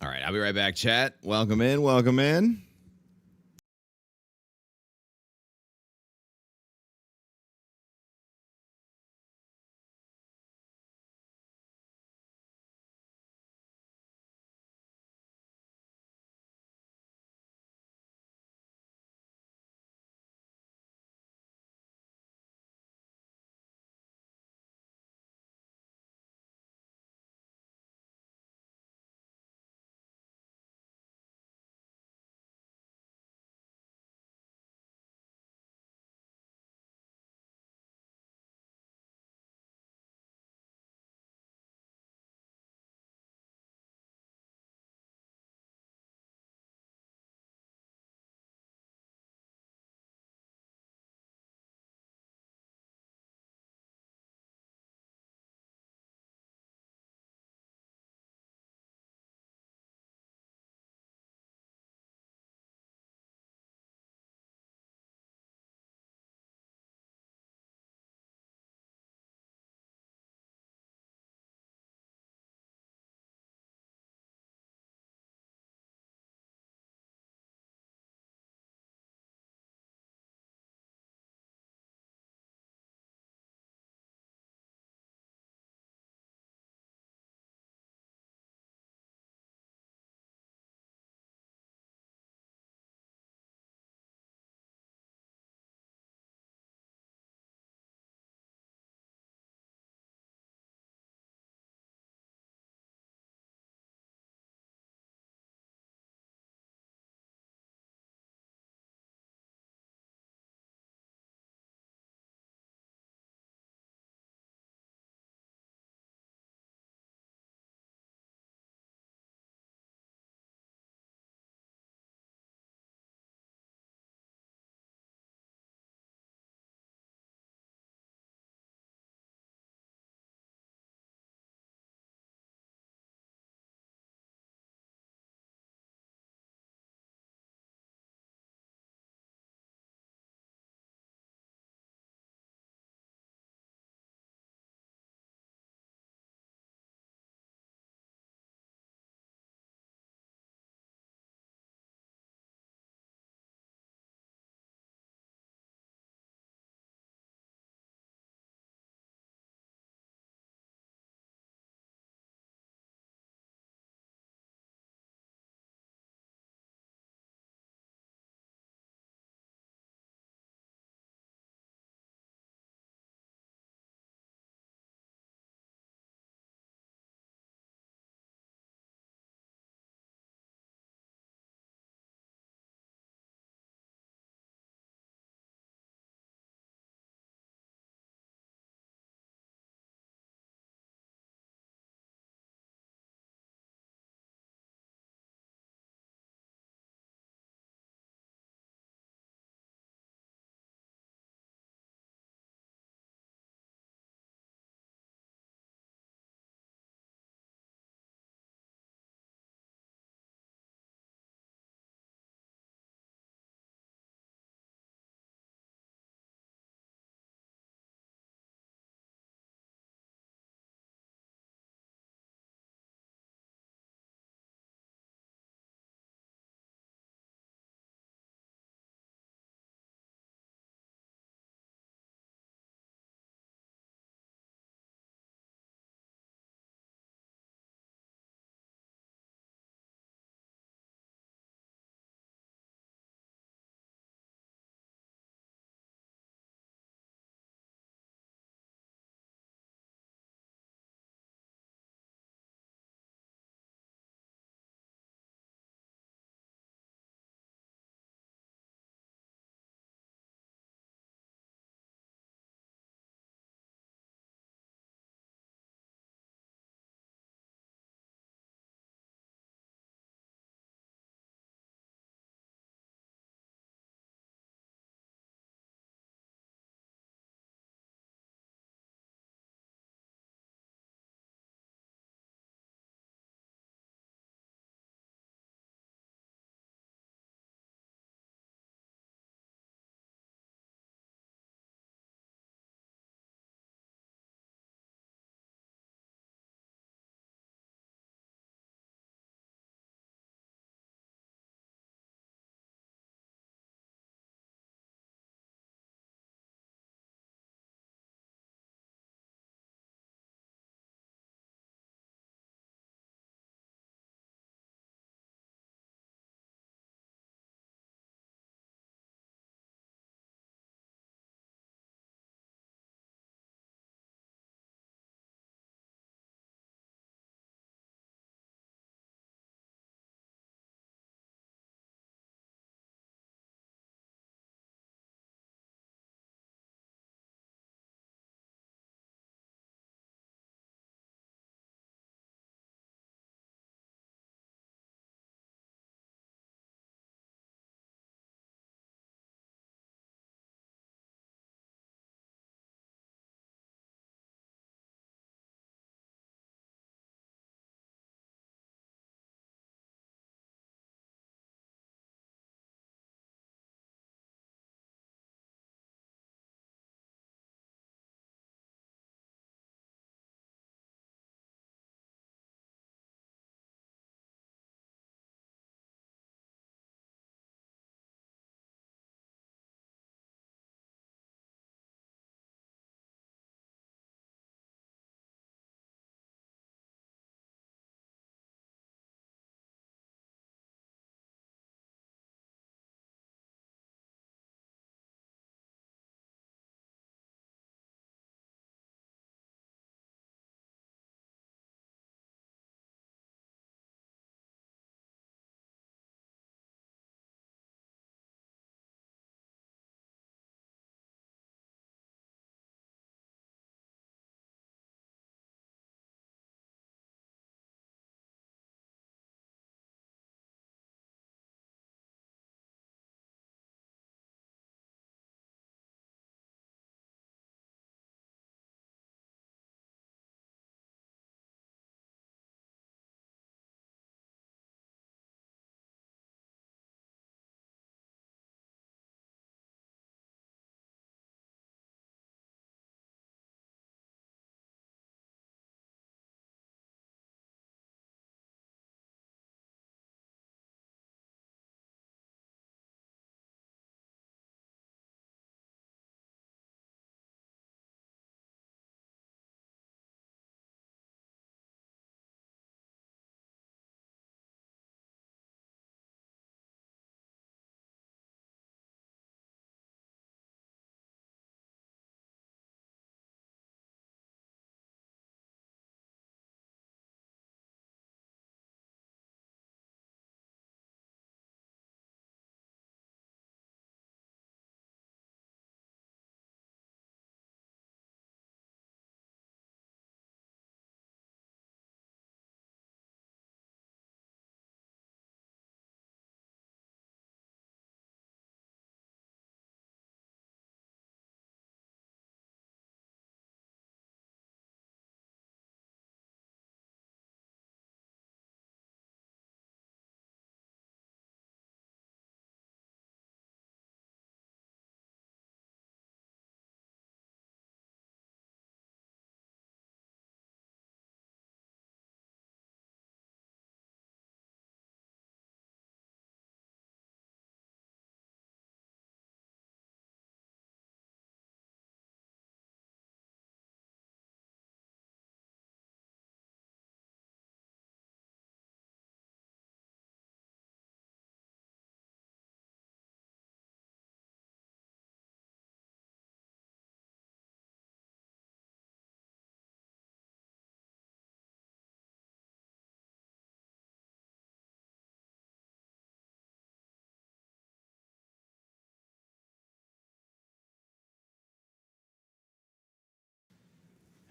All right, I'll be right back, chat. Welcome in. Welcome in.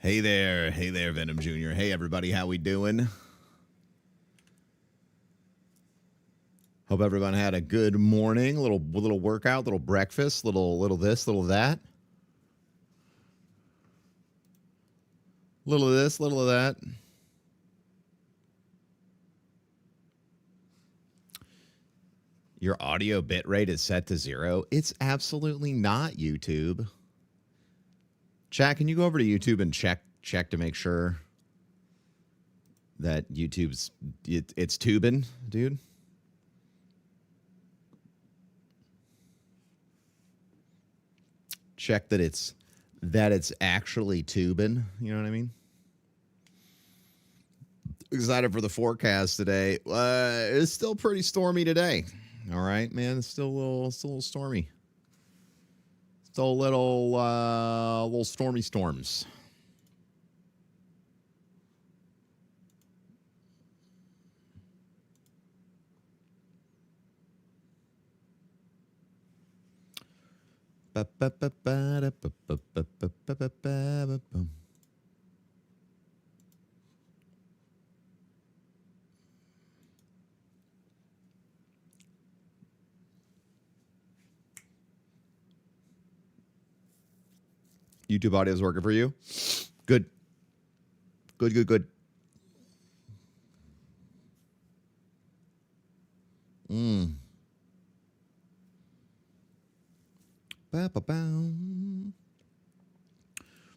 Hey there, Venom Jr. Hey everybody, how we doing? Hope everyone had a good morning, little workout, little breakfast, little this, little that. Little of this, little of that. Your audio bitrate is set to 0. It's absolutely not, YouTube. Chat, can you go over to YouTube and check to make sure that YouTube's it's tubing, dude? Check that it's actually tubing. You know what I mean? Excited for the forecast today. It's still pretty stormy today. All right, man. It's still a little stormy. Still a little stormy storms. YouTube audio is working for you? Good. Good.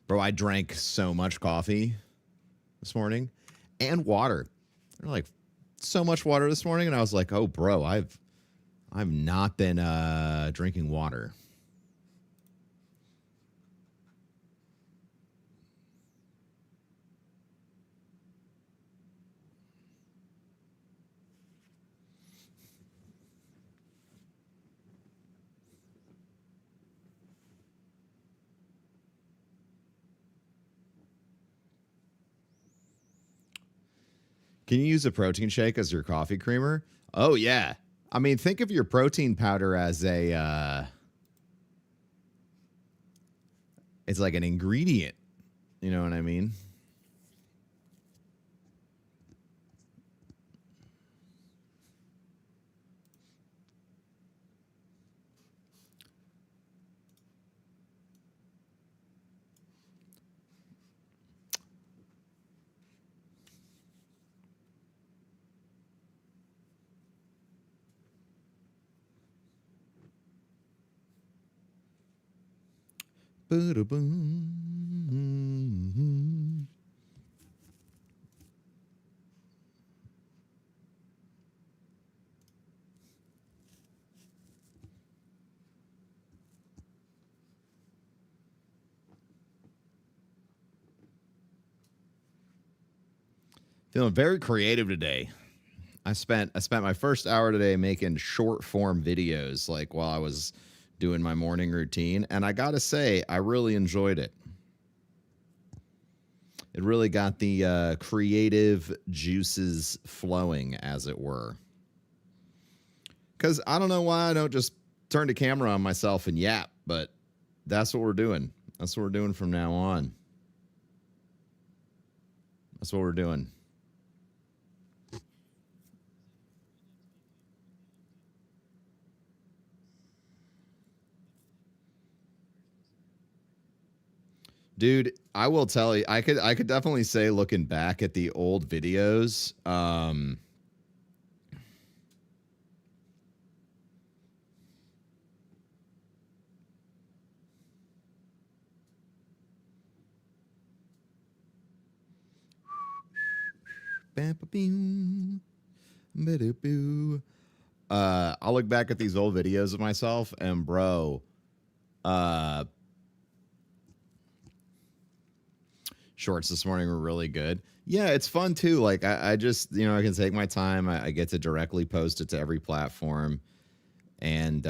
Bro, I drank so much coffee this morning and water. Like so much water this morning, and I was like, "Oh, bro, I've not been drinking water." Can you use a protein shake as your coffee creamer? Oh, yeah. I mean, think of your protein powder as it's like an ingredient. You know what I mean? Boom. Feeling very creative today. I spent my first hour today making short form videos, like while I was doing my morning routine, and I gotta say, I really enjoyed it. It really got the creative juices flowing, as it were. Because I don't know why I don't just turn the camera on myself and yap, but that's what we're doing. That's what we're doing from now on. That's what we're doing. Dude, I will tell you, I could definitely say, looking back at the old videos, I'll look back at these old videos of myself, and bro, shorts this morning were really good. Yeah, it's fun too. Like I just, I can take my time. I get to directly post it to every platform, and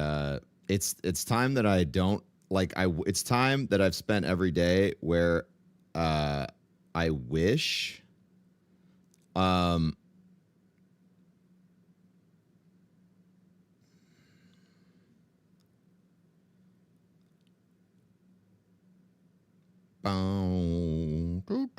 it's time that I don't like. It's time that I've spent every day where I wish It's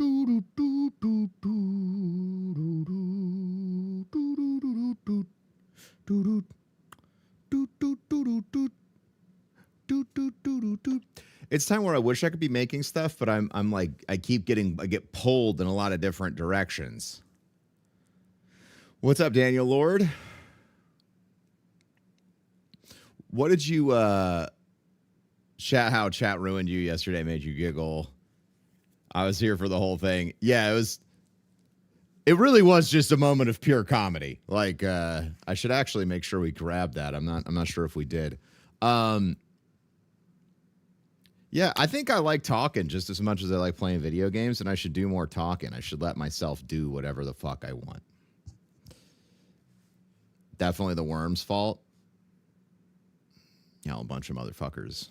time where I wish I could be making stuff, but I'm like I get pulled in a lot of different directions. What's up, Daniel Lord? What did you how chat ruined you yesterday made you giggle? I was here for the whole thing. Yeah, it really was just a moment of pure comedy. Like I should actually make sure we grab that. I'm not sure if we did. Yeah, I think I like talking just as much as I like playing video games, and I should do more talking. I should let myself do whatever the fuck I want. Definitely the worm's fault. You know, a bunch of motherfuckers.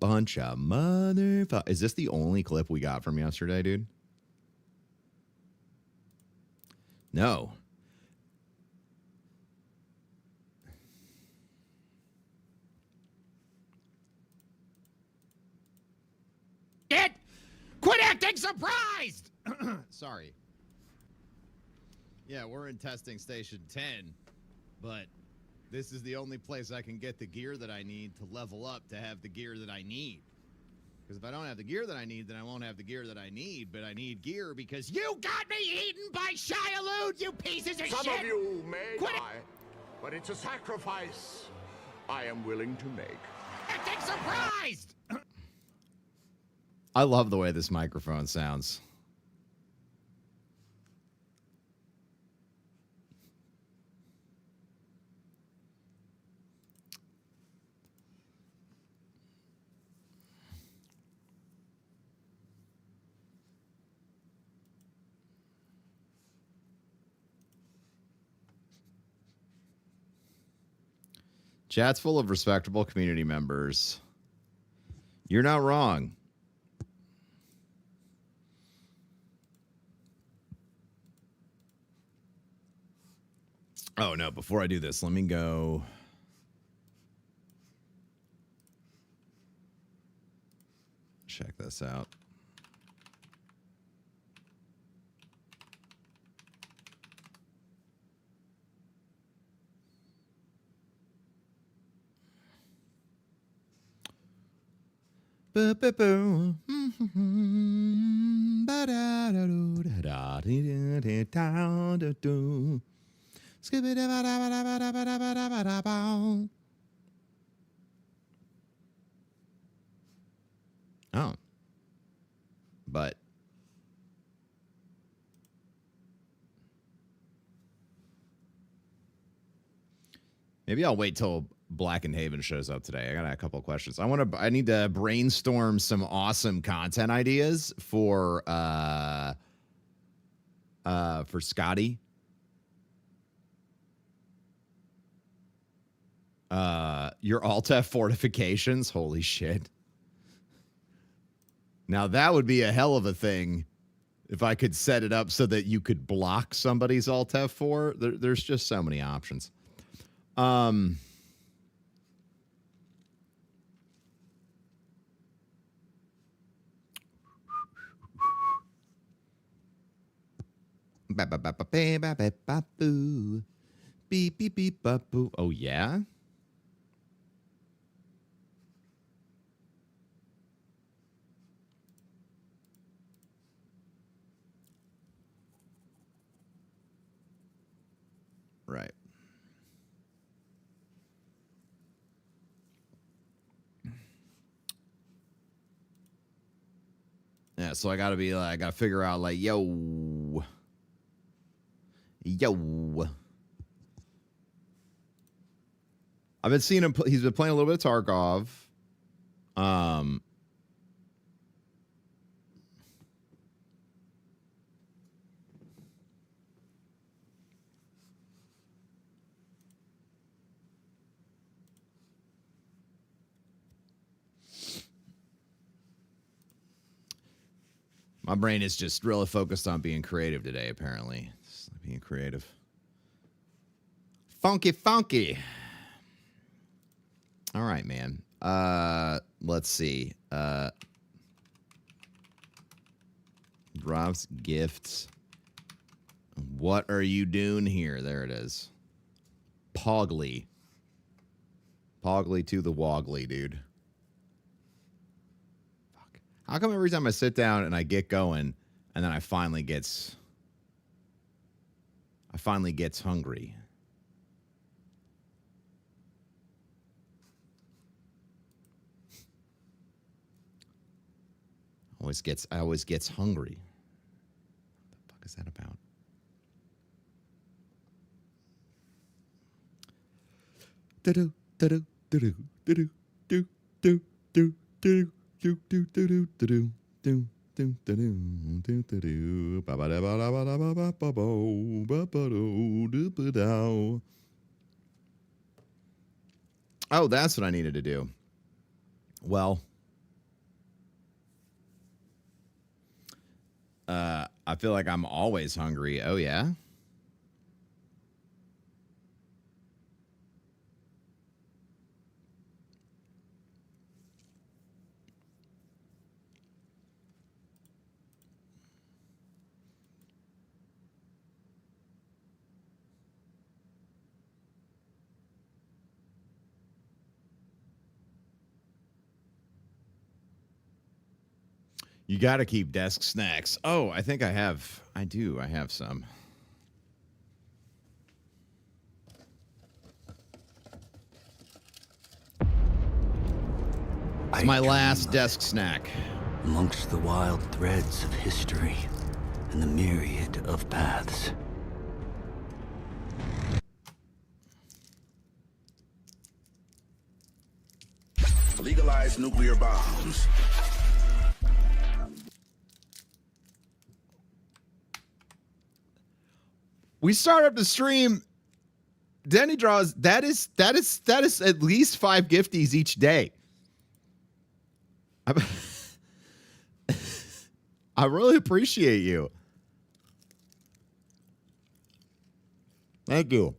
Bunch of motherfuckers. Is this the only clip we got from yesterday, dude? No. Quit acting surprised! Sorry. Yeah, we're in testing station 10, but this is the only place I can get the gear that I need to level up to have the gear that I need. Because if I don't have the gear that I need, then I won't have the gear that I need, but I need gear because you got me eaten by Shia-Lude, you pieces of shit! Some of you may die, but it's a sacrifice I am willing to make. Acting surprised! I love the way this microphone sounds. Chat's full of respectable community members. You're not wrong. Oh, no. Before I do this, let me go. Check this out. Oh. But maybe I'll wait till Black and Haven shows up today. I got a couple of questions. I need to brainstorm some awesome content ideas for Scotty. Your Alt-F fortifications. Holy shit. Now that would be a hell of a thing if I could set it up so that you could block somebody's Alt-F4. There's just so many options. Beep beep beep boo. Oh yeah. Right. Yeah, so I gotta be like, I gotta figure out like, yo. I've been seeing him. He's been playing a little bit of Tarkov. My brain is just really focused on being creative today, apparently. Just being creative. Funky. All right, man. Let's see. drops gifts. What are you doing here? There it is. Pogly. Pogly to the woggly, dude. Fuck. How come every time I sit down and I get going, and then I finally gets hungry? I always gets hungry. What the fuck is that about? Do do do do do do do do do do do do do do do. Oh, that's what I needed to do. Well, I feel like I'm always hungry. Oh, yeah? You got to keep desk snacks. Oh, I think I have. I do. I have some. It's my last desk snack. Amongst the wild threads of history and the myriad of paths. Legalize nuclear bombs. We start up the stream. Denny draws. That is at least 5 gifties each day. I really appreciate you. Thank you.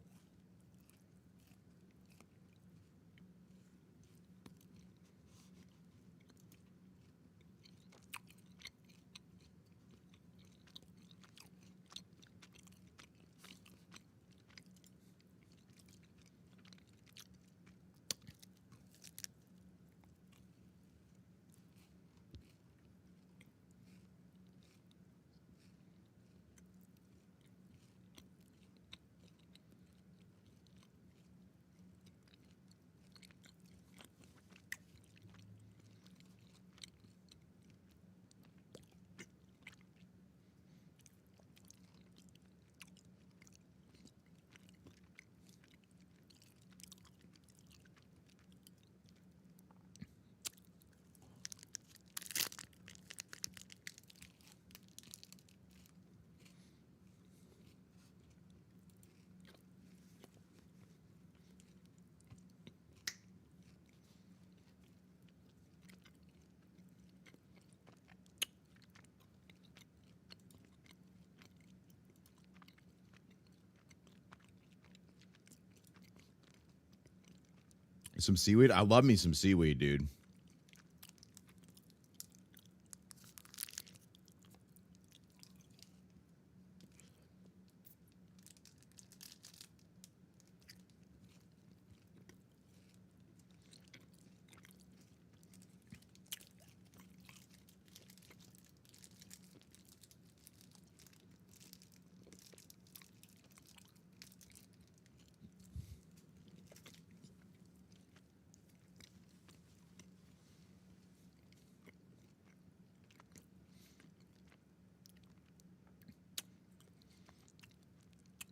Some seaweed? I love me some seaweed, dude.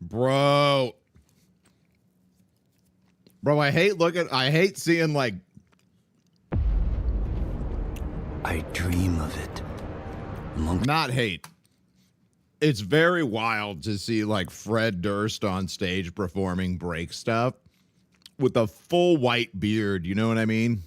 Bro, I hate seeing like. I dream of it. Not hate. It's very wild to see like Fred Durst on stage performing break stuff with a full white beard. You know what I mean?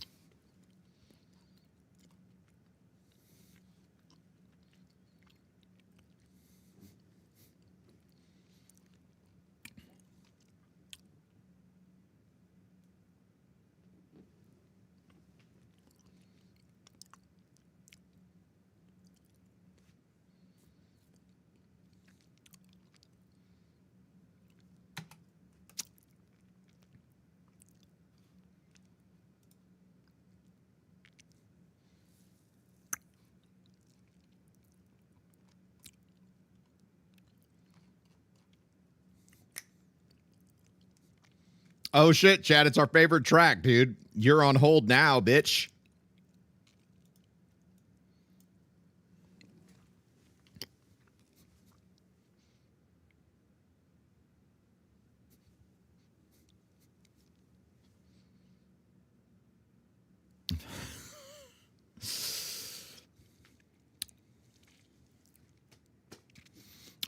Oh shit, Chad, it's our favorite track, dude. You're on hold now, bitch.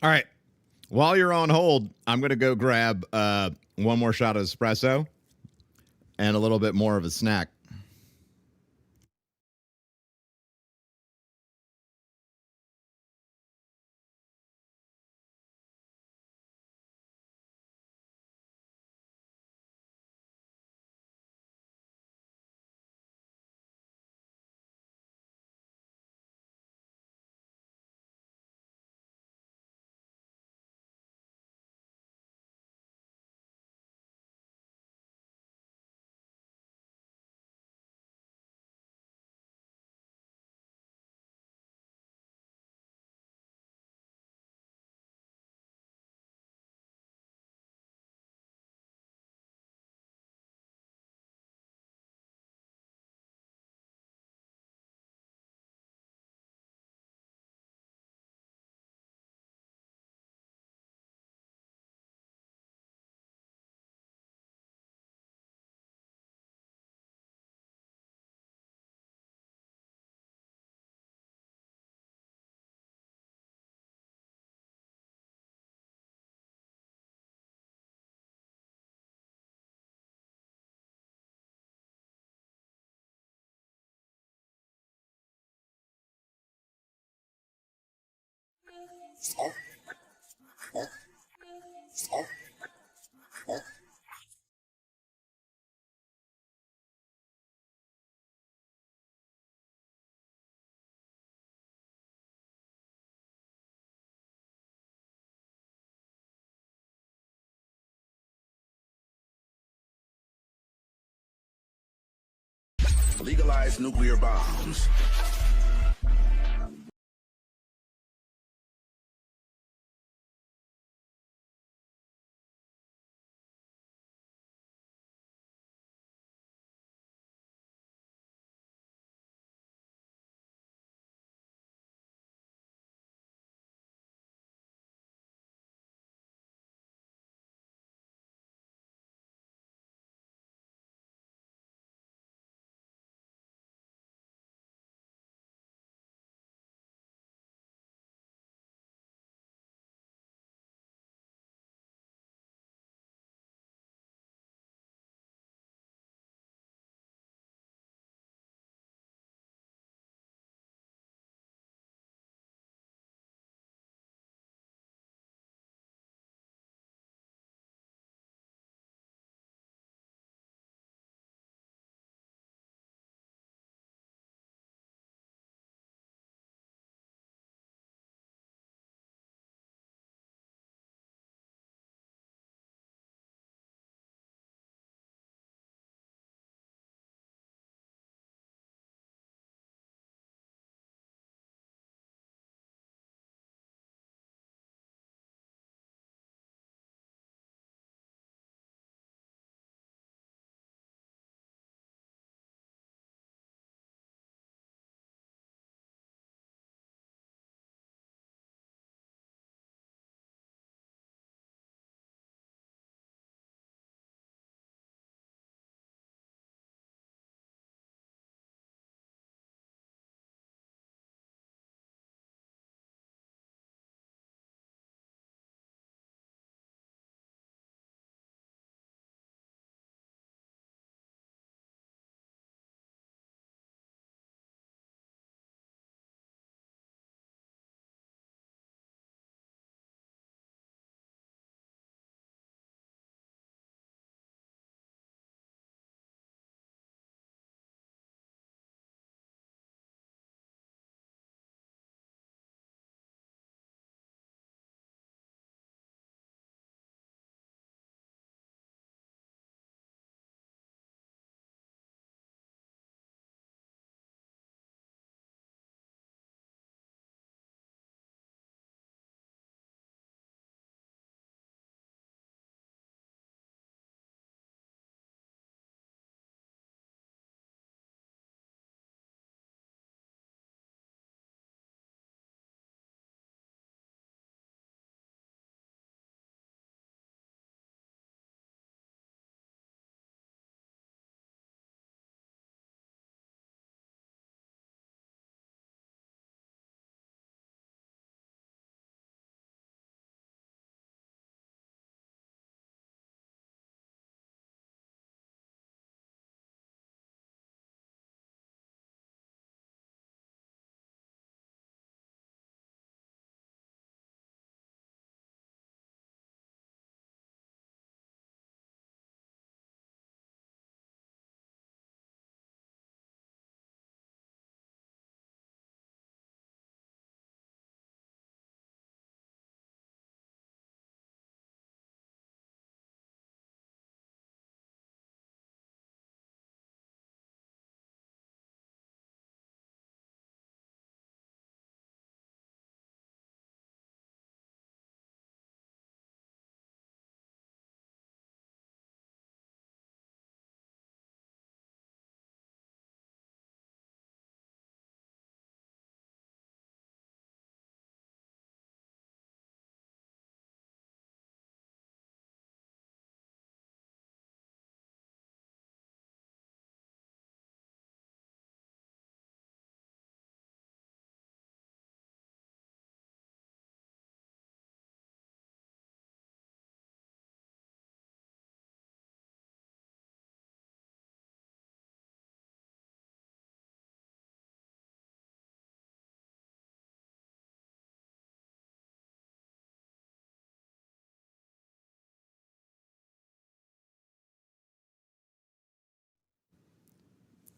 All right. While you're on hold, I'm going to go grab one more shot of espresso and a little bit more of a snack. Legalize nuclear bombs.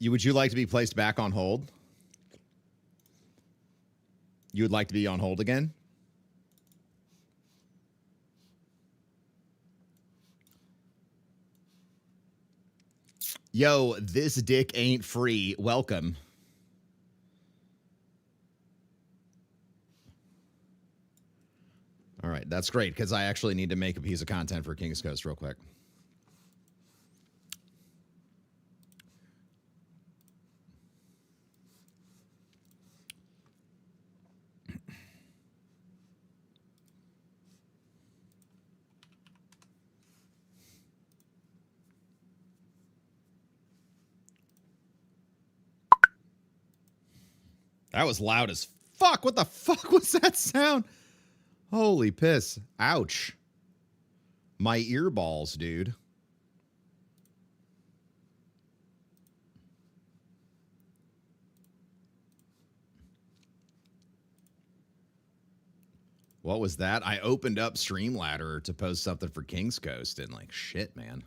Would you like to be placed back on hold? You would like to be on hold again? Yo, this dick ain't free. Welcome. All right, that's great because I actually need to make a piece of content for King's Coast real quick. That was loud as fuck. What the fuck was that sound? Holy piss. Ouch. My earballs, dude. What was that? I opened up Streamladder to post something for King's Coast and like, shit, man.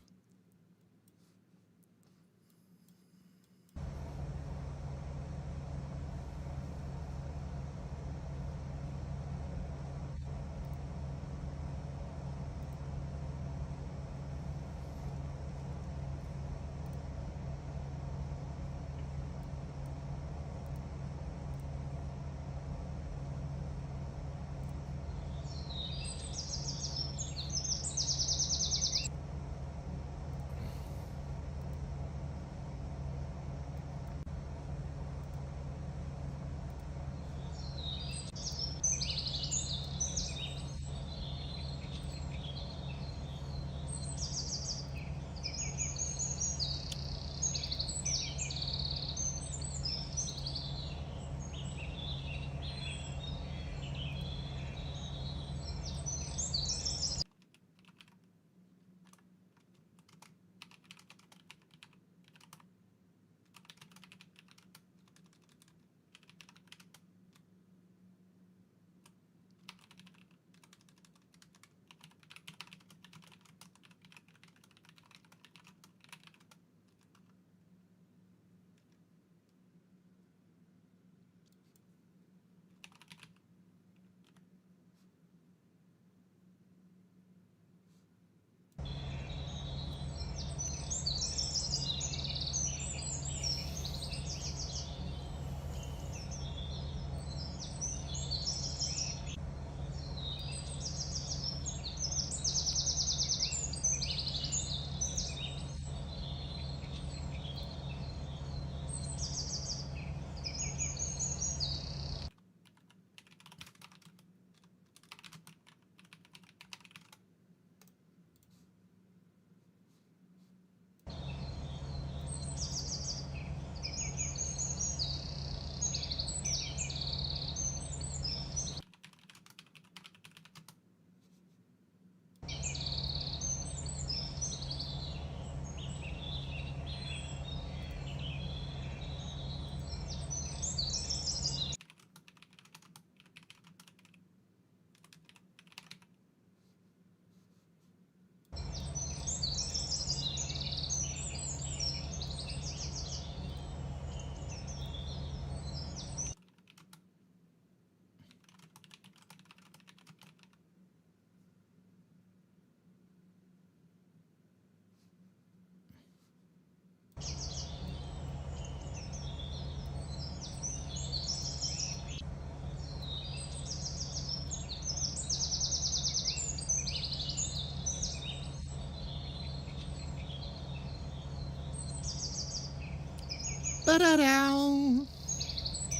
Ba-da-dow.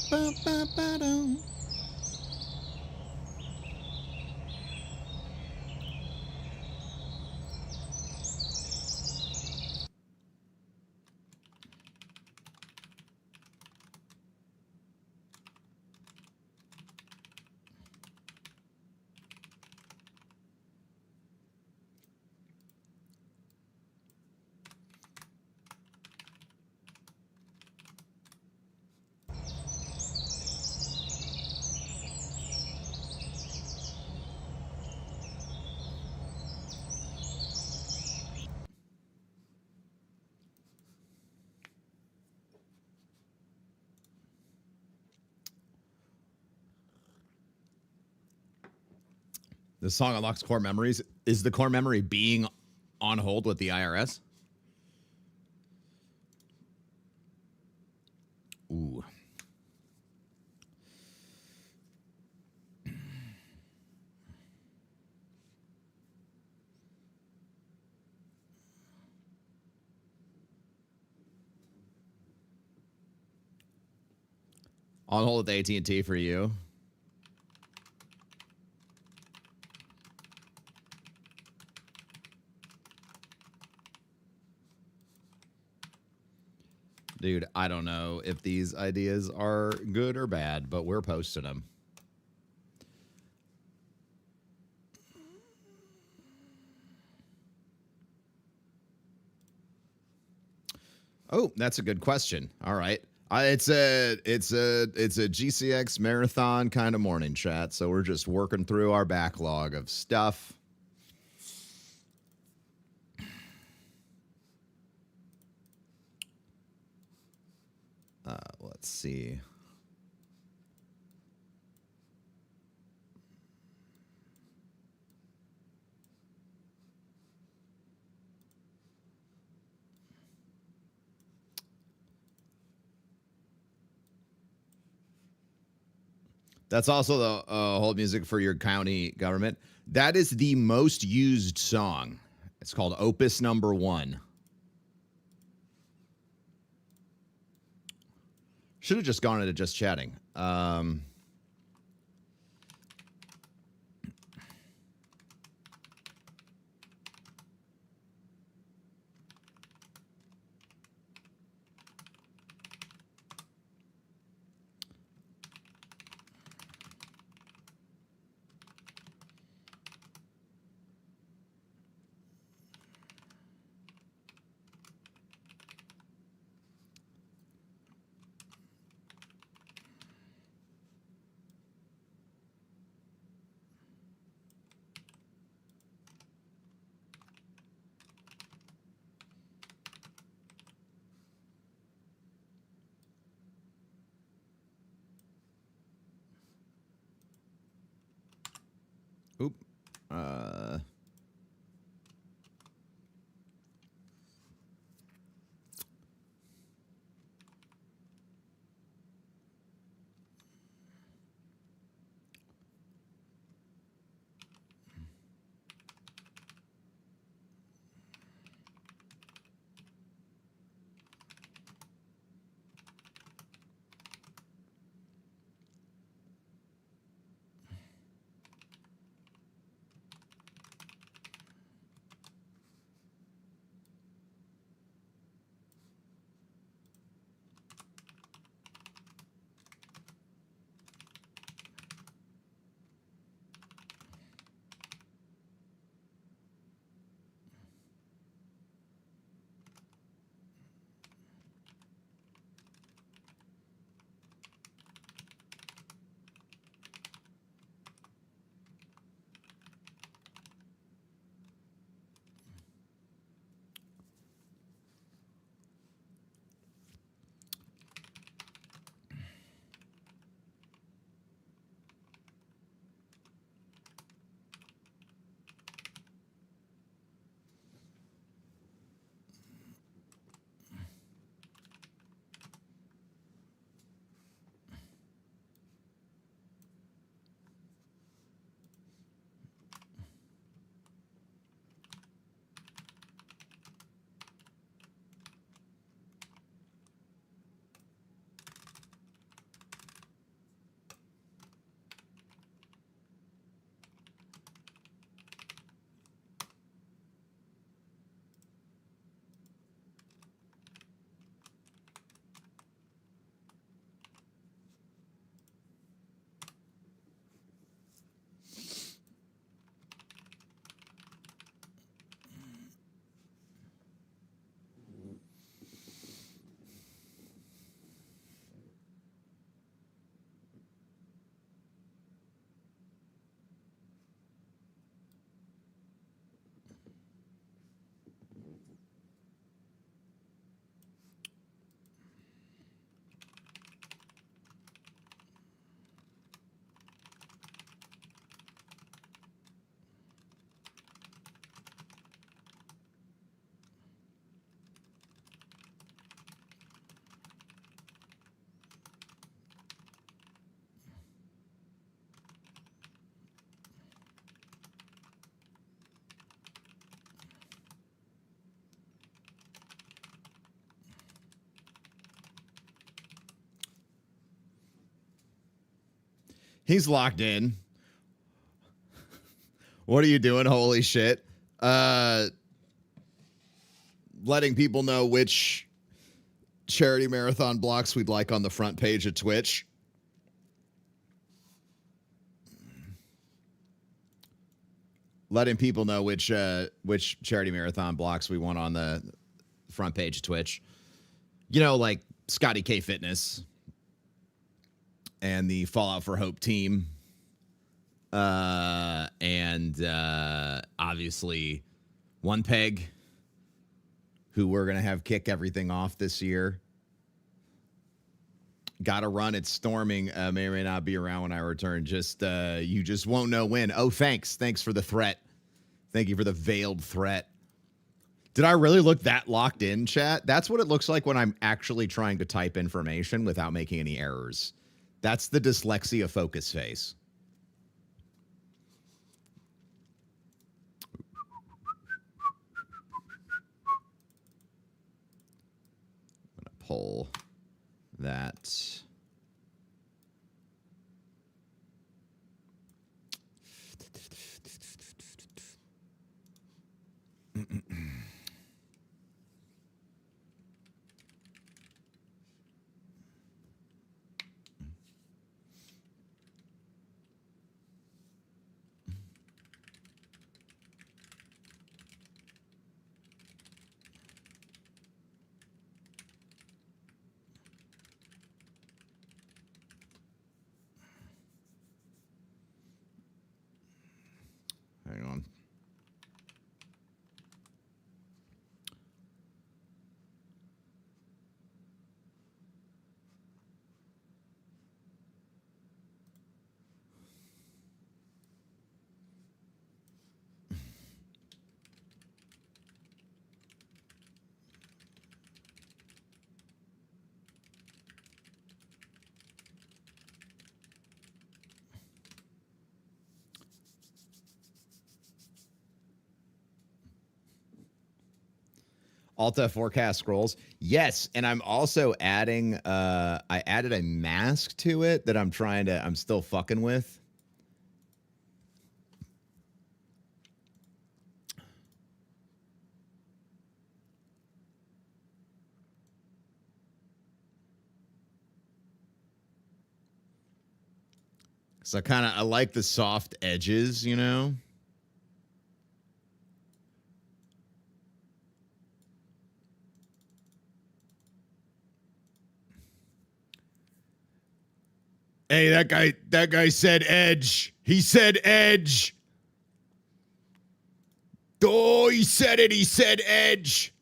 Ba-ba-ba-dow. The song unlocks core memories. Is the core memory being on hold with the IRS? Ooh. On hold with AT&T for you. Dude, I don't know if these ideas are good or bad, but we're posting them. Oh, that's a good question. All right. It's a GCX marathon kind of morning, chat. So we're just working through our backlog of stuff. Let's see. That's also the hold music for your county government. That is the most used song. It's called Opus Number 1. Should have just gone into just chatting. Oop. He's locked in. What are you doing? Holy shit. Letting people know which charity marathon blocks we'd like on the front page of Twitch. Letting people know which charity marathon blocks we want on the front page of Twitch. You know, like Scotty K Fitness and the Fallout for Hope team. And obviously One Peg, who we're going to have kick everything off this year. Got to run. It's storming. May or may not be around when I return. You just won't know when. Oh, thanks. Thanks for the threat. Thank you for the veiled threat. Did I really look that locked in, chat? That's what it looks like when I'm actually trying to type information without making any errors. That's the dyslexia focus face. I'm going to pull that. Hang on. Alta forecast scrolls. Yes, and I'm also adding I added a mask to it that I'm still fucking with. So I like the soft edges, you know? Hey, that guy said edge. He said edge. Oh, he said it. He said edge.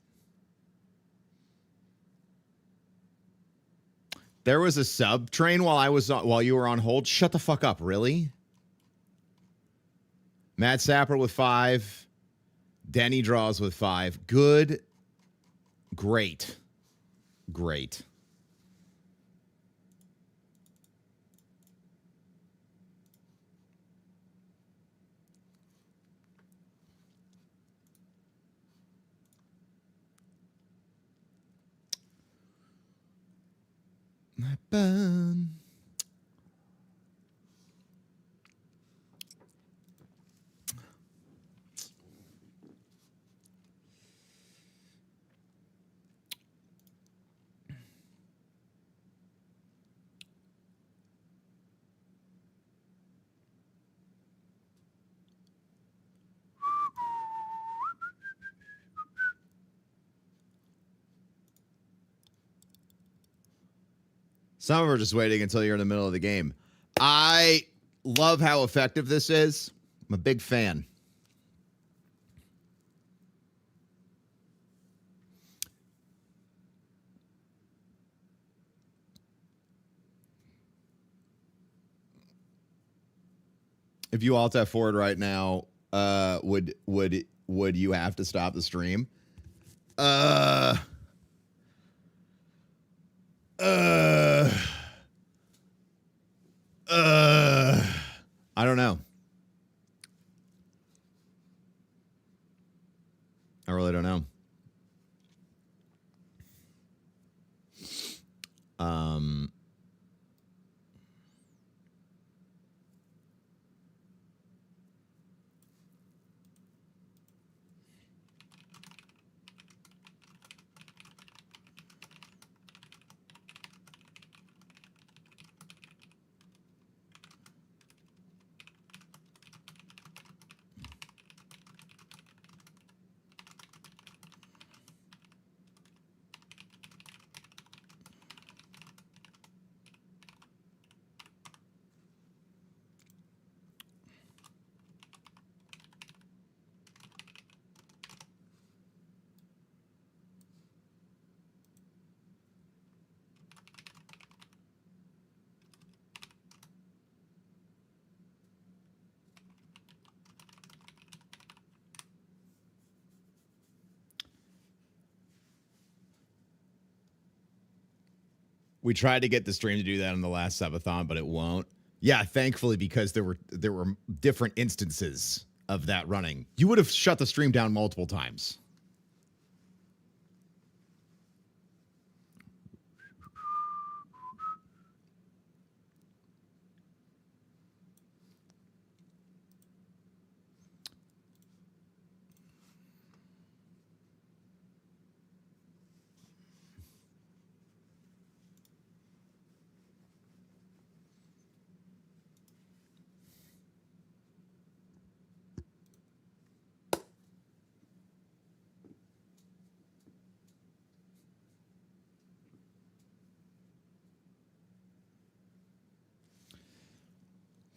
There was a sub train while you were on hold. Shut the fuck up, really? Matt Sapper with 5. Denny draws with 5. Good. Great. Great. My bum. Some of them are just waiting until you're in the middle of the game. I love how effective this is. I'm a big fan. If you alt F4 right now, would you have to stop the stream? I don't know. I really don't know. We tried to get the stream to do that on the last subathon, but it won't. Yeah, thankfully, because there were different instances of that running. You would have shut the stream down multiple times.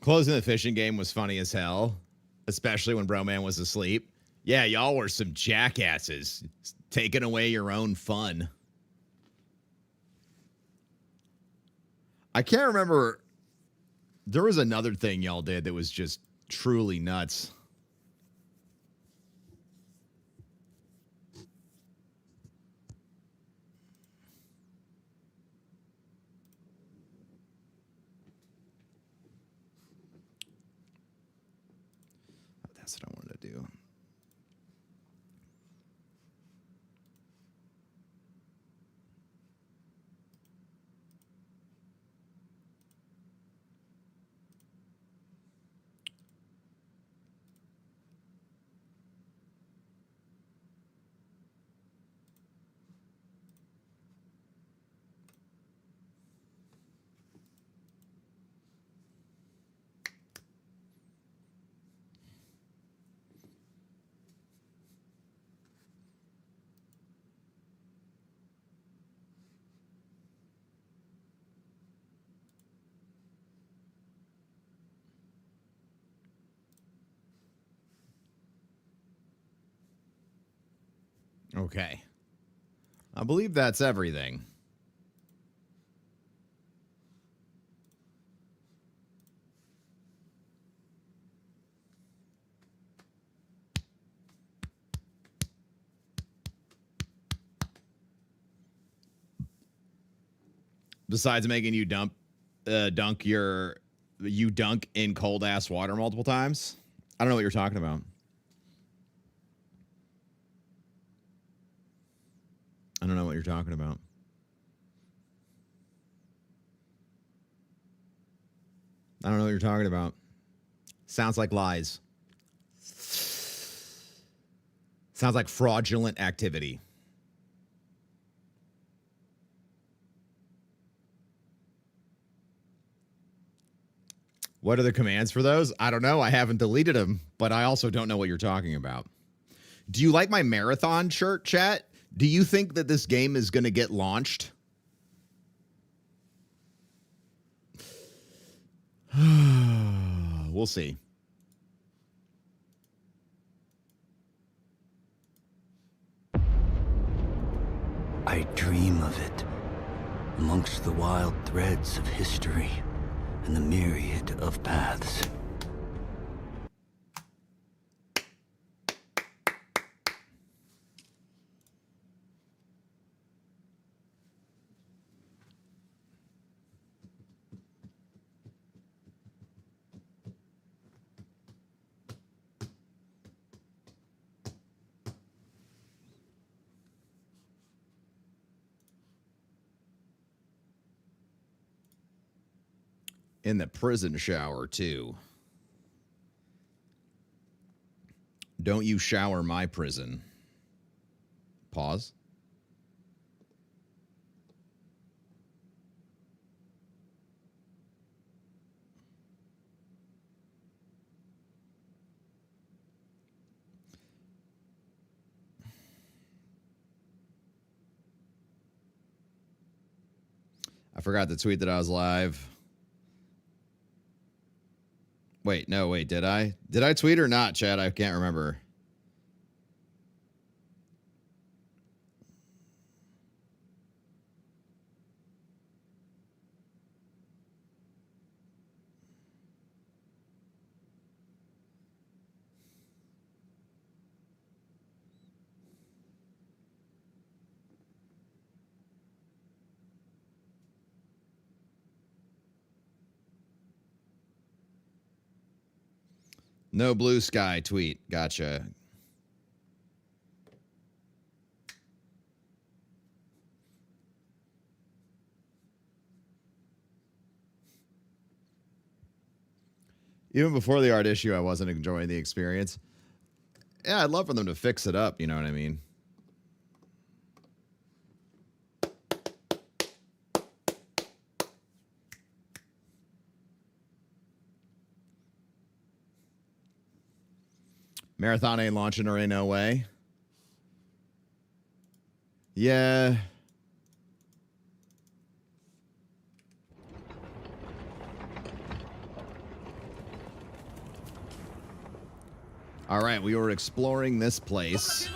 Closing the fishing game was funny as hell, especially when Broman was asleep. Yeah, y'all were some jackasses, taking away your own fun. I can't remember. There was another thing y'all did that was just truly nuts. That's what I wanted to do. Okay. I believe that's everything. Besides making you dunk in cold ass water multiple times. I don't know what you're talking about. I don't know what you're talking about. I don't know what you're talking about. Sounds like lies. Sounds like fraudulent activity. What are the commands for those? I don't know. I haven't deleted them, but I also don't know what you're talking about. Do you like my marathon shirt, chat? Do you think that this game is going to get launched? We'll see. I dream of it, amongst the wild threads of history and the myriad of paths. In the prison shower, too. Don't you shower my prison. Pause. I forgot to tweet that I was live. Wait, no, wait, did I? Did I tweet or not, Chad? I can't remember. No blue sky tweet. Gotcha. Even before the art issue, I wasn't enjoying the experience. Yeah, I'd love for them to fix it up. You know what I mean? Marathon ain't launching or ain't no way. Yeah. All right, we were exploring this place.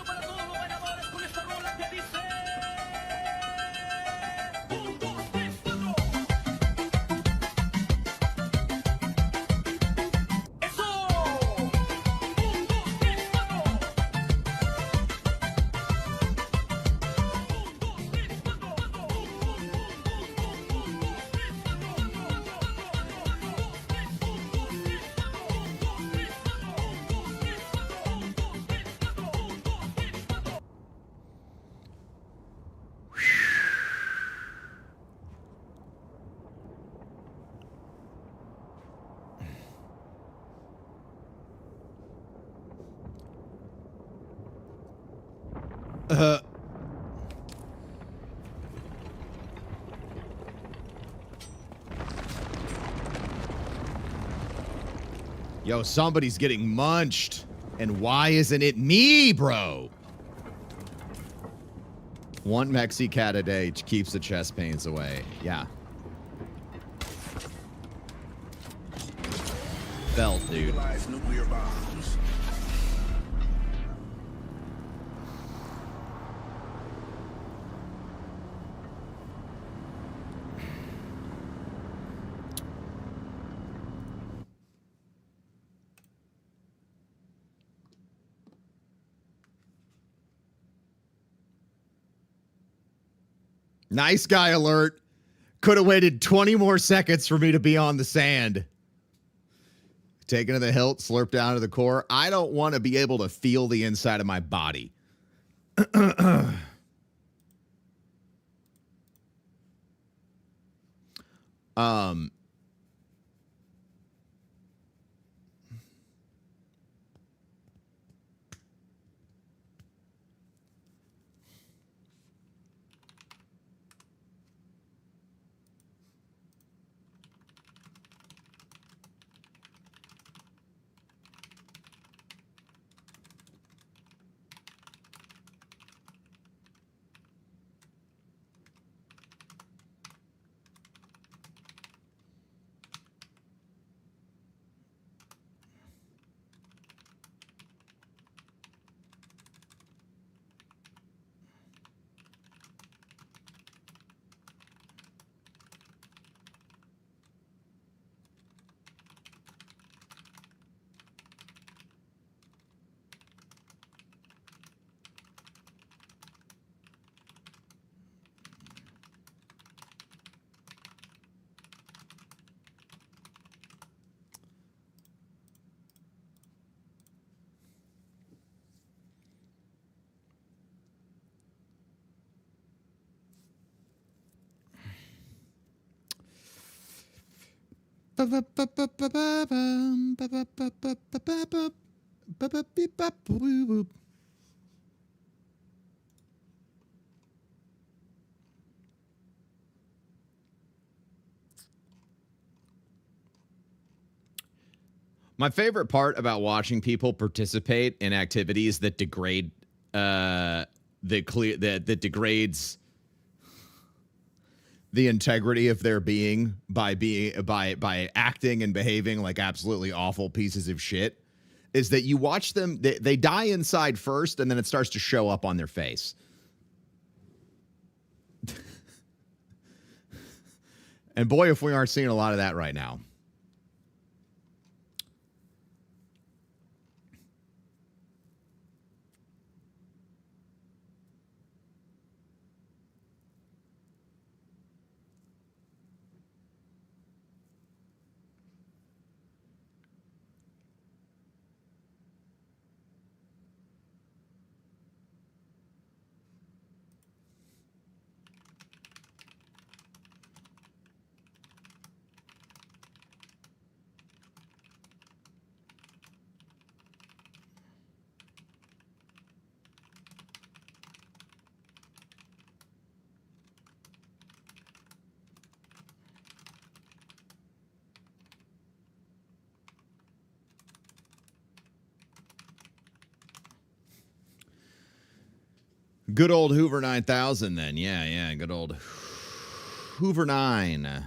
Yo, somebody's getting munched. And why isn't it me, bro? One Mexi cat a day keeps the chest pains away. Yeah. Felt, dude. Nuclear bombs. Nice guy alert. Could have waited 20 more seconds for me to be on the sand. Taken to the hilt, slurped down to the core. I don't want to be able to feel the inside of my body. My favorite part about watching people participate in activities that degrade that degrades the integrity of their being by acting and behaving like absolutely awful pieces of shit is that you watch them, they die inside first and then it starts to show up on their face. And boy, if we aren't seeing a lot of that right now. Good old Hoover 9000 then. Yeah, good old Hoover 9.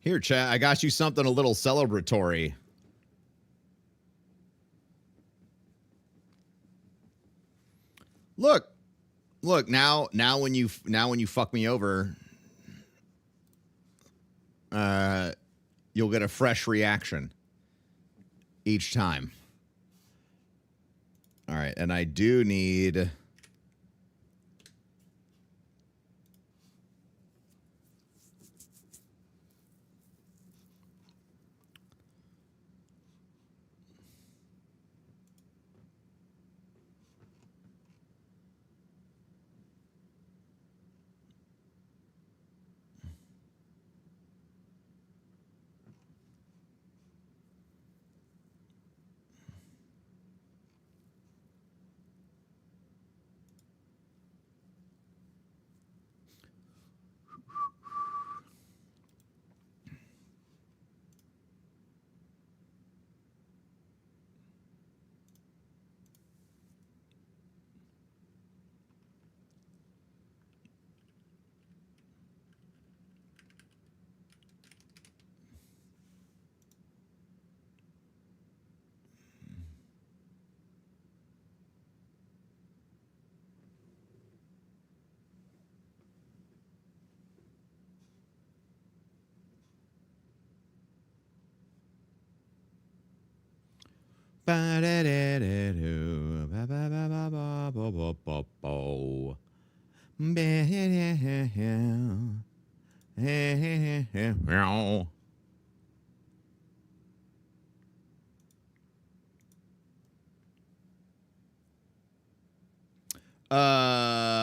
Here, chat, I got you something a little celebratory. Look, now when you fuck me over, you'll get a fresh reaction each time. All right, and I do need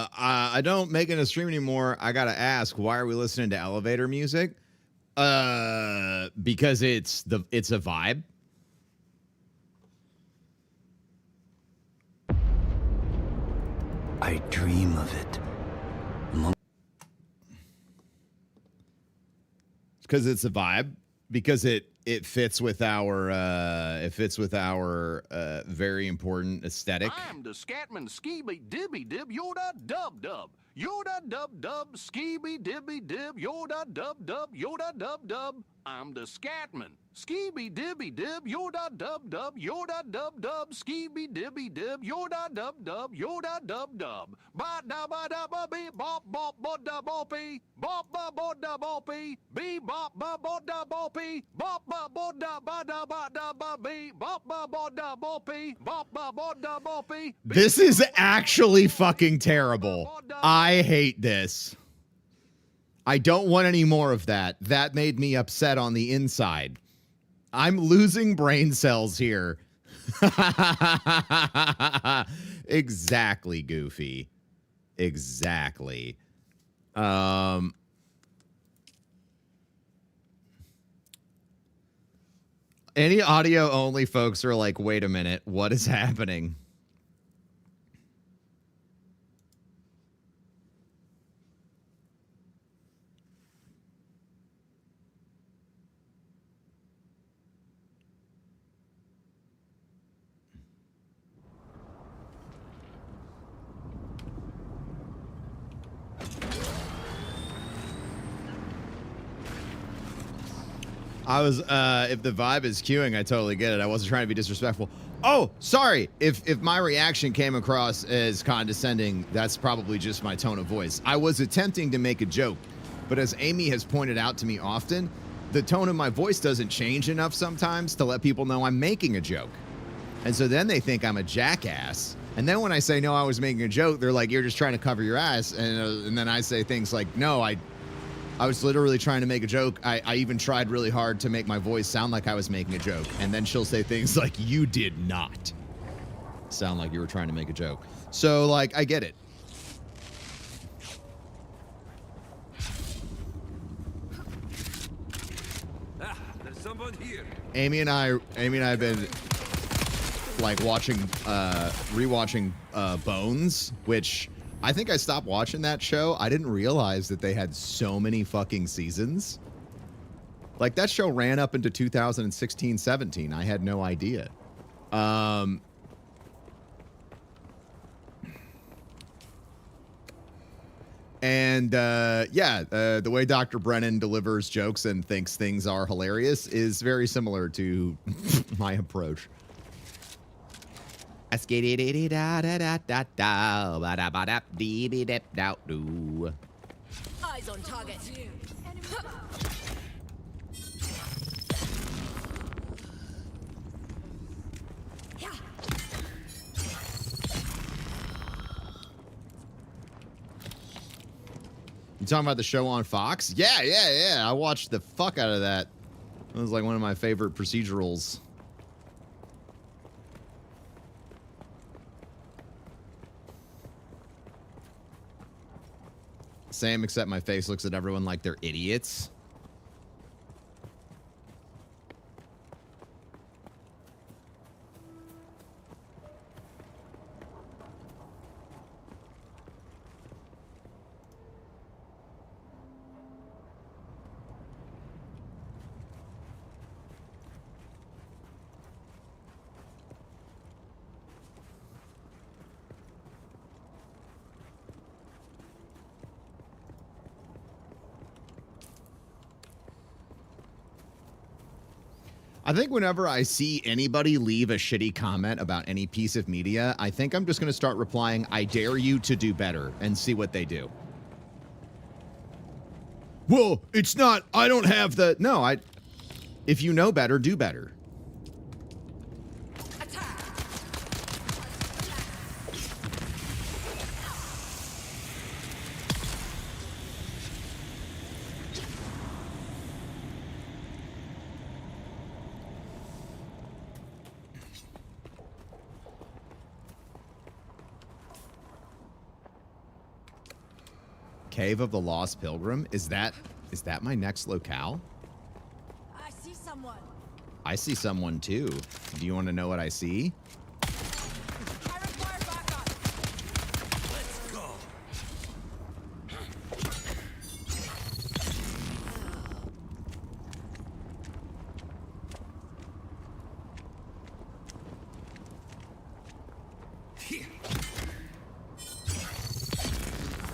I don't make it a stream anymore. I gotta ask, why are we listening to elevator music? Because it's a vibe. I dream of it. Because it's a vibe. Because it fits with our very important aesthetic. I'm the Scatman Skeeby Dibby Dib Yoda Dub Dub. Yoda Dub Dub Skeeby Dibby Dib Yoda Dub Dub Yoda Dub Dub. I'm the Scatman. Skeeby Dibby Dib Yoda Dub Dub Yoda Dub Dub Skeeby Dibby Dib Yoda Dub Dub Yoda Dub Dub. Ba da ba da ba be bop bop ba da boppy bop ba ba da boppy be bop ba ba da boppy bop ba ba da ba be bop ba ba da boppy bop ba ba da boppy. This is actually fucking terrible. I hate this. I don't want any more of that. That made me upset on the inside. I'm losing brain cells here. Exactly, Goofy. Exactly. Any audio only folks are like, wait a minute, what is happening? I was, if the vibe is queuing, I totally get it. I wasn't trying to be disrespectful. Oh, sorry. If my reaction came across as condescending, that's probably just my tone of voice. I was attempting to make a joke. But as Amy has pointed out to me often, the tone of my voice doesn't change enough sometimes to let people know I'm making a joke. And so then they think I'm a jackass. And then when I say, no, I was making a joke, they're like, you're just trying to cover your ass. And then I say things like, no, I was literally trying to make a joke. I even tried really hard to make my voice sound like I was making a joke. And then she'll say things like, you did not sound like you were trying to make a joke. So, like, I get it. There's someone here. Amy and I have been like rewatching Bones, which I think I stopped watching that show. I didn't realize that they had so many fucking seasons. Like, that show ran up into 2016-17. I had no idea. The way Dr. Brennan delivers jokes and thinks things are hilarious is very similar to my approach. Eyes on target. You talking about the show on Fox? Yeah. I watched the fuck out of that. It was like one of my favorite procedurals. Same, except my face looks at everyone like they're idiots. I think whenever I see anybody leave a shitty comment about any piece of media, I think I'm just going to start replying, I dare you to do better, and see what they do. Well, it's not, I don't have the... No, if you know better, do better. Cave of the Lost Pilgrim? Is that my next locale? I see someone. I see someone too. Do you want to know what I see? I require backup. Let's go.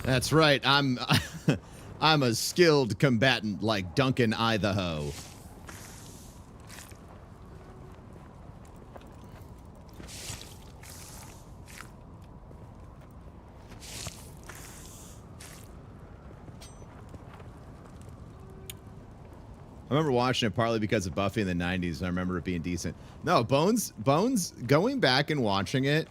That's right. I'm a skilled combatant like Duncan Idaho. I remember watching it partly because of Buffy in the 90s, and I remember it being decent. No, Bones, going back and watching it,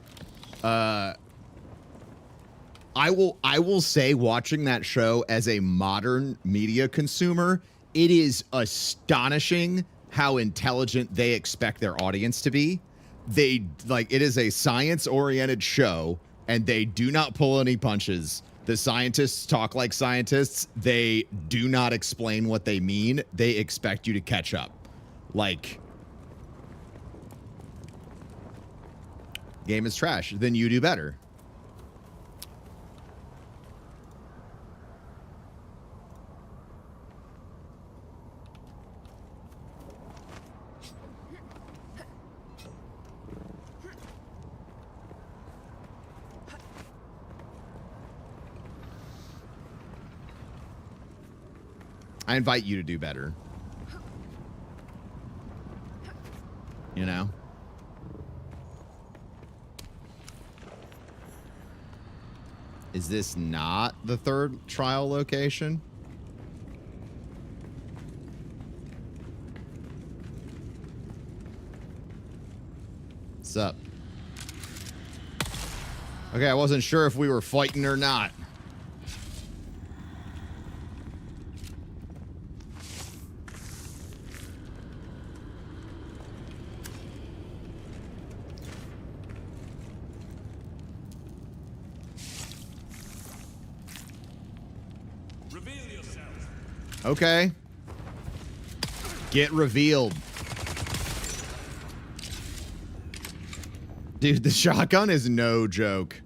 I will say, watching that show as a modern media consumer, it is astonishing how intelligent they expect their audience to be. It is a science-oriented show, and they do not pull any punches. The scientists talk like scientists. They do not explain what they mean. They expect you to catch up. Like, game is trash. Then you do better. I invite you to do better. You know? Is this not the third trial location? What's up? Okay, I wasn't sure if we were fighting or not. Reveal yourself. Okay. Get revealed. Dude, the shotgun is no joke.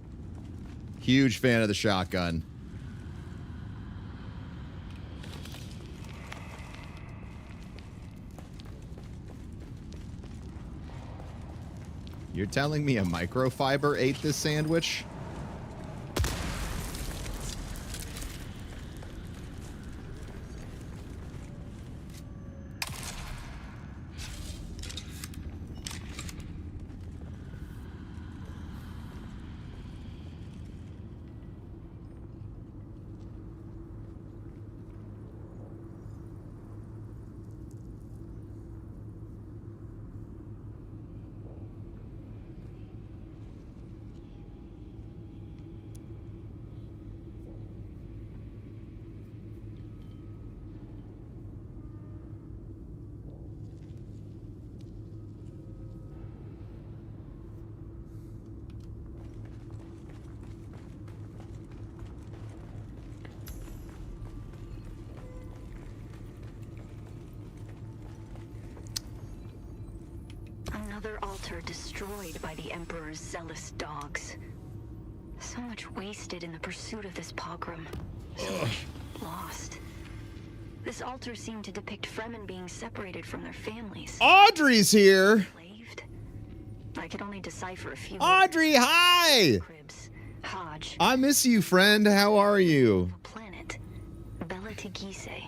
Huge fan of the shotgun. You're telling me a microfiber ate this sandwich? Another altar destroyed by the Emperor's zealous dogs. So much wasted in the pursuit of this pogrom. So much lost. This altar seemed to depict Fremen being separated from their families. Audrey's here. Enslaved. I could only decipher a few. Audrey, hi. Cribs, Hodge, I miss you, friend. How are you? planet, Bella Tigise.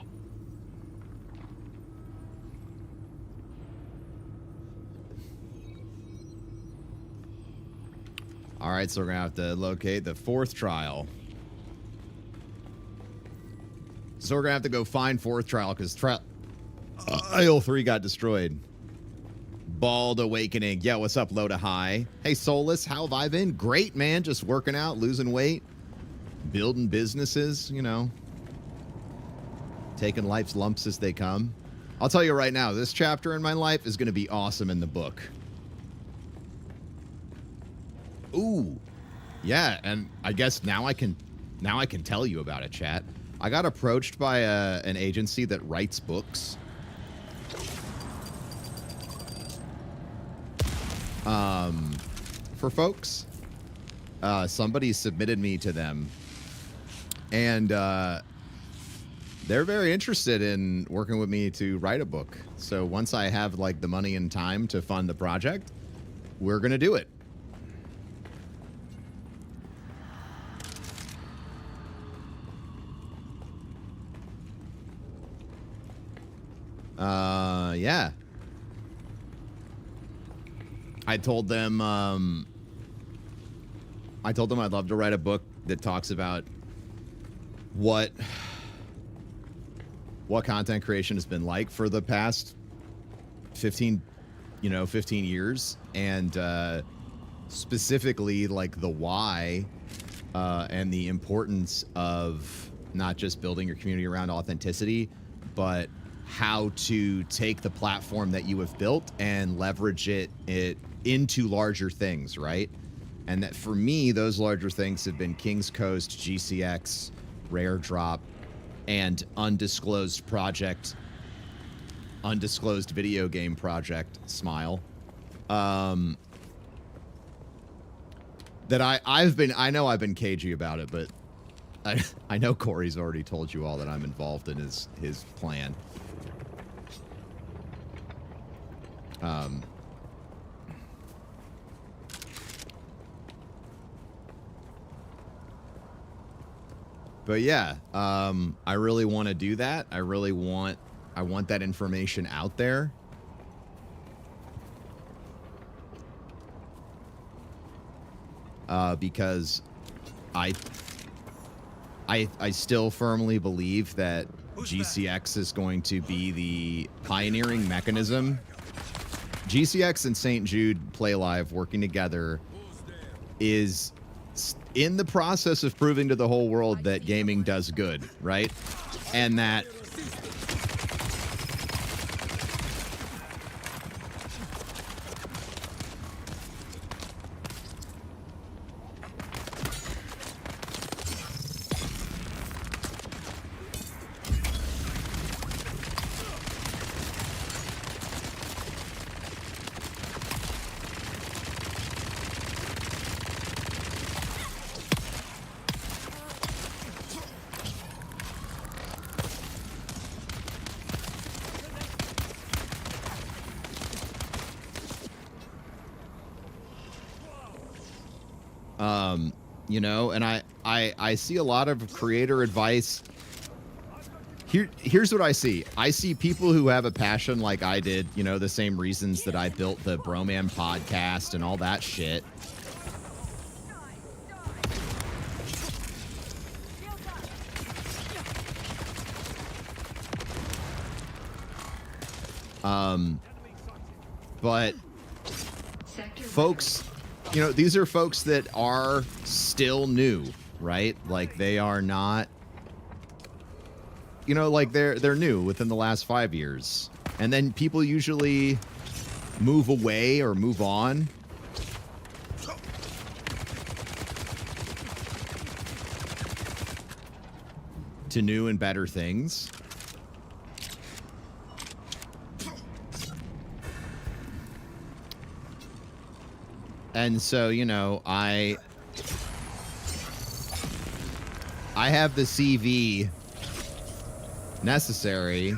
All right, so we're gonna have to locate the fourth trial. So we're gonna have to go find fourth trial because trial 3 got destroyed. Bald Awakening. Yeah, what's up, Loda High? Hey, Soulless, how have I been? Great, man. Just working out, losing weight, building businesses, you know, taking life's lumps as they come. I'll tell you right now, this chapter in my life is gonna be awesome in the book. Ooh, yeah, and I guess now I can tell you about it, chat. I got approached by an agency that writes books. For folks, somebody submitted me to them, and they're very interested in working with me to write a book. So once I have like the money and time to fund the project, we're gonna do it. Yeah. I told them I'd love to write a book that talks about what content creation has been like for the past 15 years, and specifically like the why and the importance of not just building your community around authenticity, but how to take the platform that you have built and leverage it into larger things, right? And that for me, those larger things have been King's Coast, GCX, Rare Drop, and undisclosed video game project, Smile. That I know I've been cagey about it, but I know Corey's already told you all that I'm involved in his plan. But yeah, I really want to do that. I want that information out there. Because I still firmly believe that GCX is going to be the pioneering mechanism GCX and St. Jude Play Live working together is in the process of proving to the whole world that gaming does good, right? And that you know, and I see a lot of creator advice. Here's what I see. I see people who have a passion like I did, you know, the same reasons that I built the Broman podcast and all that shit. But folks, you know, these are folks that are still new, right? Like they are not, you know, like they're new within the last 5 years. And then people usually move away or move on. To new and better things. And so, you know, I have the CV necessary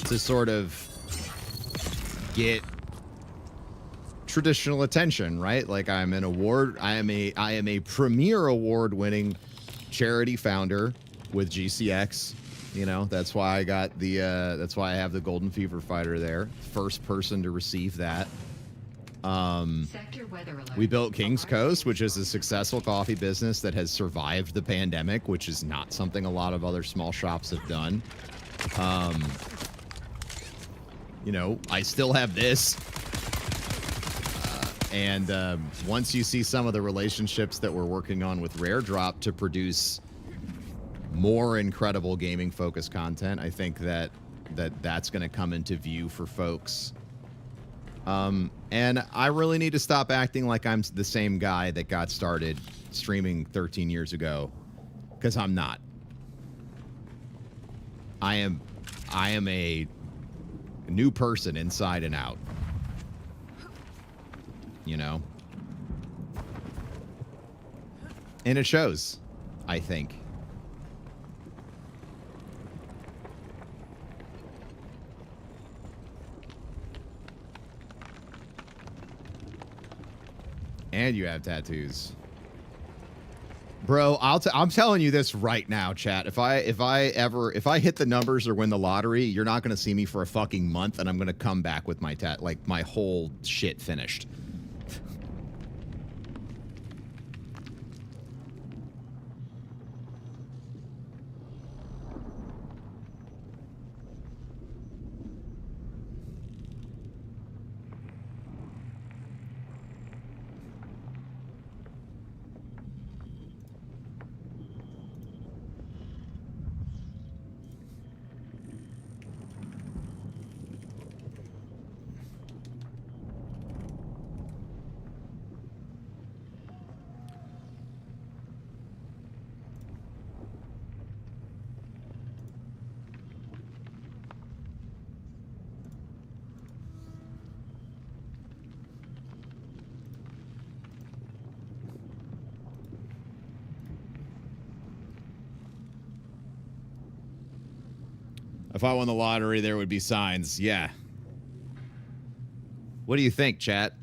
to sort of get traditional attention, right? Like I am a premier award-winning charity founder with GCX. You know, that's why I got the that's why I have the Golden Fever Fighter there. First person to receive that. We built King's Coast, which is a successful coffee business that has survived the pandemic, which is not something a lot of other small shops have done. You know, I still have this. And once you see some of the relationships that we're working on with Rare Drop to produce more incredible gaming-focused content, I think that's going to come into view for folks. And I really need to stop acting like I'm the same guy that got started streaming 13 years ago, because I'm not. I am a new person inside and out. You know? And it shows, I think. And you have tattoos. Bro, I'm telling you this right now, chat. If I hit the numbers or win the lottery, you're not going to see me for a fucking month, and I'm going to come back with my my whole shit finished. If I won the lottery, there would be signs. Yeah. What do you think, chat?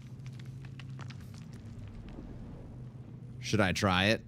Should I try it?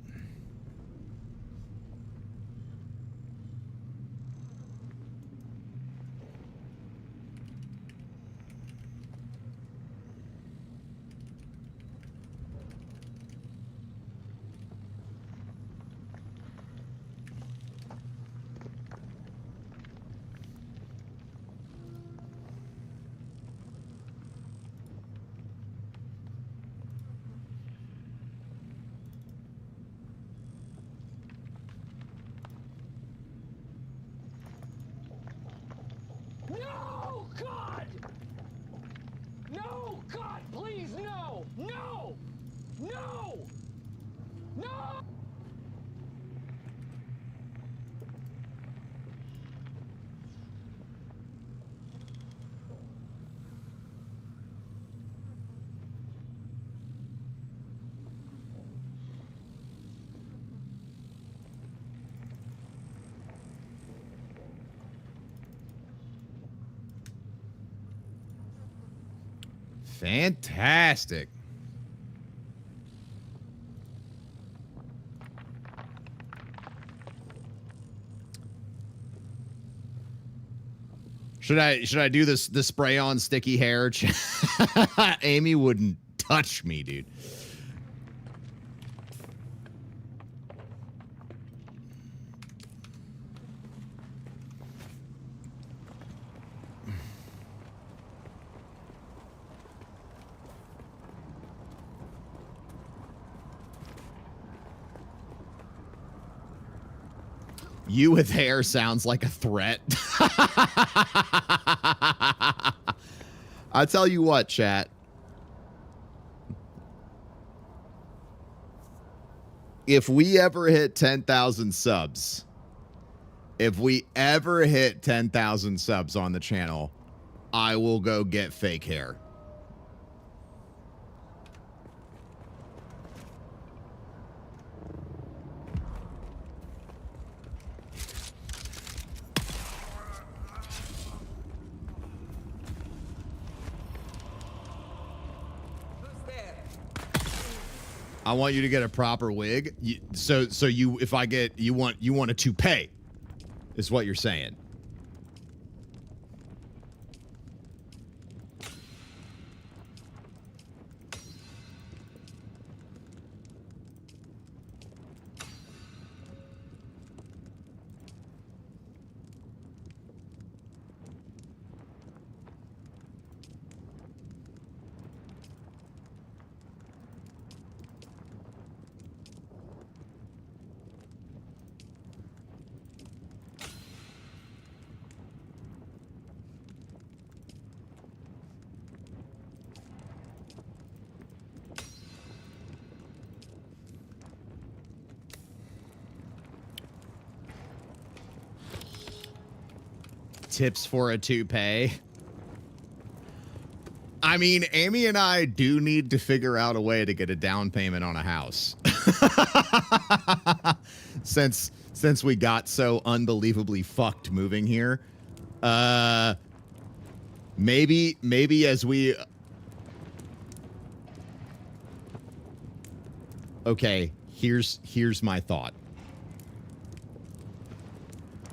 Fantastic. Should I do this the spray on sticky hair? Amy wouldn't touch me, dude. You with hair sounds like a threat. I tell you what, chat. If we ever hit 10,000 subs, if we ever hit 10,000 subs on the channel, I will go get fake hair. I want you to get a proper wig. So you, if I get, you want a toupee, is what you're saying. Tips for a toupee. I mean, Amy and I do need to figure out a way to get a down payment on a house. Since we got so unbelievably fucked moving here. Maybe as we... Okay, here's my thought.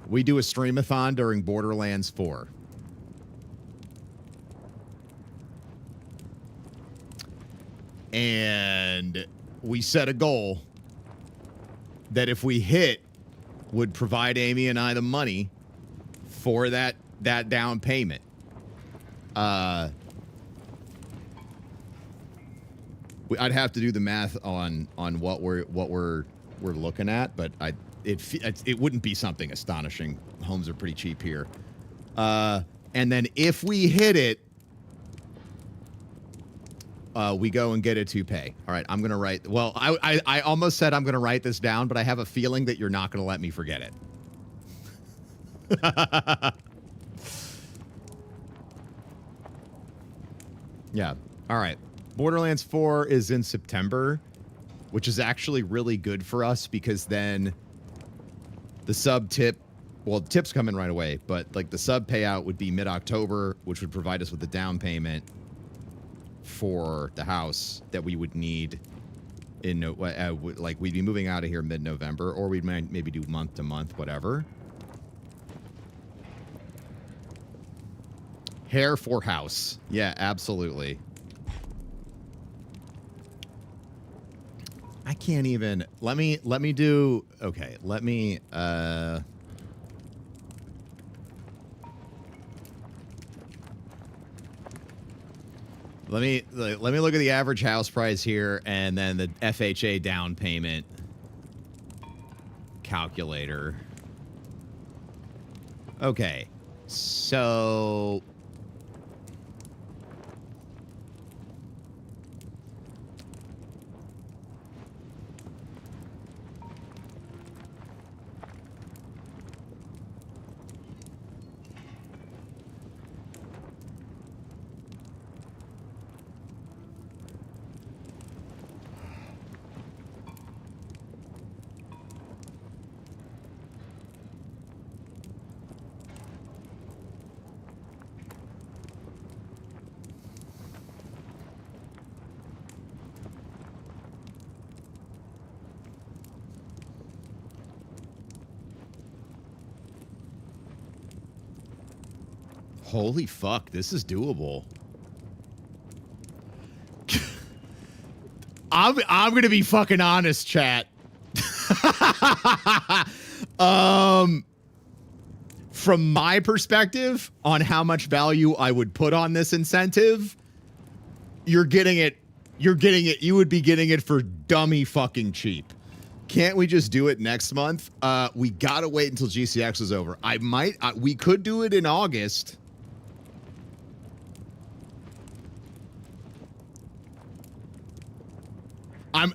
We do a streamathon during Borderlands 4. And we set a goal that if we hit, would provide Amy and I the money for that down payment. I'd have to do the math on what we're looking at, but it wouldn't be something astonishing. Homes are pretty cheap here. And then if we hit it, we go and get a toupee. All right, I'm gonna write. Well, I almost said I'm gonna write this down, but I have a feeling that you're not gonna let me forget it. Yeah. All right. Borderlands 4 is in September, which is actually really good for us because then the sub tip, well, the tips come in right away, but like the sub payout would be mid-October, which would provide us with the down payment for the house that we would need in like we'd be moving out of here mid-November, or we'd maybe do month to month, whatever. Hair for house. Yeah, absolutely. I can't even, let me do, okay, let me look at the average house price here and then the FHA down payment calculator. Okay. So Holy fuck, this is doable. I'm gonna be fucking honest, chat. From my perspective on how much value I would put on this incentive, you're getting it. You would be getting it for dummy fucking cheap. Can't we just do it next month? We gotta wait until GCX is over. We could do it in August.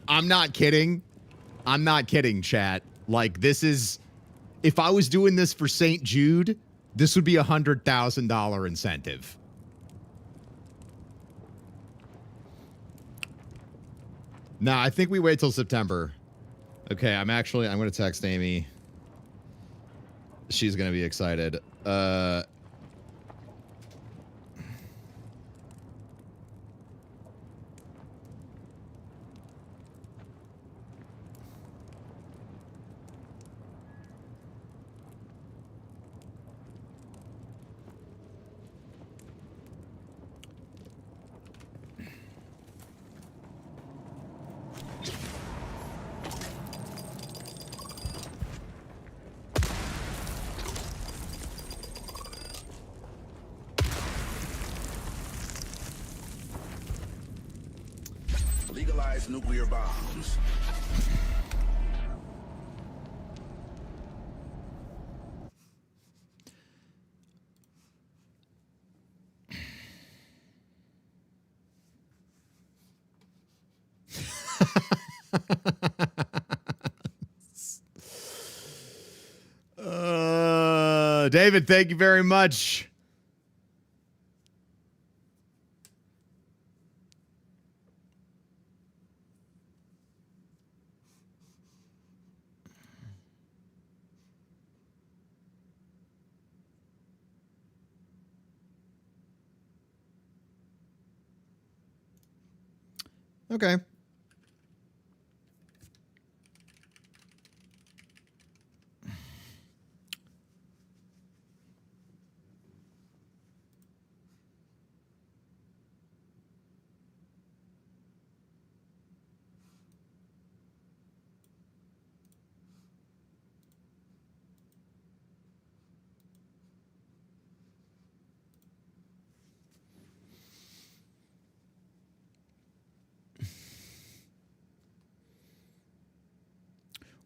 I'm not kidding. I'm not kidding, chat. Like, this is, if I was doing this for St. Jude, this would be $100,000 incentive. Nah, I think we wait till September. Okay, I'm going to text Amy. She's going to be excited. Legalize nuclear bombs. David, thank you very much. Okay.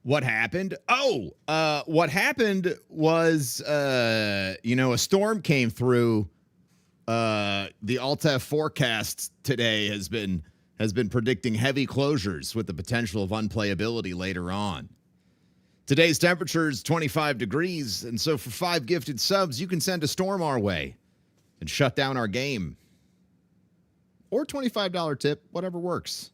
What happened? Oh, what happened was, a storm came through. The Alt-F forecast today has been predicting heavy closures with the potential of unplayability later on. Today's temperature is 25 degrees, and so for 5 gifted subs, you can send a storm our way and shut down our game. Or $25 tip, whatever works.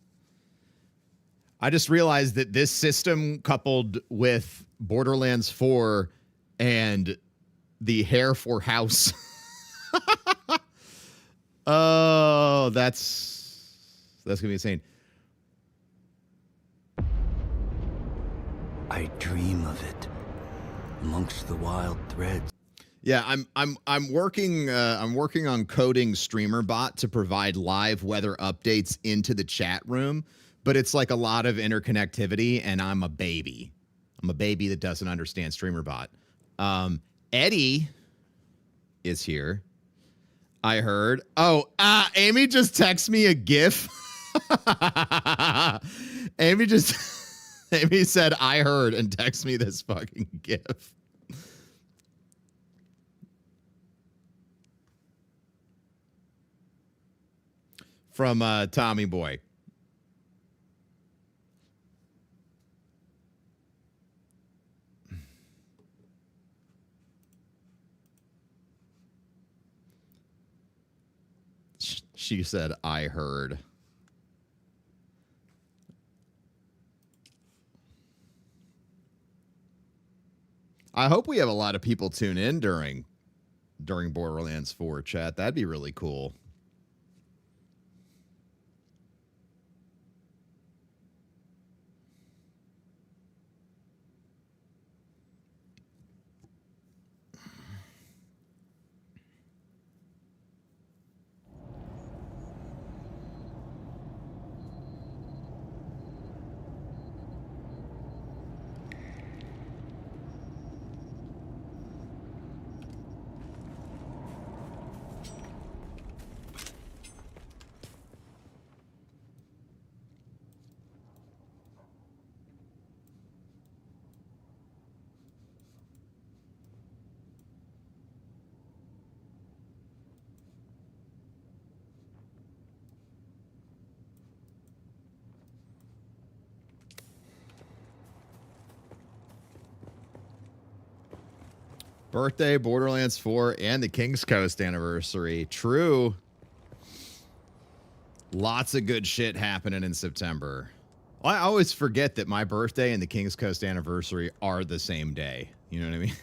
I just realized that this system, coupled with Borderlands 4 and the Hair for House. Oh, that's going to be insane. I dream of it amongst the wild threads. Yeah, I'm working on coding StreamerBot to provide live weather updates into the chat room. But it's like a lot of interconnectivity, and I'm a baby. I'm a baby that doesn't understand StreamerBot. Eddie is here. I heard. Oh, Amy just texted me a GIF. Amy said, I heard, and text me this fucking GIF. From Tommy Boy. She said, I heard. I hope we have a lot of people tune in during Borderlands 4 chat. That'd be really cool. Birthday, Borderlands 4, and the King's Coast anniversary. True. Lots of good shit happening in September. I always forget that my birthday and the King's Coast anniversary are the same day. You know what I mean?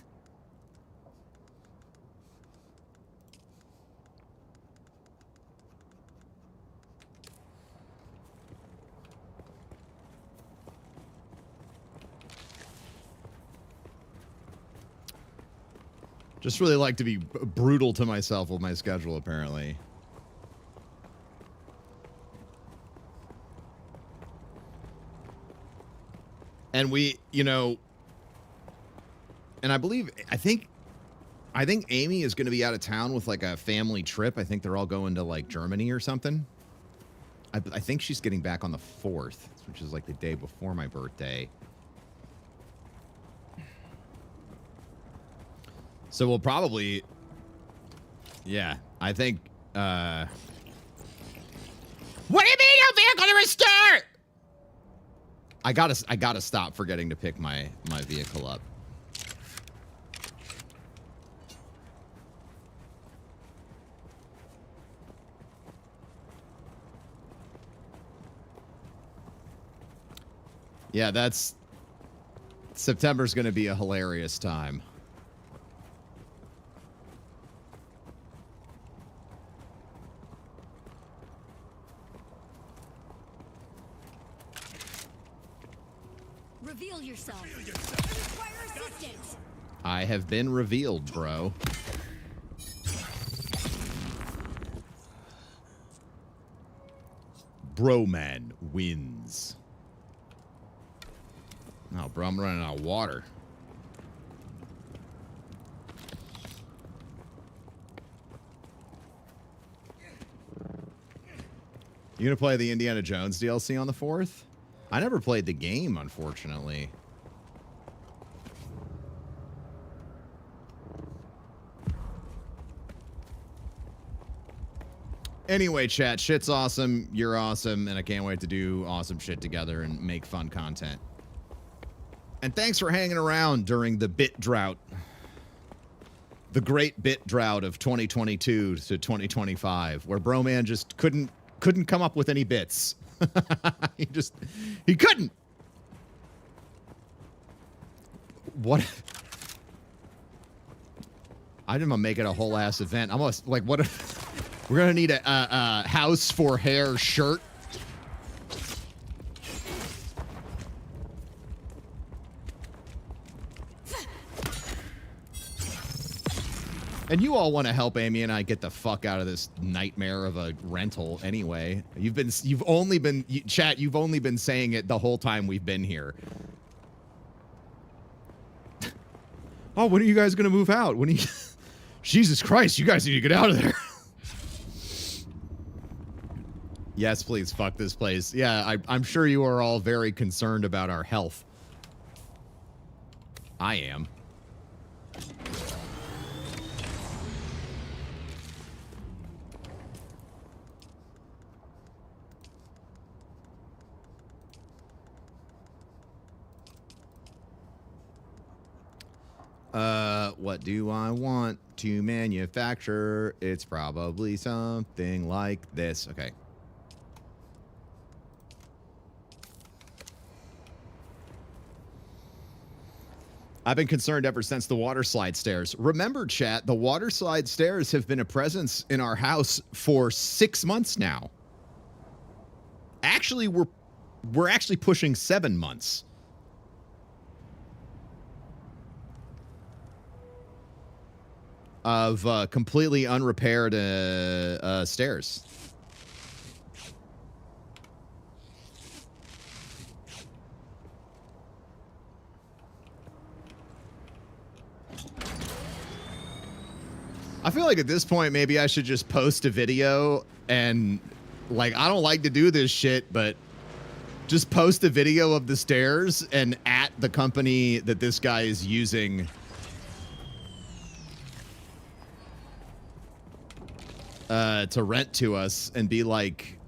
Just really like to be brutal to myself with my schedule, apparently. And we, you know, and I think Amy is going to be out of town with like a family trip. I think they're all going to like Germany or something. I think she's getting back on the 4th, which is like the day before my birthday. So we'll probably, yeah, I think, what do you mean your vehicle to restore? I gotta stop forgetting to pick my vehicle up. Yeah, September's gonna be a hilarious time. Reveal yourself. I require assistance. I have been revealed, bro. Broman wins. Oh, bro, I'm running out of water. You gonna play the Indiana Jones DLC on the 4th? I never played the game, unfortunately. Anyway, chat, shit's awesome, you're awesome, and I can't wait to do awesome shit together and make fun content. And thanks for hanging around during the bit drought. The great bit drought of 2022 to 2025, where Broman just couldn't come up with any bits. He couldn't. What? I'm gonna make it a whole ass event. Almost like what if we're gonna need a house for hair shirt. And you all want to help Amy and I get the fuck out of this nightmare of a rental anyway. You've only been saying it the whole time we've been here. Oh, when are you guys going to move out? When are you... Jesus Christ, you guys need to get out of there. Yes, please, fuck this place. Yeah, I'm sure you are all very concerned about our health. I am. What do I want to manufacture? It's probably something like this. Okay. I've been concerned ever since the water slide stairs. Remember, chat, the water slide stairs have been a presence in our house for 6 months now. Actually, we're actually pushing 7 months. Of completely unrepaired stairs. I feel like at this point, maybe I should just post a video and, like, I don't like to do this shit, but just post a video of the stairs and at the company that this guy is using to rent to us and be like,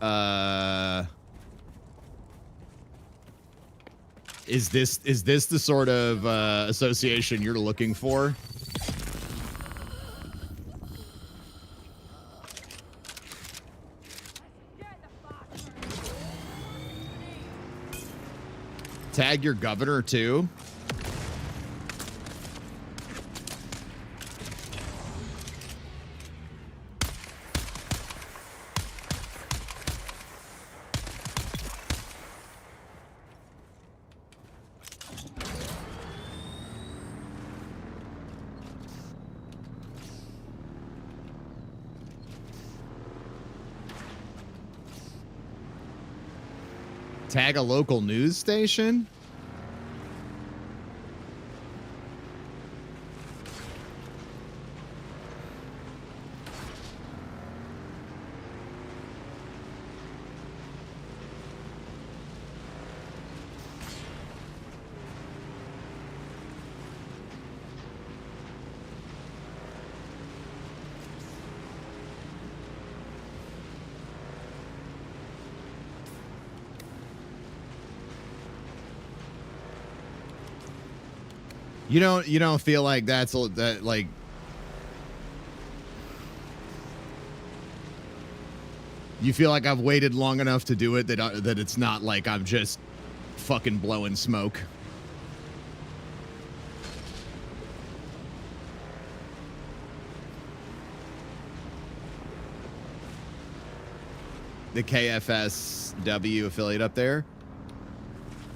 is this the sort of association you're looking for? Tag your governor too. Tag a local news station? You don't feel like that like you feel like I've waited long enough to do it that it's not like I'm just fucking blowing smoke. The KFSW affiliate up there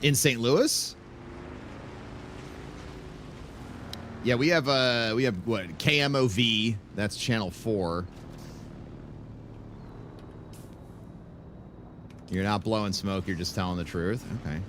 in St. Louis? Yeah, we have what, KMOV, that's channel 4. You're not blowing smoke, you're just telling the truth. Okay.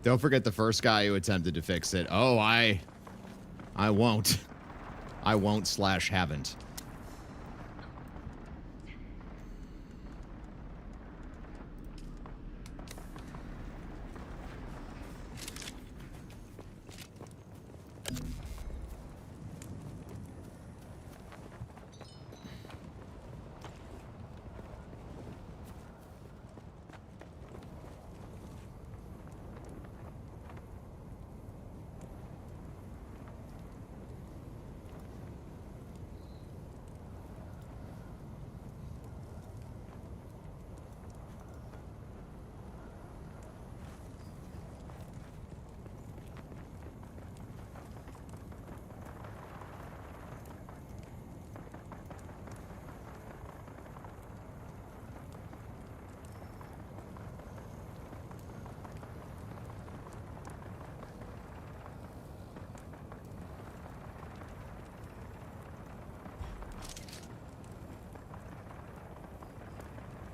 Don't forget the first guy who attempted to fix it. Oh, I won't. I won't / haven't.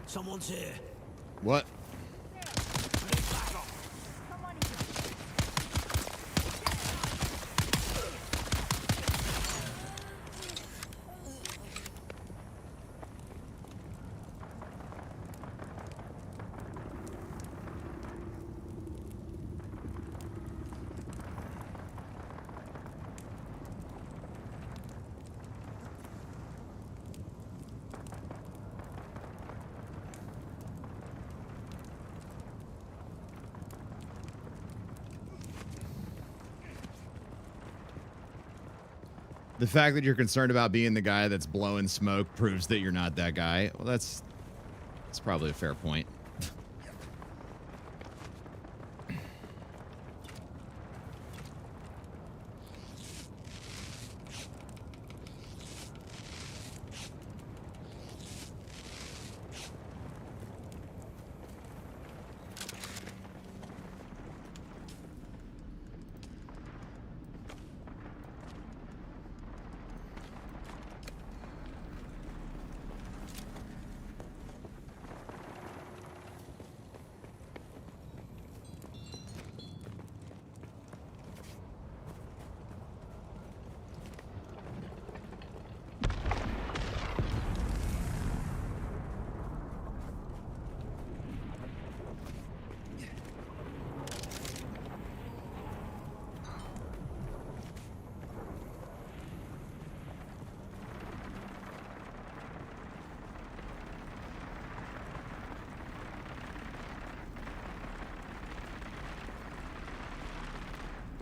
Someone's here. What? The fact that you're concerned about being the guy that's blowing smoke proves that you're not that guy. Well, that's probably a fair point.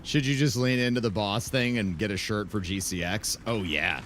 Should you just lean into the boss thing and get a shirt for GCX? Oh, yeah.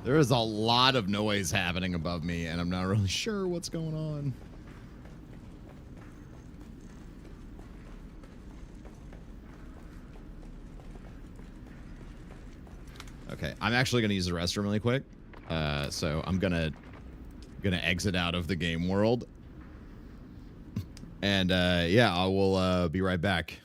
There is a lot of noise happening above me, and I'm not really sure what's going on. Okay, I'm actually going to use the restroom really quick. So I'm gonna exit out of the game world. And yeah, I will be right back.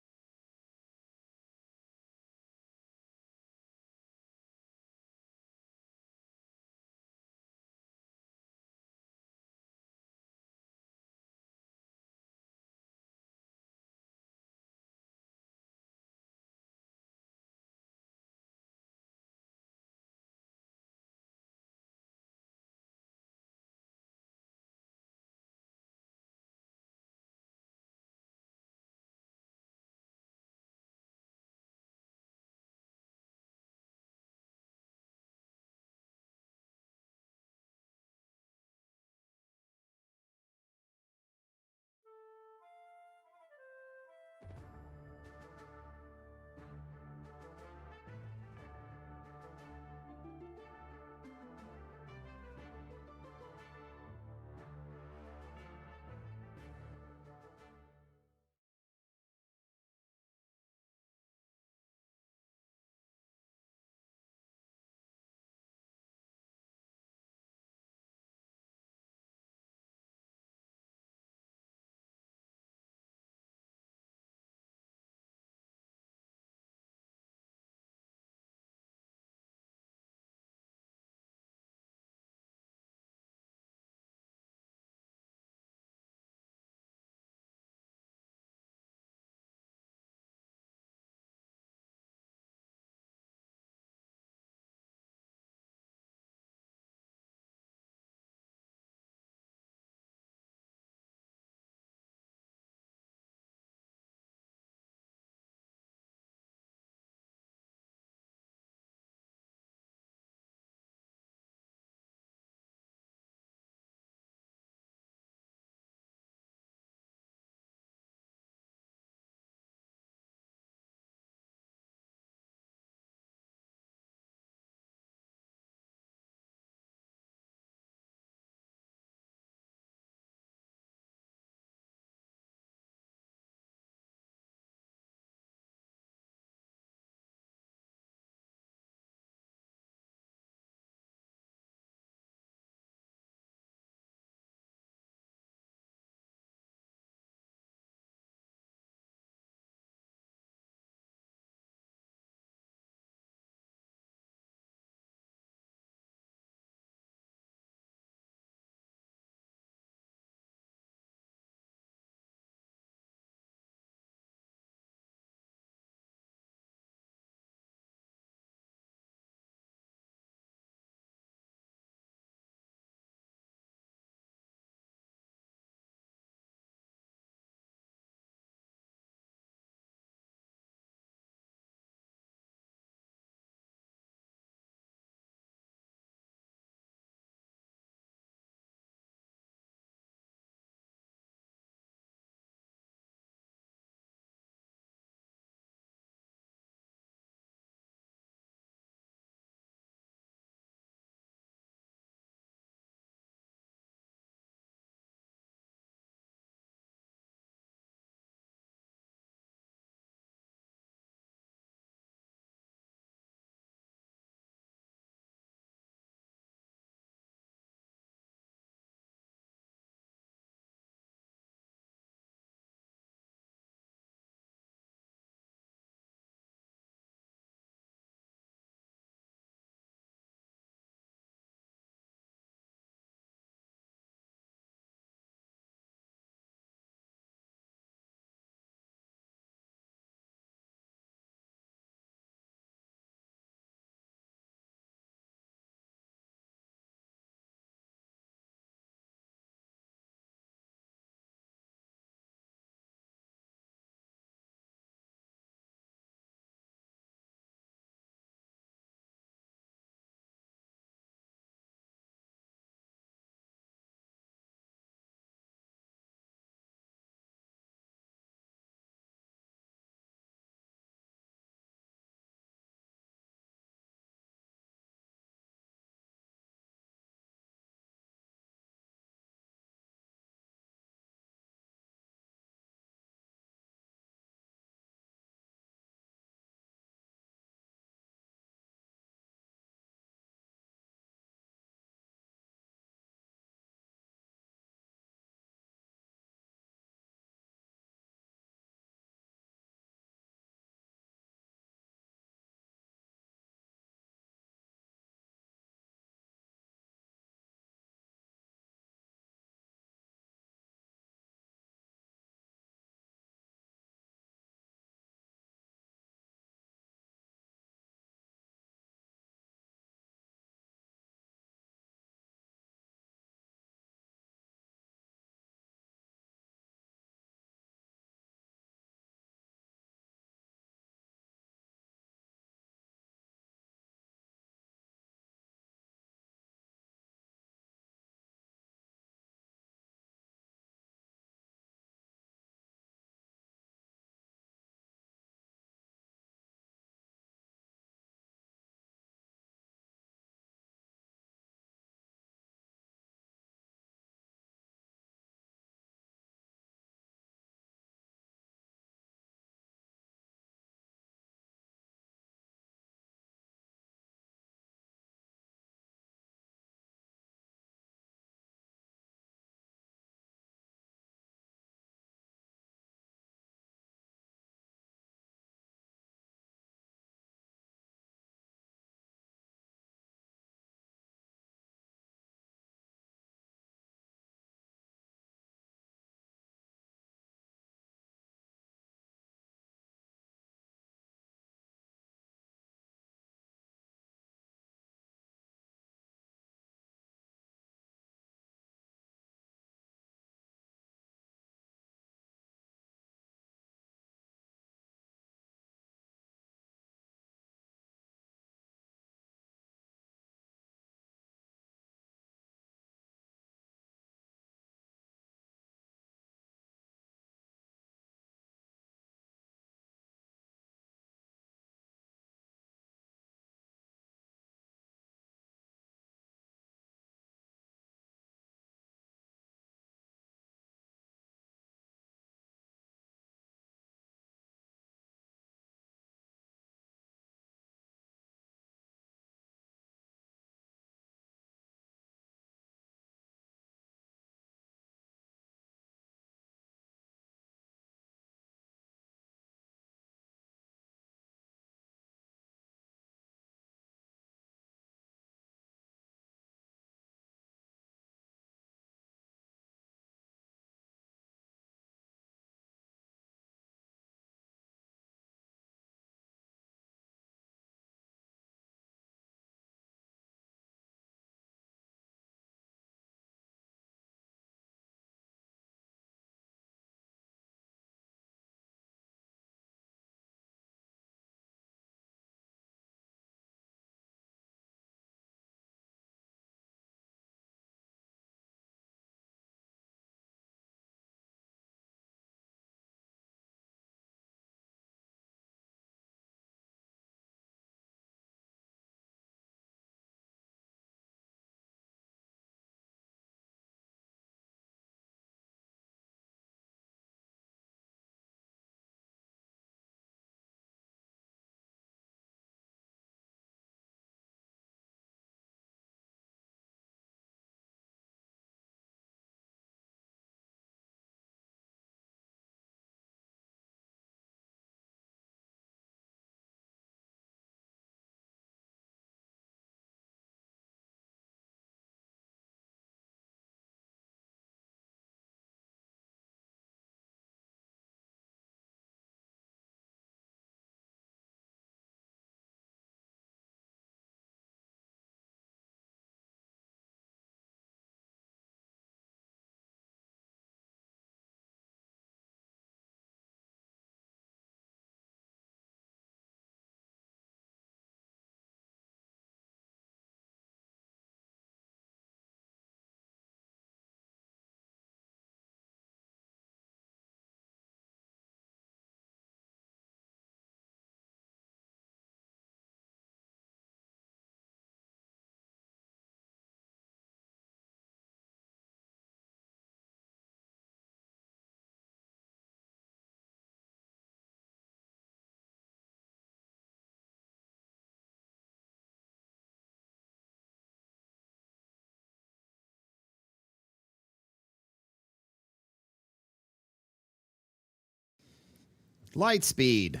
Light speed.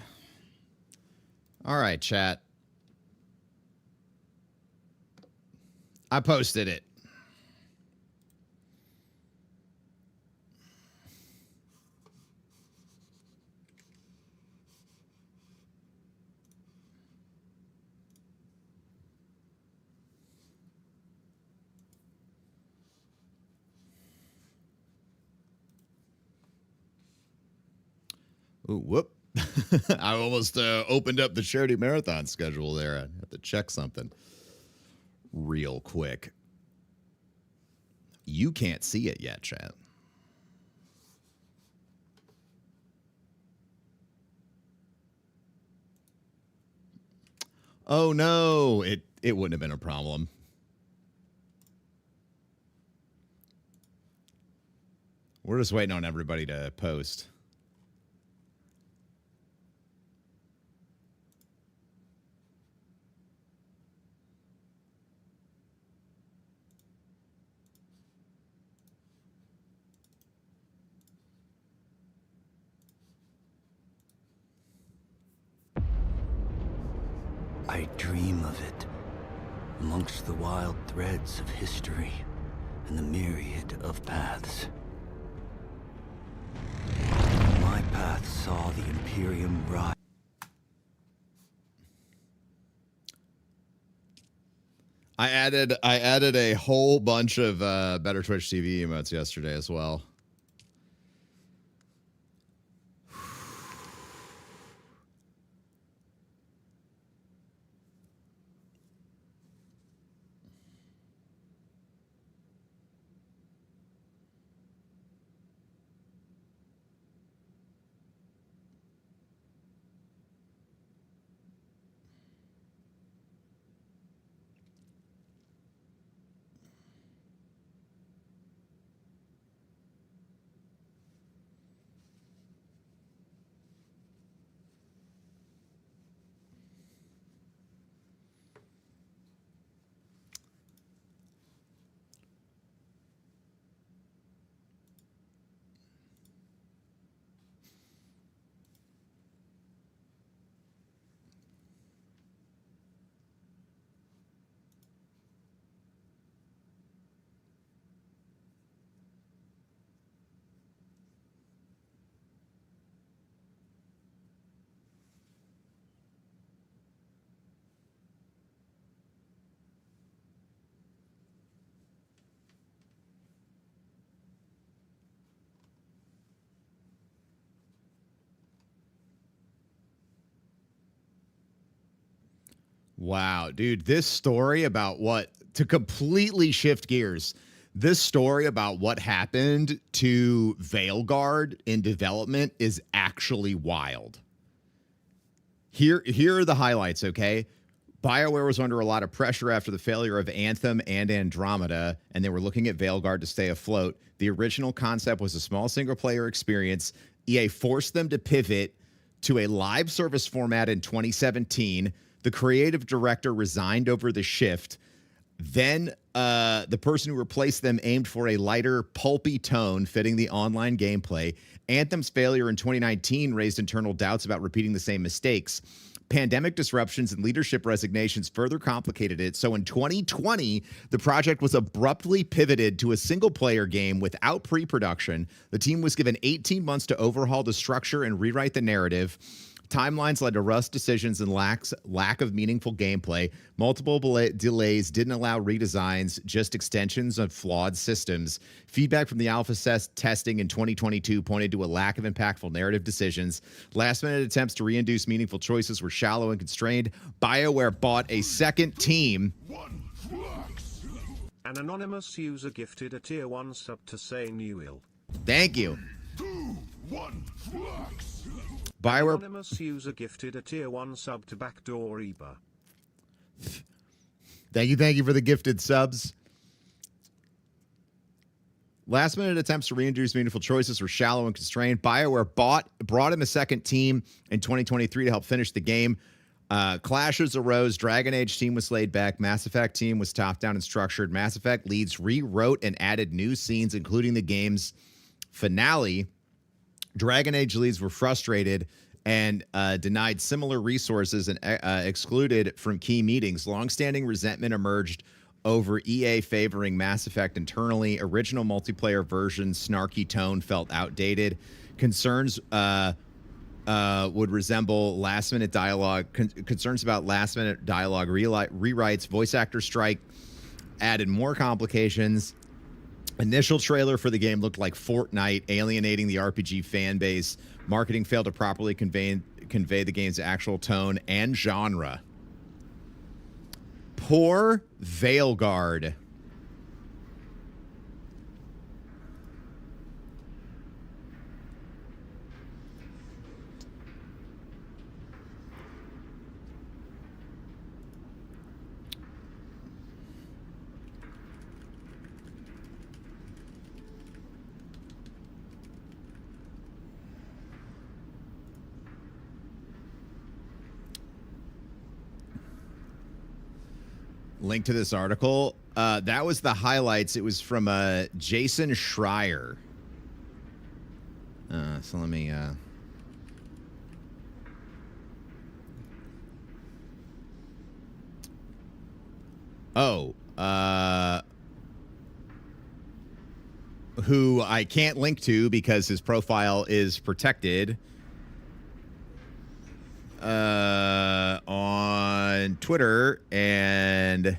All right, chat. I posted it. Ooh, whoop. I almost opened up the charity marathon schedule there. I have to check something real quick. You can't see it yet, chat. Oh no, it wouldn't have been a problem. We're just waiting on everybody to post. I dream of it, amongst the wild threads of history and the myriad of paths. My path saw the Imperium rise. I added a whole bunch of Better Twitch TV emotes yesterday as well. Wow, dude, this story about what, to completely shift gears, this story about what happened to Veilguard in development is actually wild. Here are the highlights, okay? BioWare was under a lot of pressure after the failure of Anthem and Andromeda, and they were looking at Veilguard to stay afloat. The original concept was a small single-player experience. EA forced them to pivot to a live service format in 2017. The creative director resigned over the shift. Then the person who replaced them aimed for a lighter, pulpy tone fitting the online gameplay. Anthem's failure in 2019 raised internal doubts about repeating the same mistakes. Pandemic disruptions and leadership resignations further complicated it. So in 2020, the project was abruptly pivoted to a single-player game without pre-production. The team was given 18 months to overhaul the structure and rewrite the narrative. Timelines led to rushed decisions and lack of meaningful gameplay. Multiple delays didn't allow redesigns, just extensions of flawed systems. Feedback from the alpha testing in 2022 pointed to a lack of impactful narrative decisions. Last-minute attempts to reintroduce meaningful choices were shallow and constrained. BioWare bought a second team. An anonymous user gifted a tier 1 sub to say Newell. Thank you. 2, 1, flux. BioWare. Anonymous user gifted a tier 1 sub to Backdoor Eba. Thank you for the gifted subs. Last-minute attempts to reintroduce meaningful choices were shallow and constrained. BioWare brought in a second team in 2023 to help finish the game. Clashes arose. Dragon Age team was laid back. Mass Effect team was top-down and structured. Mass Effect leads rewrote and added new scenes, including the game's finale. Dragon Age leads were frustrated and denied similar resources and excluded from key meetings. Longstanding resentment emerged over EA favoring Mass Effect internally. Original multiplayer version snarky tone felt outdated. Concerns would resemble last-minute dialogue. Concerns about last-minute dialogue rewrites. Voice actor strike added more complications. Initial trailer for the game looked like Fortnite, alienating the RPG fan base. Marketing failed to properly convey the game's actual tone and genre. Poor Veilguard. Link to this article. That was the highlights. It was from Jason Schreier. So let me... who I can't link to because his profile is protected on Twitter, and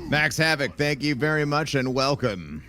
Max Havoc, thank you very much and welcome.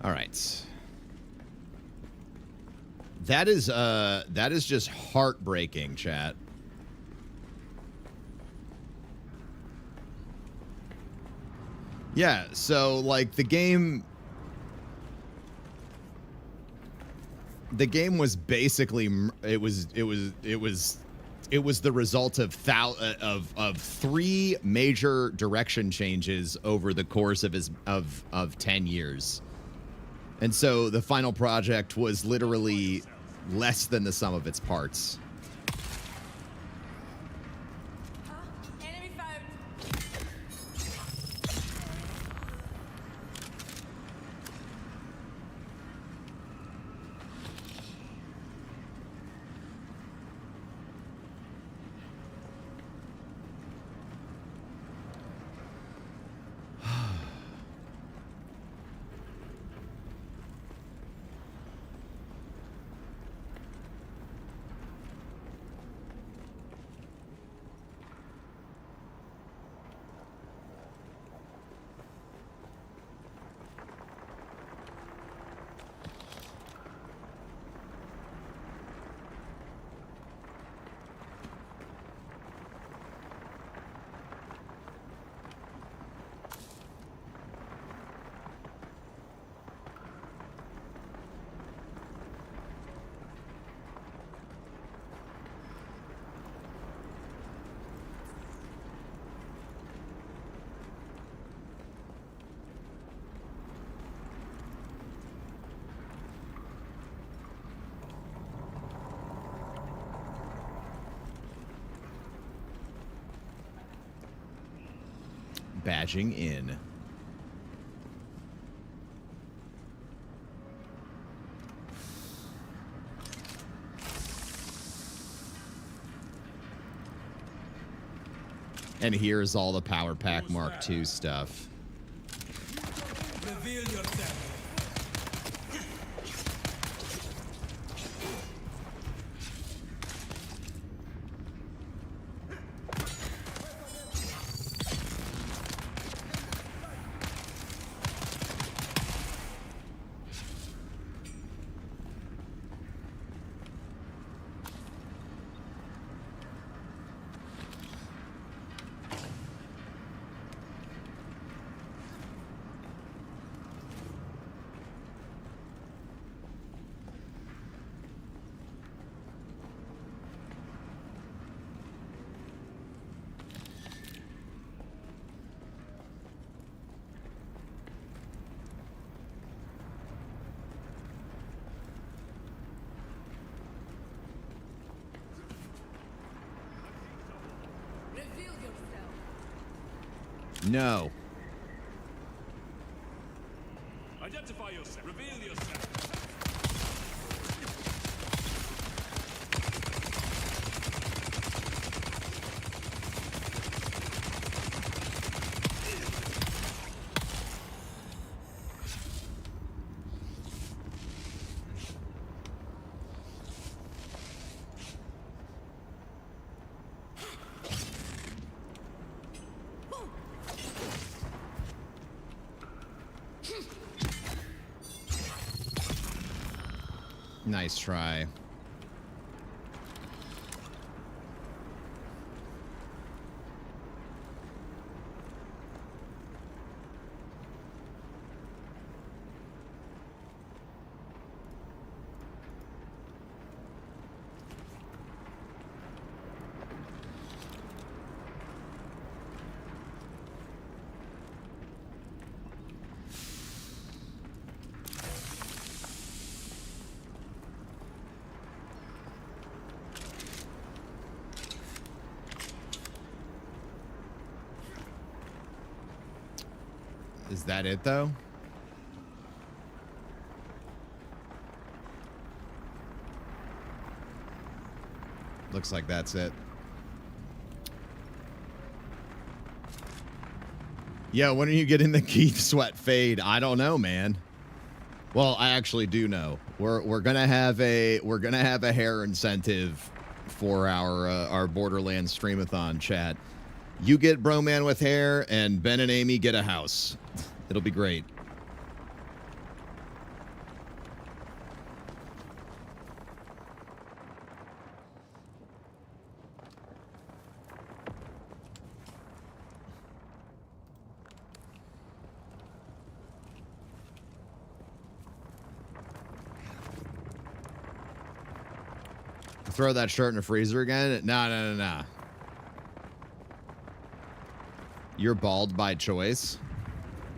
All right. That is just heartbreaking, chat. Yeah, so like the game was basically it was the result of three major direction changes over the course of 10 years. And so the final project was literally less than the sum of its parts. Enemy found. badging in. And here's all the Power Pack Mark II stuff. Reveal yourself. Reveal yourself. No. Identify yourself. Reveal yourself. Nice try. Is that it, though? Looks like that's it. Yeah, when are you getting the Keith Sweat fade? I don't know, man. Well, I actually do know. We're gonna have a hair incentive for our Borderlands streamathon chat. You get Broman with hair, and Ben and Amy get a house. It'll be great. Throw that shirt in the freezer again? No. You're bald by choice?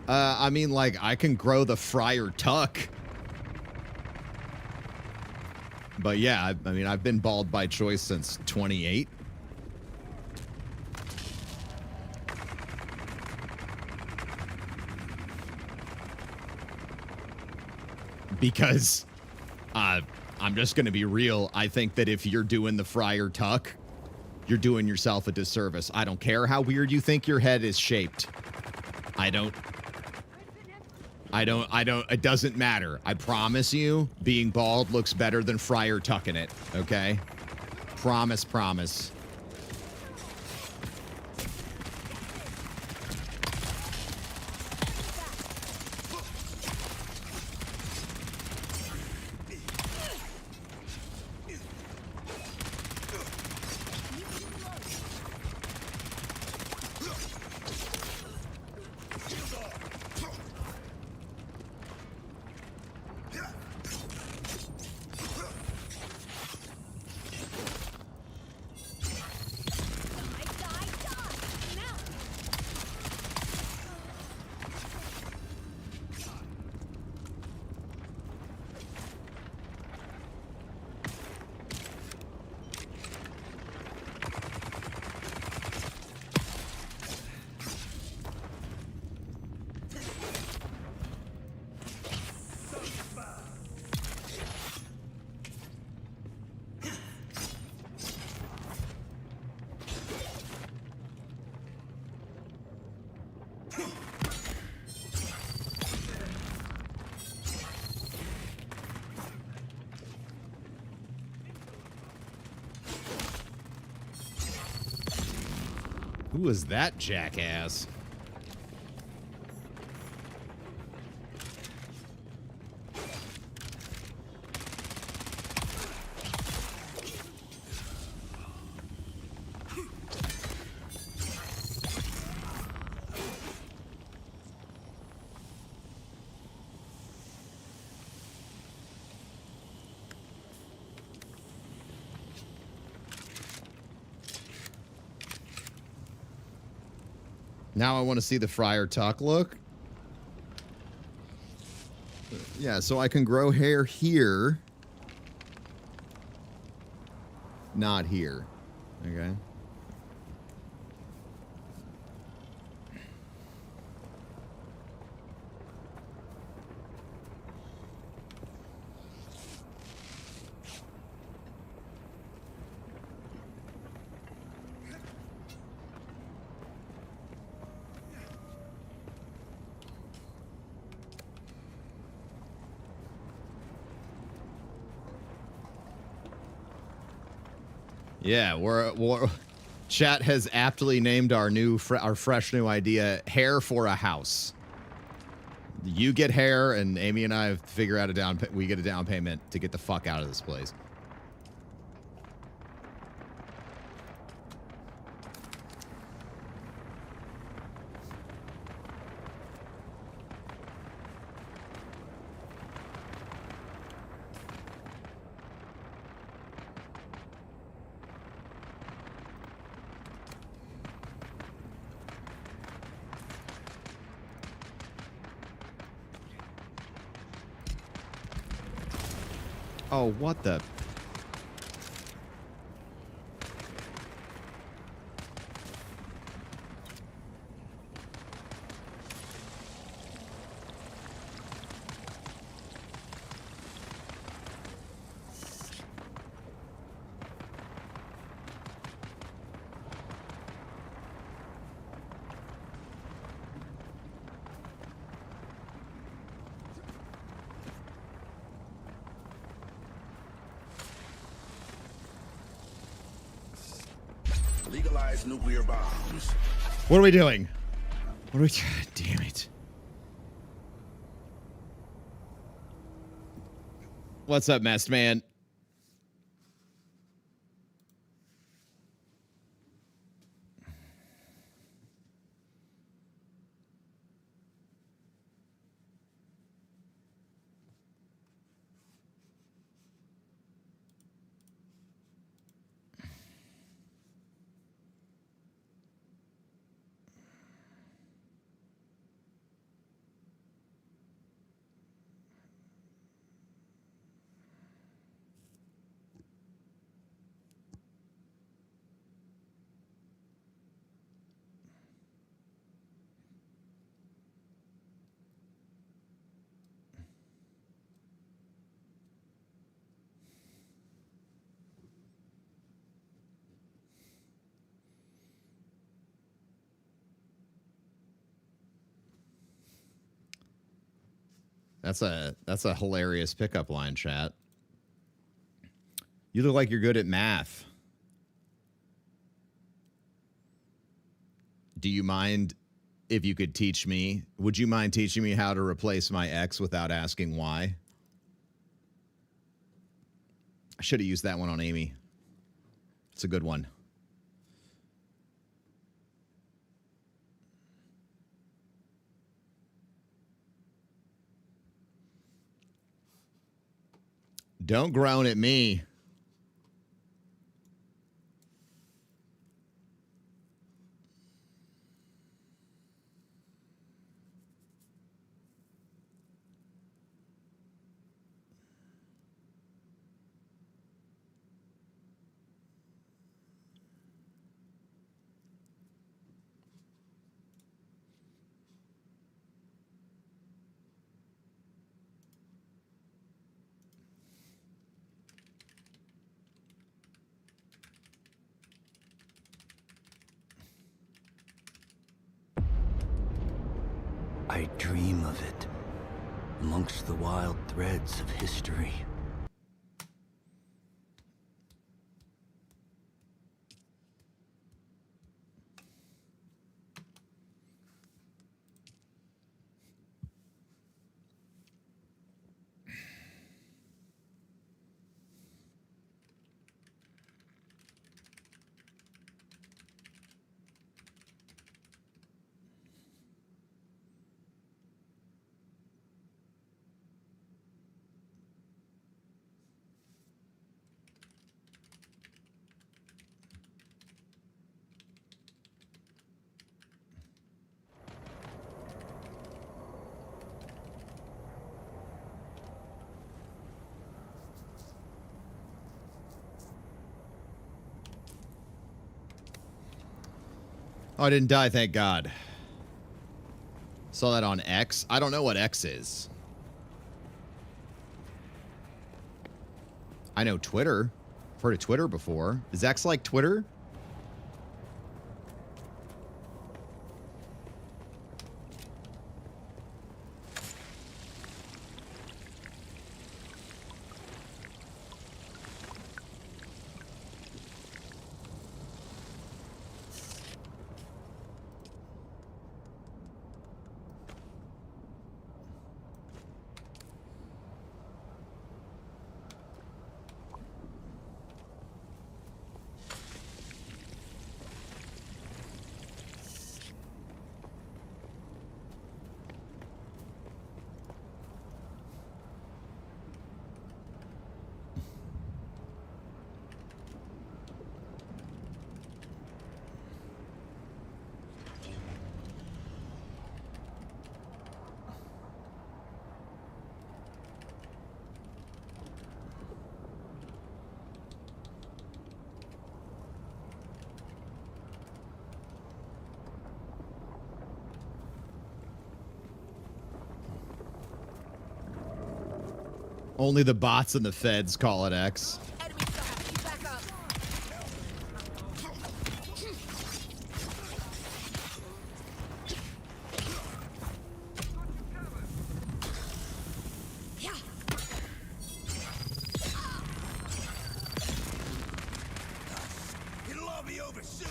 I mean, like, I can grow the friar tuck. But yeah, I mean, I've been bald by choice since 28. Because, I'm just going to be real. I think that if you're doing the friar tuck, you're doing yourself a disservice. I don't care how weird you think your head is shaped. It doesn't matter. I promise you, being bald looks better than friar tucking it, okay? Promise. Who is that jackass? Now I want to see the Friar Tuck look. Yeah, so I can grow hair here. Not here. Okay. Yeah, we're chat has aptly named our fresh new idea "Hair for a House." You get hair, and Amy and I figure out we get a down payment to get the fuck out of this place. Oh, what the? Legalize nuclear bombs. What are we doing? What are we? God damn it! What's up, Messed Man? That's a hilarious pickup line, chat. You look like you're good at math. Do you mind if you could teach me? Would you mind teaching me how to replace my X without asking why? I should have used that one on Amy. It's a good one. Don't groan at me. I dream of it, amongst the wild threads of history. Oh, I didn't die, thank God. Saw that on X. I don't know what X is. I know Twitter. I've heard of Twitter before. Is X like Twitter? Only the bots and the feds call it X. Enemy fire. Back up. Yeah. It'll all be over soon.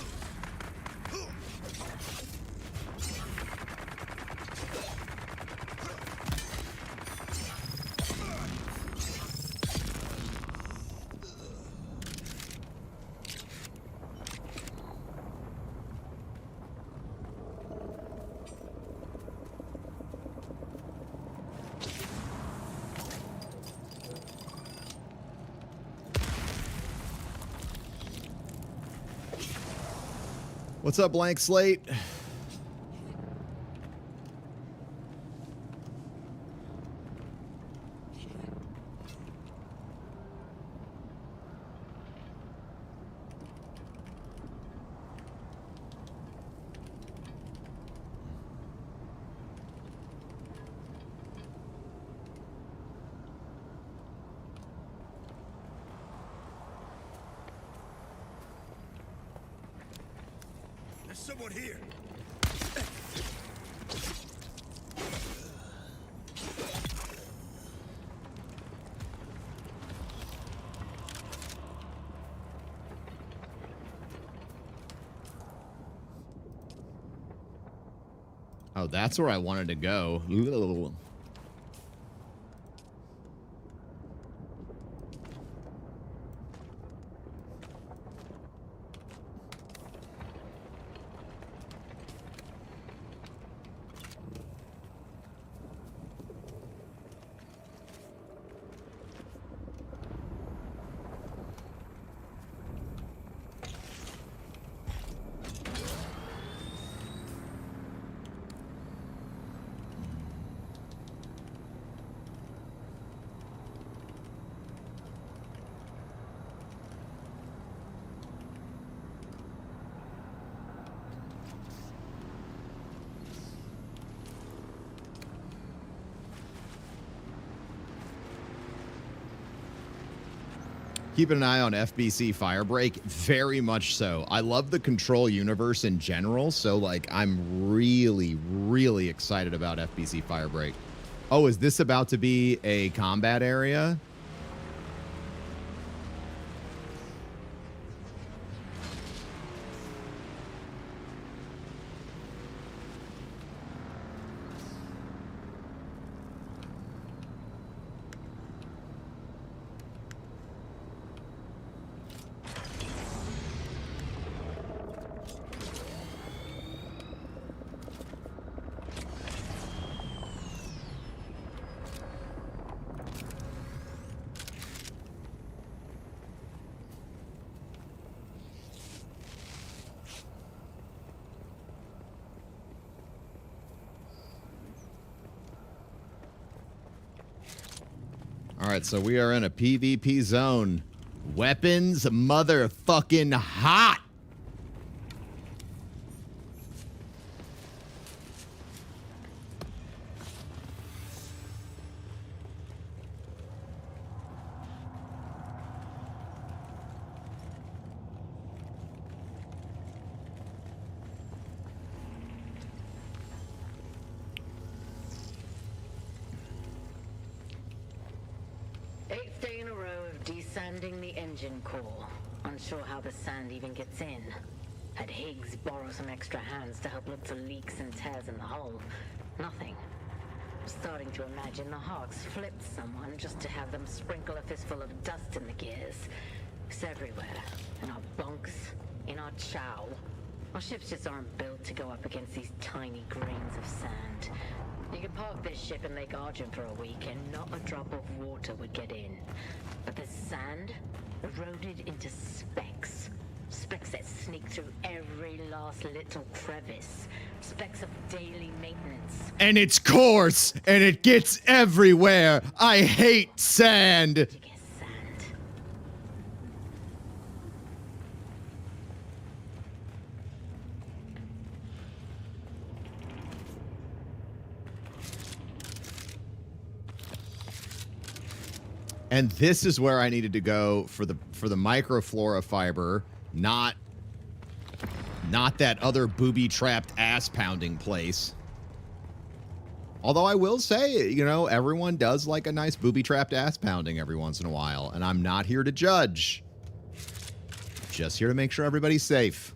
What's up, Blank Slate? There's someone here. Oh, that's where I wanted to go. Keeping an eye on FBC Firebreak, very much so. I love the Control universe in general, so like I'm really, really excited about FBC Firebreak. Oh, is this about to be a combat area? All right, so we are in a PvP zone. Weapons motherfucking hot. sanding the engine core. Unsure how the sand even gets in. Had Higgs borrow some extra hands to help look for leaks and tears in the hull. Nothing. Starting to imagine the Hawks flipped someone just to have them sprinkle a fistful of dust in the gears. It's everywhere. In our bunks, in our chow. Our ships just aren't built to go up against these tiny grains of sand. You could park this ship in Lake Argent for a week and not a drop of water would get in. But the sand eroded into specks. Specks that sneak through every last little crevice. Specks of daily maintenance. And it's coarse, and it gets everywhere. I hate sand. To get sand. And this is where I needed to go for the microflora fiber, not that other booby-trapped ass-pounding place. Although I will say, you know, everyone does like a nice booby-trapped ass-pounding every once in a while, and I'm not here to judge. Just here to make sure everybody's safe.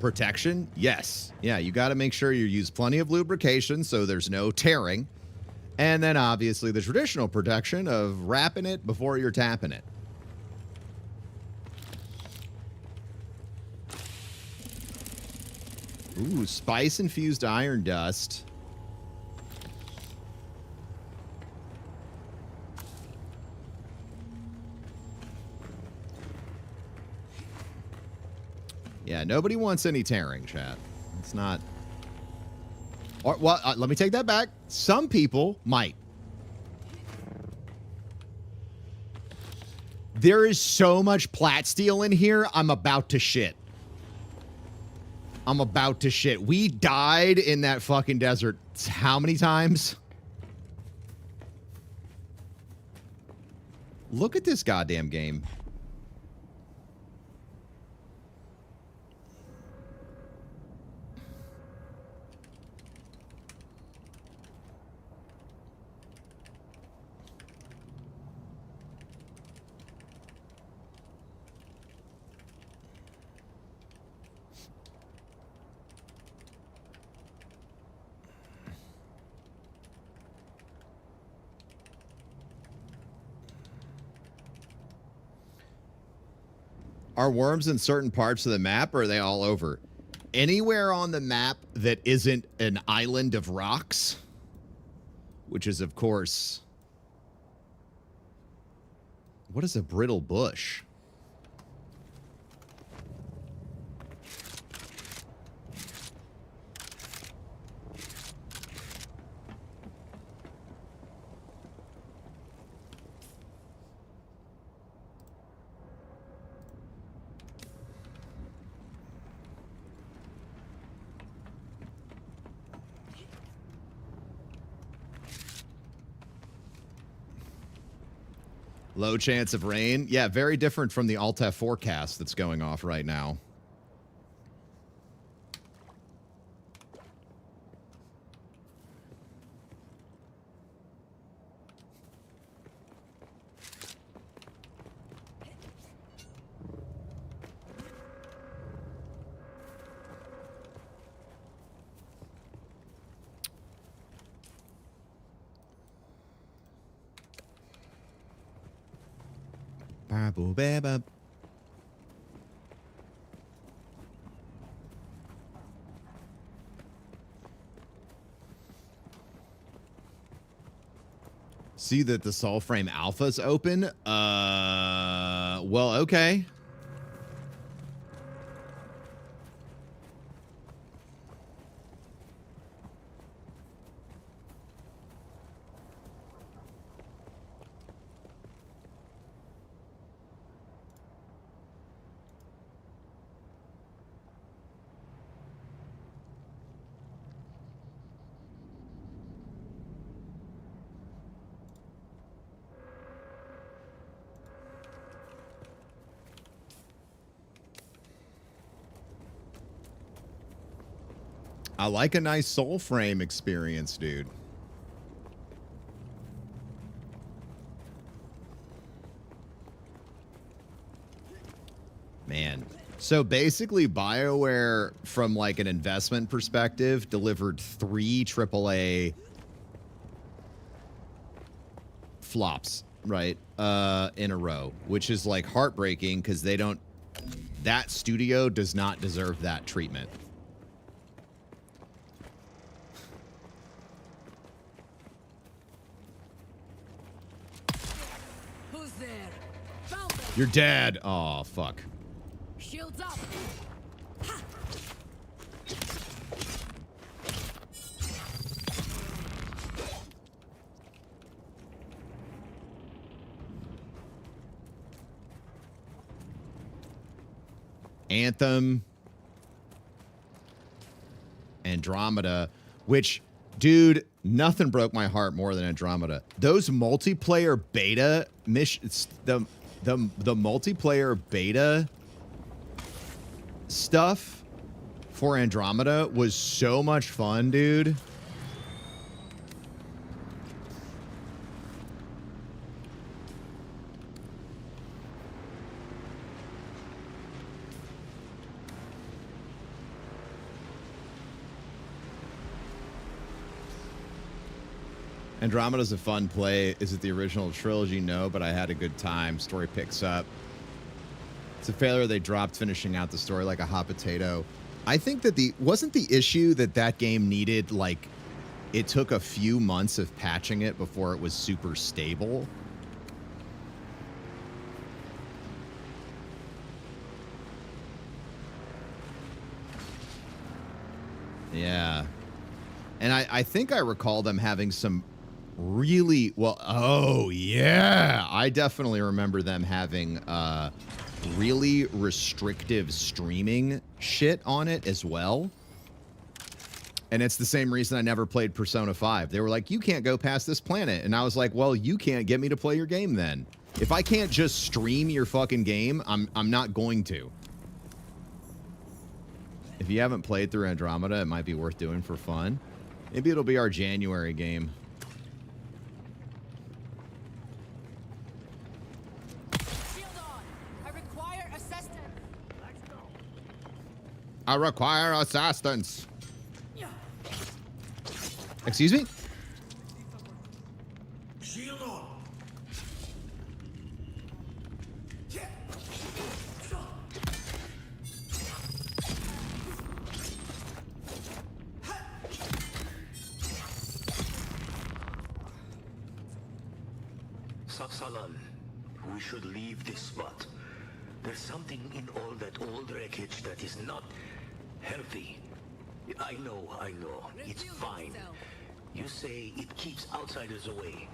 Protection? Yes. Yeah, you got to make sure you use plenty of lubrication so there's no tearing. And then obviously the traditional protection of wrapping it before you're tapping it. Ooh, spice-infused iron dust. Yeah, nobody wants any tearing, chat. It's not... Or, well, let me take that back. Some people might. There is so much plat steel in here, I'm about to shit. I'm about to shit. We died in that fucking desert how many times? Look at this goddamn game. Are worms in certain parts of the map, or are they all over? Anywhere on the map that isn't an island of rocks, which is, of course... What is a brittle bush? Low chance of rain. Yeah, very different from the Alt-F forecast that's going off right now. See that the Soul Frame Alpha's open? Well, okay. I like a nice Soul Frame experience, dude. Man. So basically, BioWare, from like an investment perspective, delivered 3 AAA flops, right? In a row, which is like heartbreaking because they don't, that studio does not deserve that treatment. Who's there? Found them. You're dead. Oh, fuck. Shields up. Anthem, Andromeda, which, dude, nothing broke my heart more than Andromeda. Those multiplayer beta missions, the multiplayer beta stuff for Andromeda was so much fun, dude. Andromeda's a fun play. Is it the original trilogy? No, but I had a good time. Story picks up. It's a failure they dropped finishing out the story like a hot potato. I think that wasn't the issue that game needed, like, it took a few months of patching it before it was super stable. Yeah. And I think I recall them having some really, well, oh, yeah. I definitely remember them having really restrictive streaming shit on it as well. And it's the same reason I never played Persona 5. They were like, you can't go past this planet. And I was like, well, you can't get me to play your game then. If I can't just stream your fucking game, I'm not going to. If you haven't played through Andromeda, it might be worth doing for fun. Maybe it'll be our January game. Shield on. I require assistance. Let's go. I require assistance. Excuse me? Shield on. Salan, we should leave this spot. There's something in all that old wreckage that is not healthy. I know. It's fine. You say it keeps outsiders away.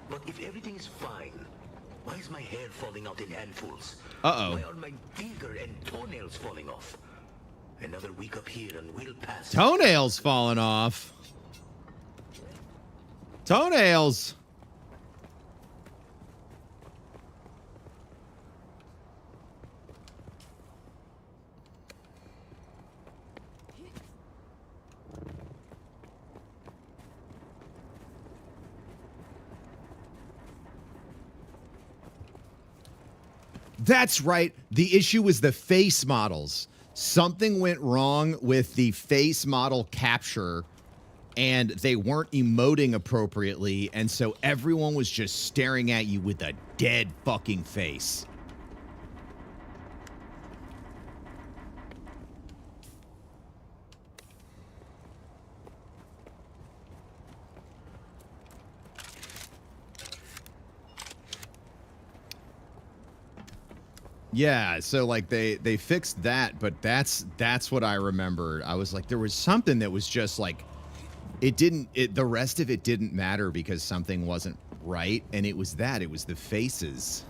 But if everything is fine, why is my hair falling out in handfuls? Uh-oh. Why are my finger and toenails falling off? Another week up here and we'll pass. Toenails falling off. Toenails. That's right. The issue was the face models. Something went wrong with the face model capture, and they weren't emoting appropriately, and so everyone was just staring at you with a dead fucking face. Yeah, so like they fixed that, but that's what I remembered. I was like, there was something that was just like the rest of it didn't matter because something wasn't right, and it was the faces.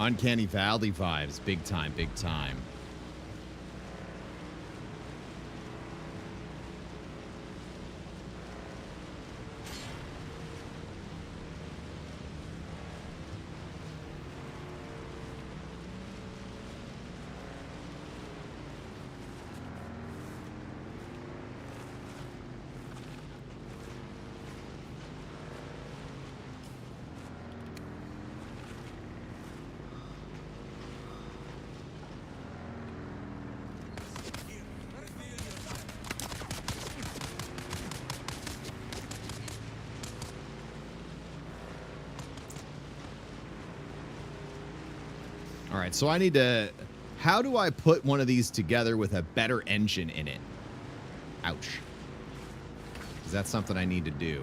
Uncanny Valley vibes, big time, big time. All right, so I need to... How do I put one of these together with a better engine in it? Ouch. Is that something I need to do?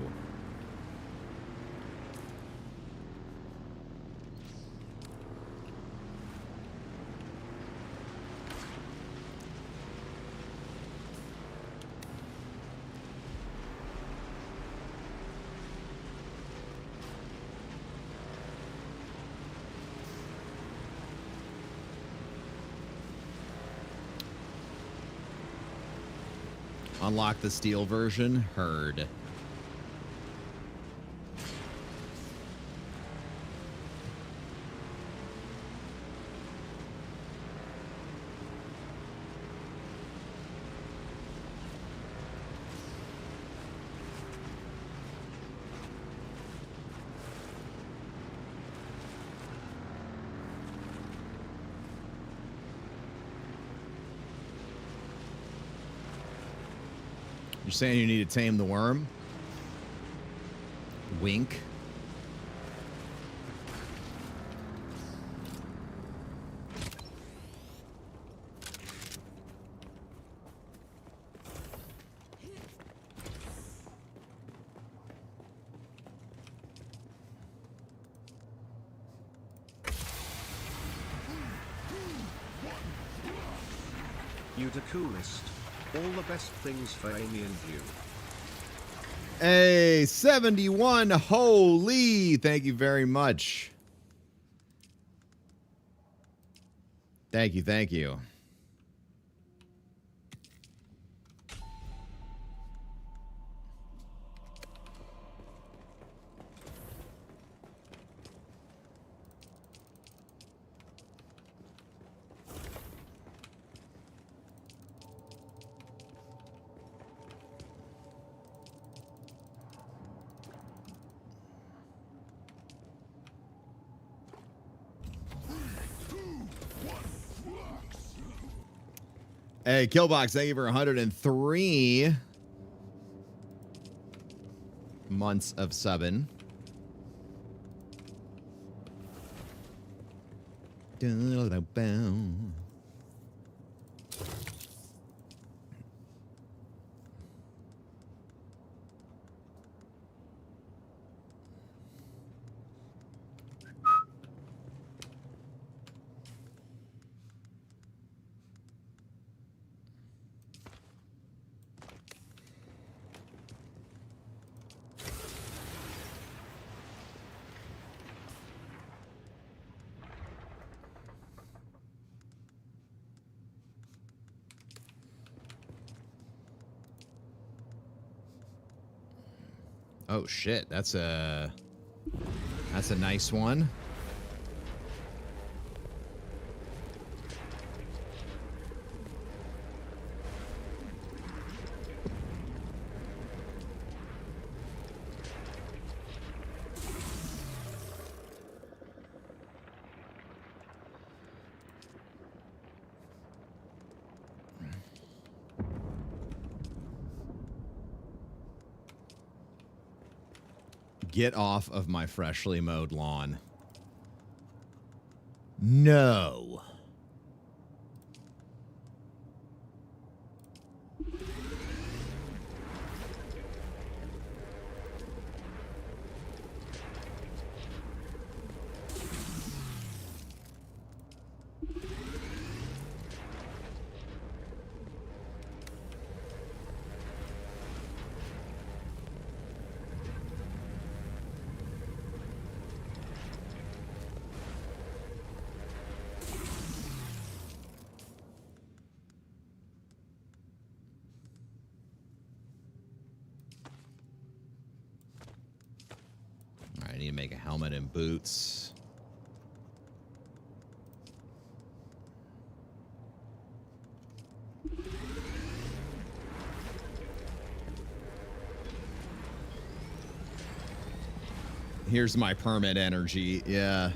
Unlock the steel version. Heard. You're saying you need to tame the worm? Wink. You the coolest. All the best things for Amy and you. Hey, 71. Holy. Thank you very much. Thank you. Thank you. Hey, Killbox, thank you for 103 months of subbing. Oh shit, that's a nice one. Get off of my freshly mowed lawn. No. I need to make a helmet and boots. Here's my permit energy. Yeah.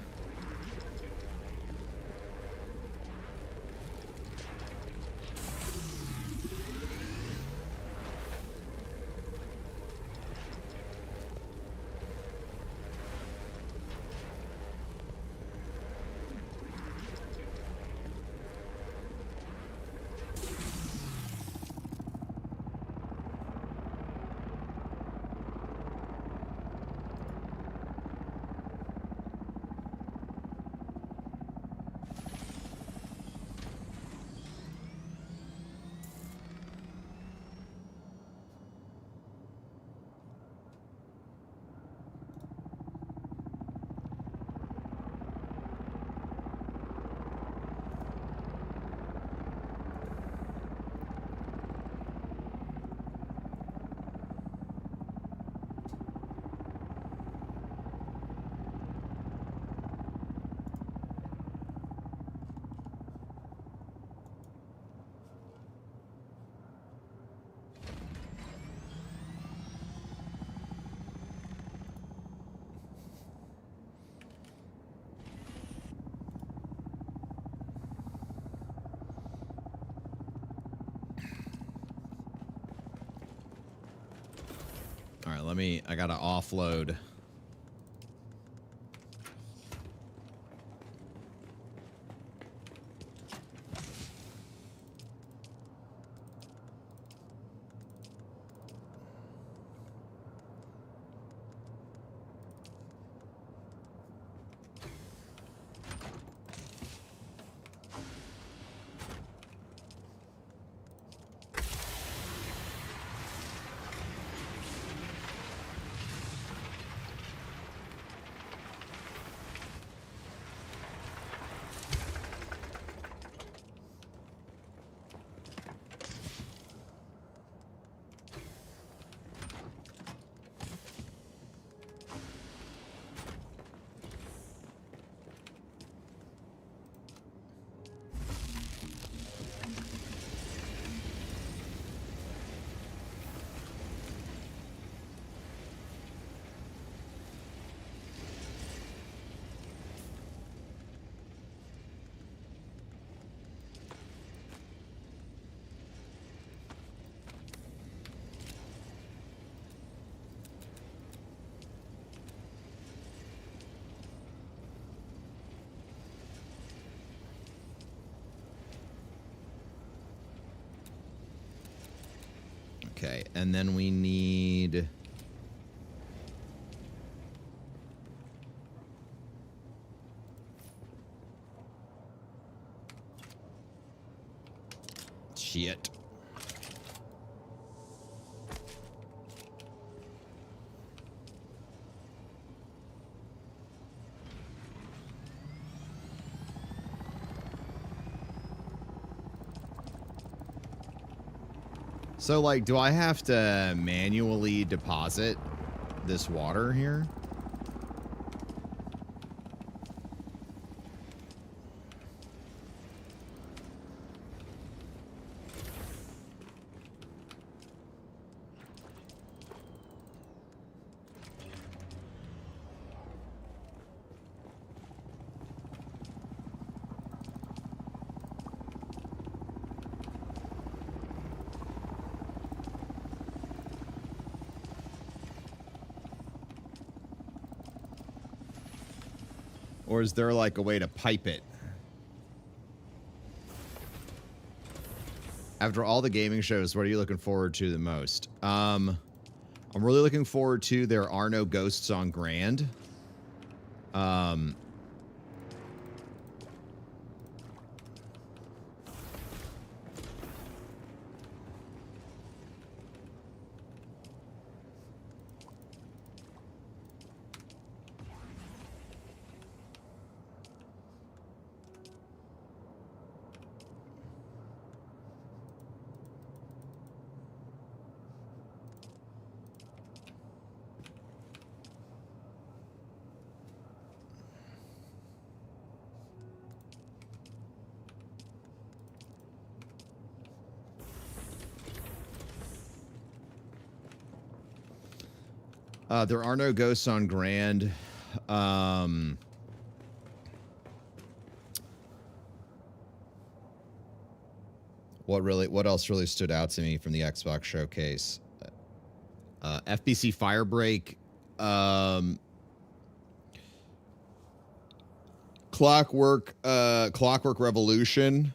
All right, I gotta offload. Okay, and then we need... Shit. So, like, do I have to manually deposit this water here? Or is there like a way to pipe it? After all the gaming shows, what are you looking forward to the most? I'm really looking forward to There Are No Ghosts on Grand. There Are No Ghosts on Grand. What else really stood out to me from the Xbox showcase? FBC Firebreak, Clockwork Revolution,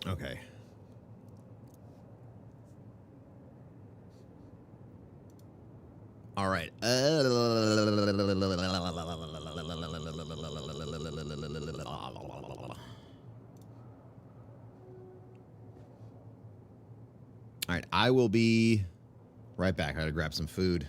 okay. All right. All right, I will be right back. I gotta grab some food.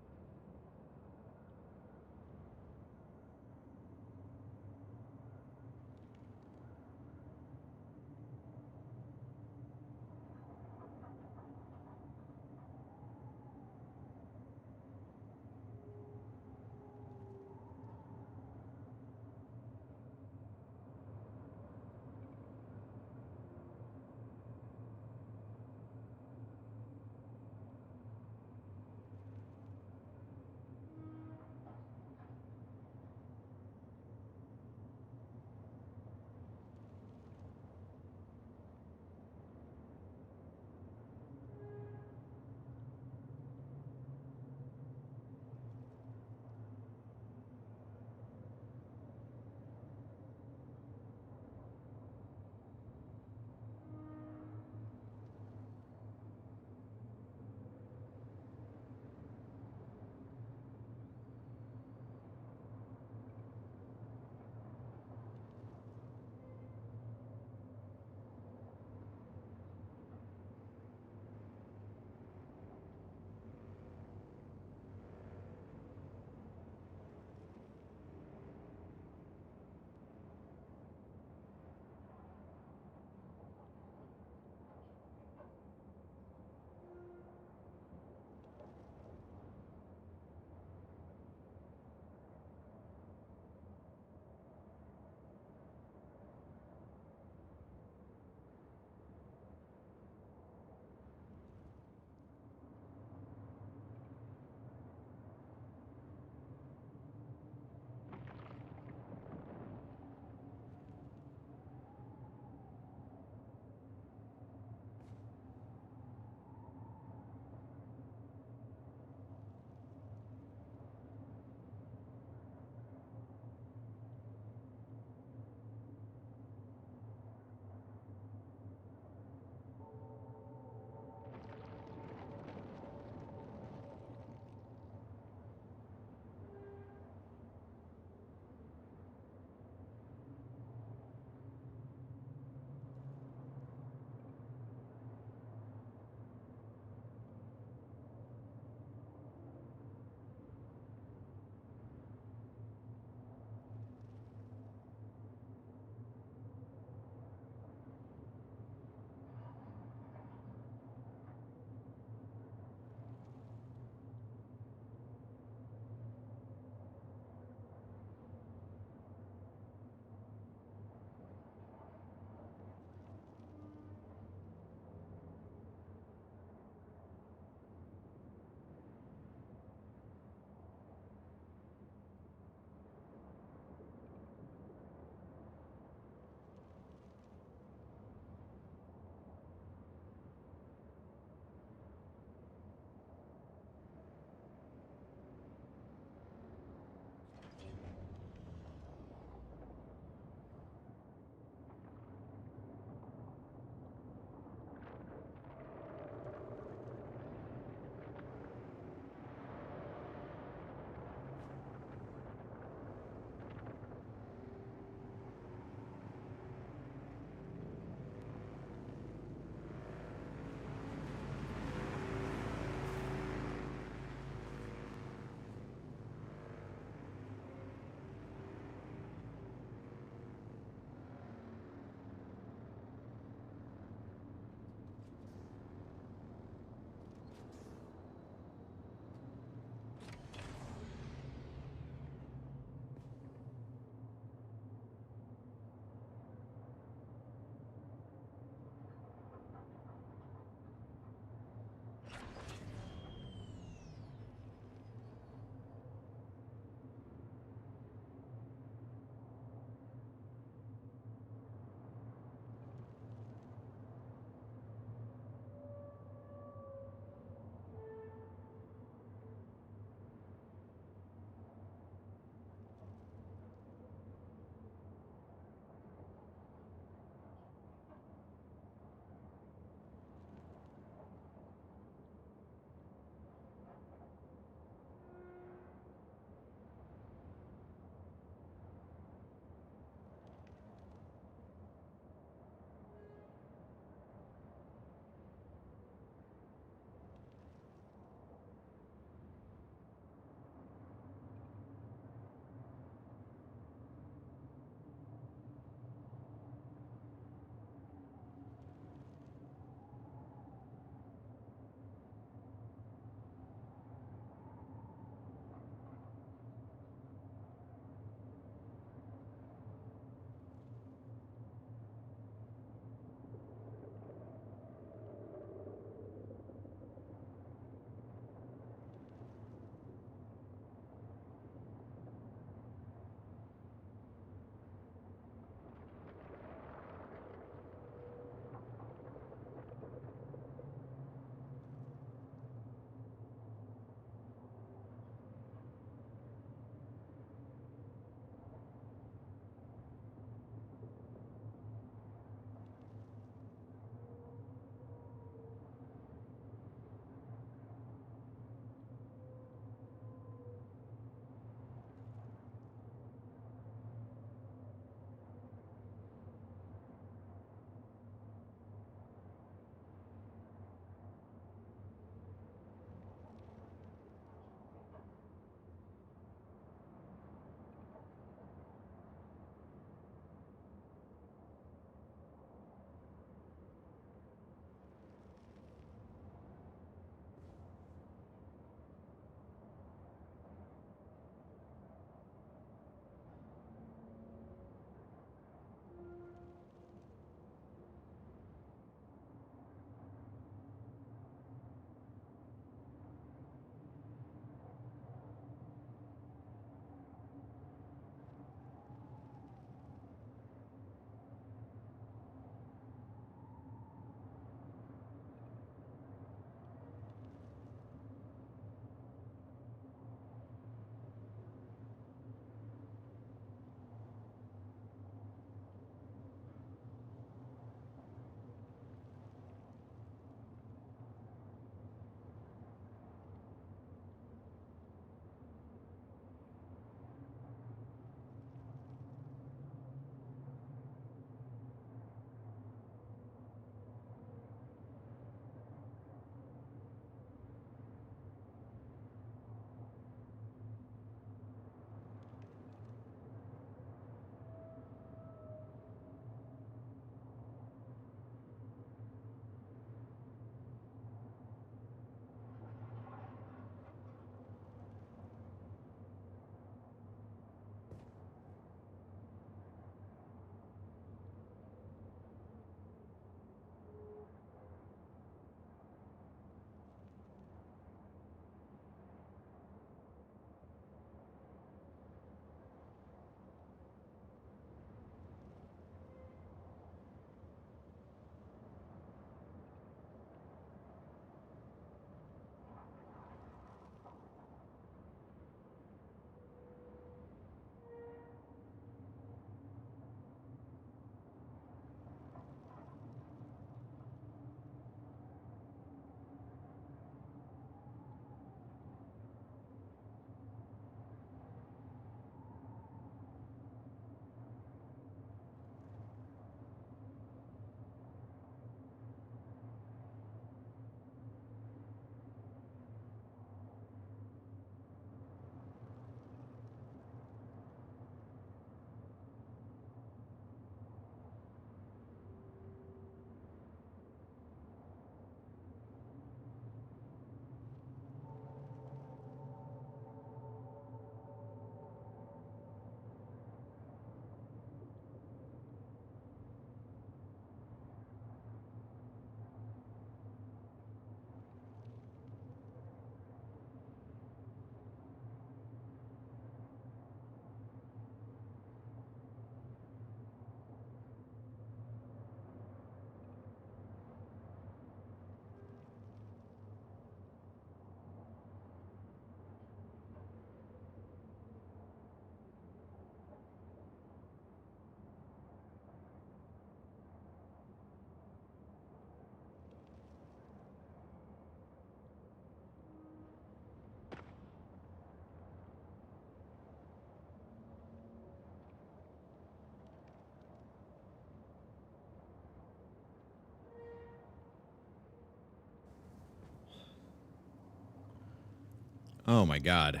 Oh my god.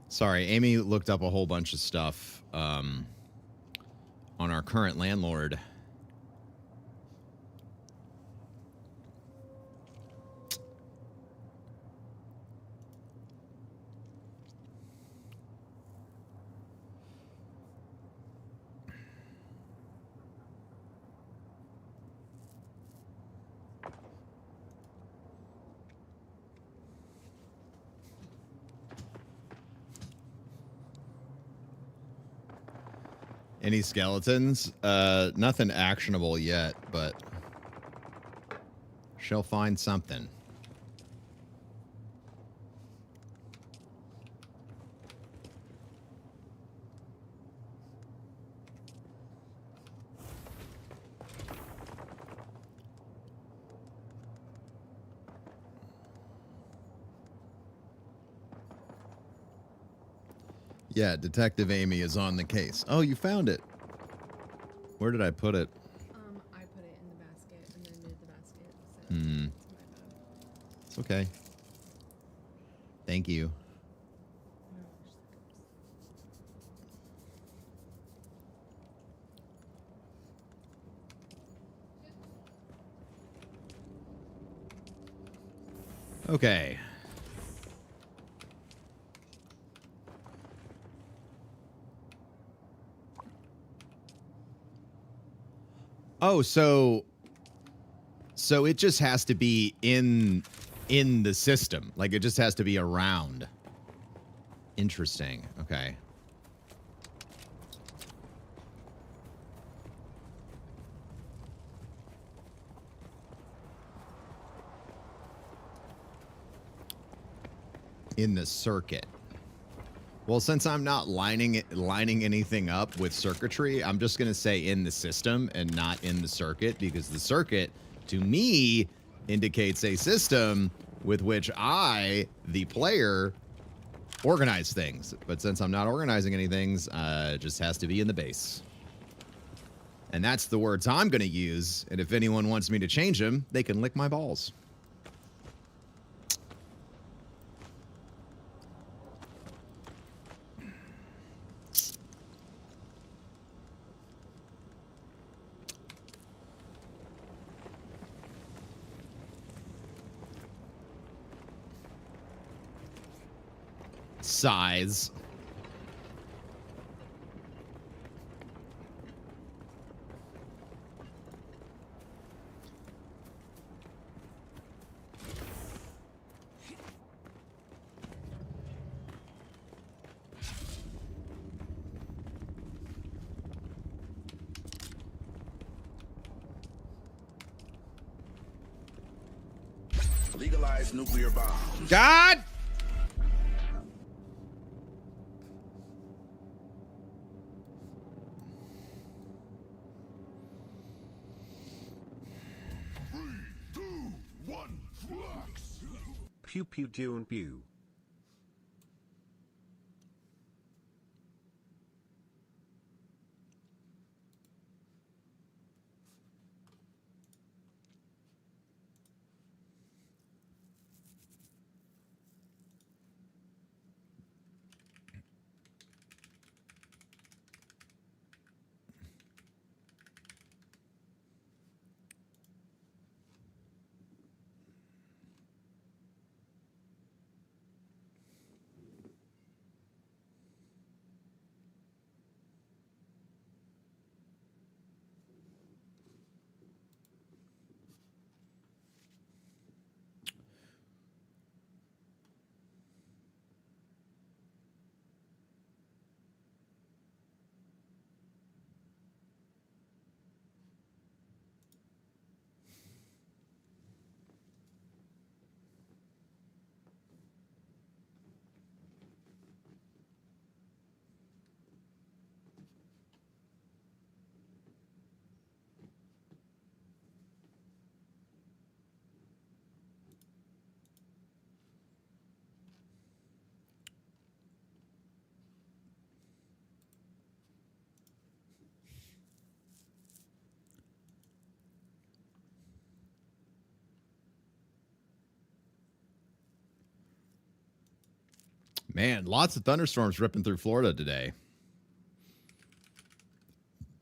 Sorry, Amy looked up a whole bunch of stuff on our current landlord. Any skeletons? Nothing actionable yet, but she'll find something. Yeah, Detective Amy is on the case. Oh, you found it. Where did I put it? I put it in the basket and then moved the basket. So Hmm. it's my bad. It's okay. Thank you. Okay. Oh, so it just has to be in the system. Like it just has to be around. Interesting. Okay. In the circuit. Well, since I'm not lining anything up with circuitry, I'm just going to say in the system and not in the circuit, because the circuit, to me, indicates a system with which I, the player, organize things. But since I'm not organizing any things, it just has to be in the base. And that's the words I'm going to use. And if anyone wants me to change them, they can lick my balls. Size. Legalize nuclear bombs. God! Pew pew Dune pew. Man, lots of thunderstorms ripping through Florida today.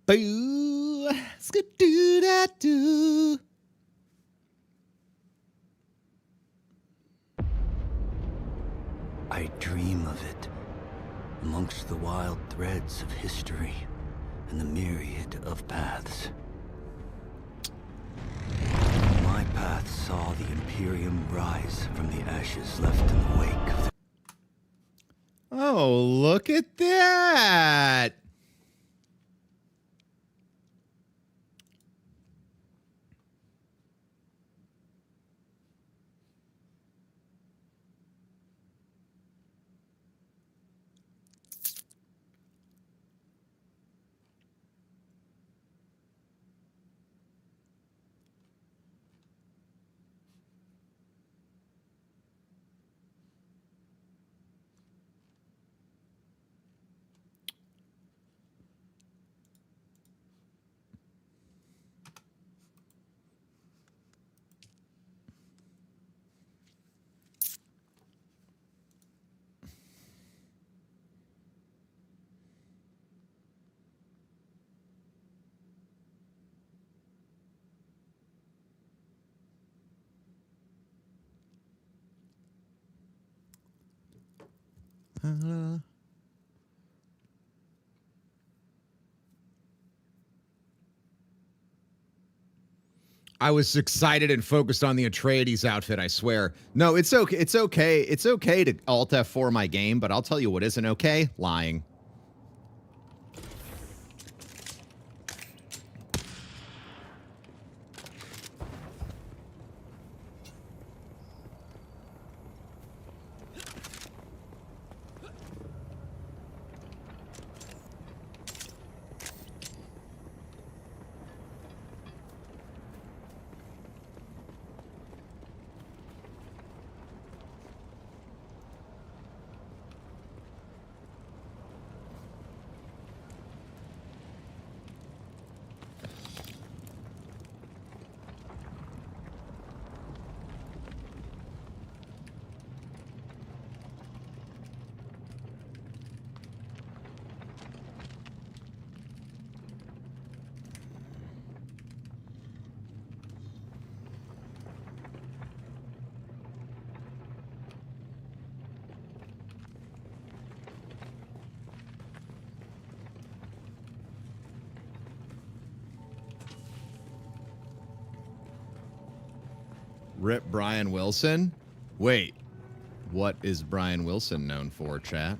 Boo! Skidoo-da-doo. I dream of it, amongst the wild threads of history and the myriad of paths. My path saw the Imperium rise from the ashes left in the wake of the... Oh, look at that! I was excited and focused on the Atreides outfit, I swear. No, it's okay. It's okay. It's okay to Alt F4 my game, but I'll tell you what isn't okay. Lying. Rip Brian Wilson? Wait, what is Brian Wilson known for, chat?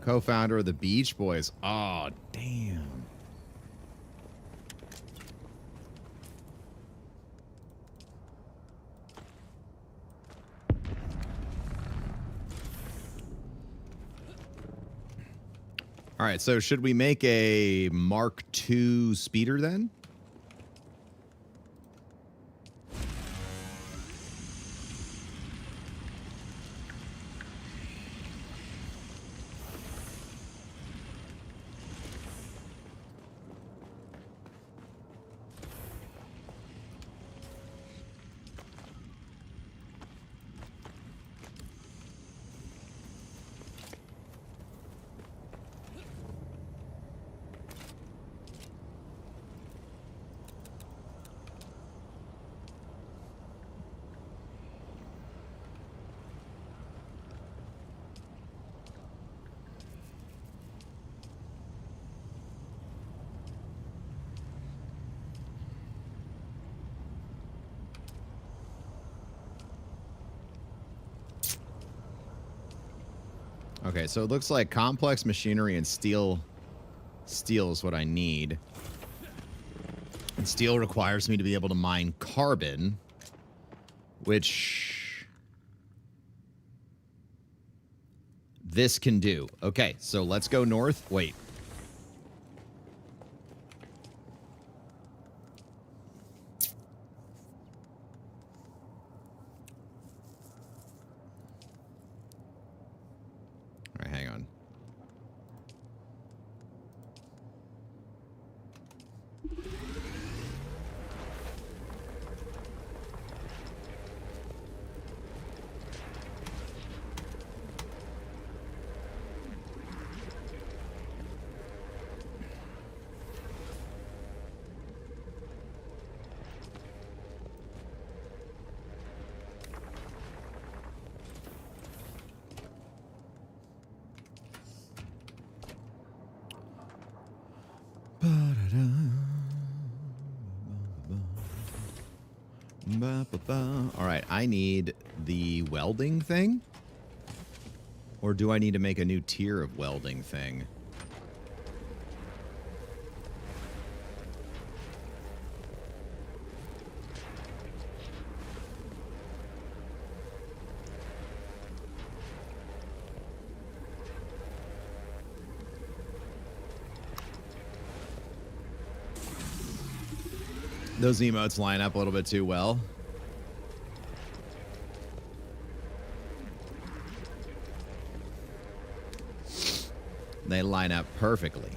Co-founder of the Beach Boys. Oh, damn. All right, so should we make a Mark II speeder then? Okay, so it looks like complex machinery and steel. Steel is what I need. And steel requires me to be able to mine carbon, which this can do. Okay, so let's go north. Wait. All right, I need the welding thing. Or do I need to make a new tier of welding thing? Those emotes line up a little bit too well. They line up perfectly.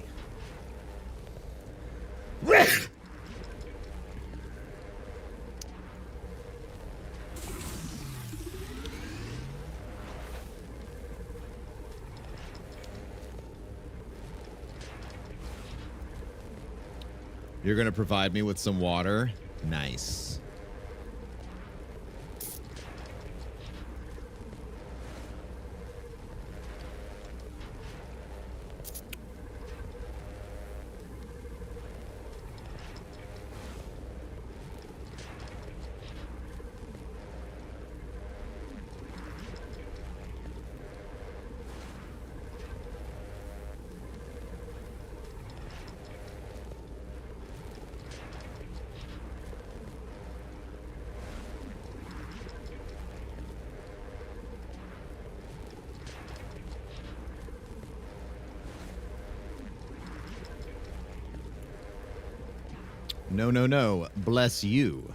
You're going to provide me with some water? Nice. No, no, no. Bless you.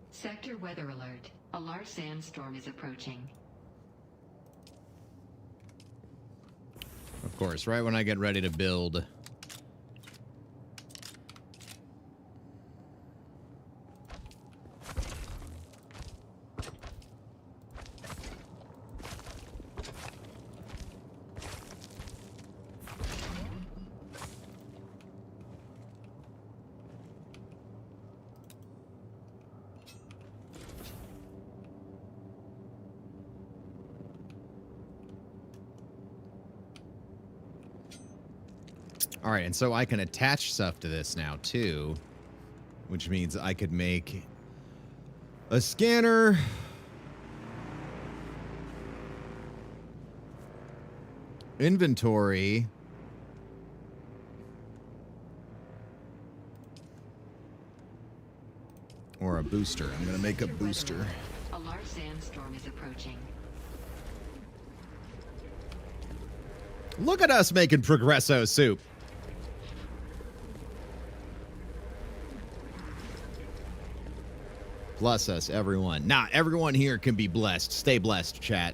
Sector weather alert. A large sandstorm is approaching. Of course, right when I get ready to build. All right, and so I can attach stuff to this now, too, which means I could make a scanner, inventory, or a booster. I'm going to make a booster. A large sandstorm is approaching. Look at us making Progresso soup. Bless us, everyone. Nah, everyone here can be blessed. Stay blessed, chat.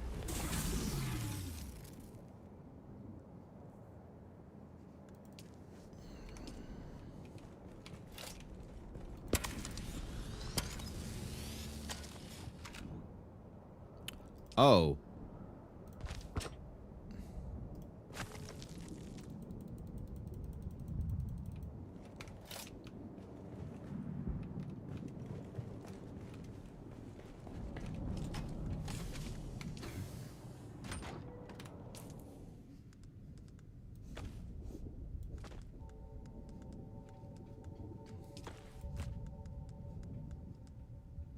Oh.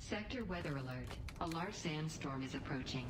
Sector weather alert. A large sandstorm is approaching.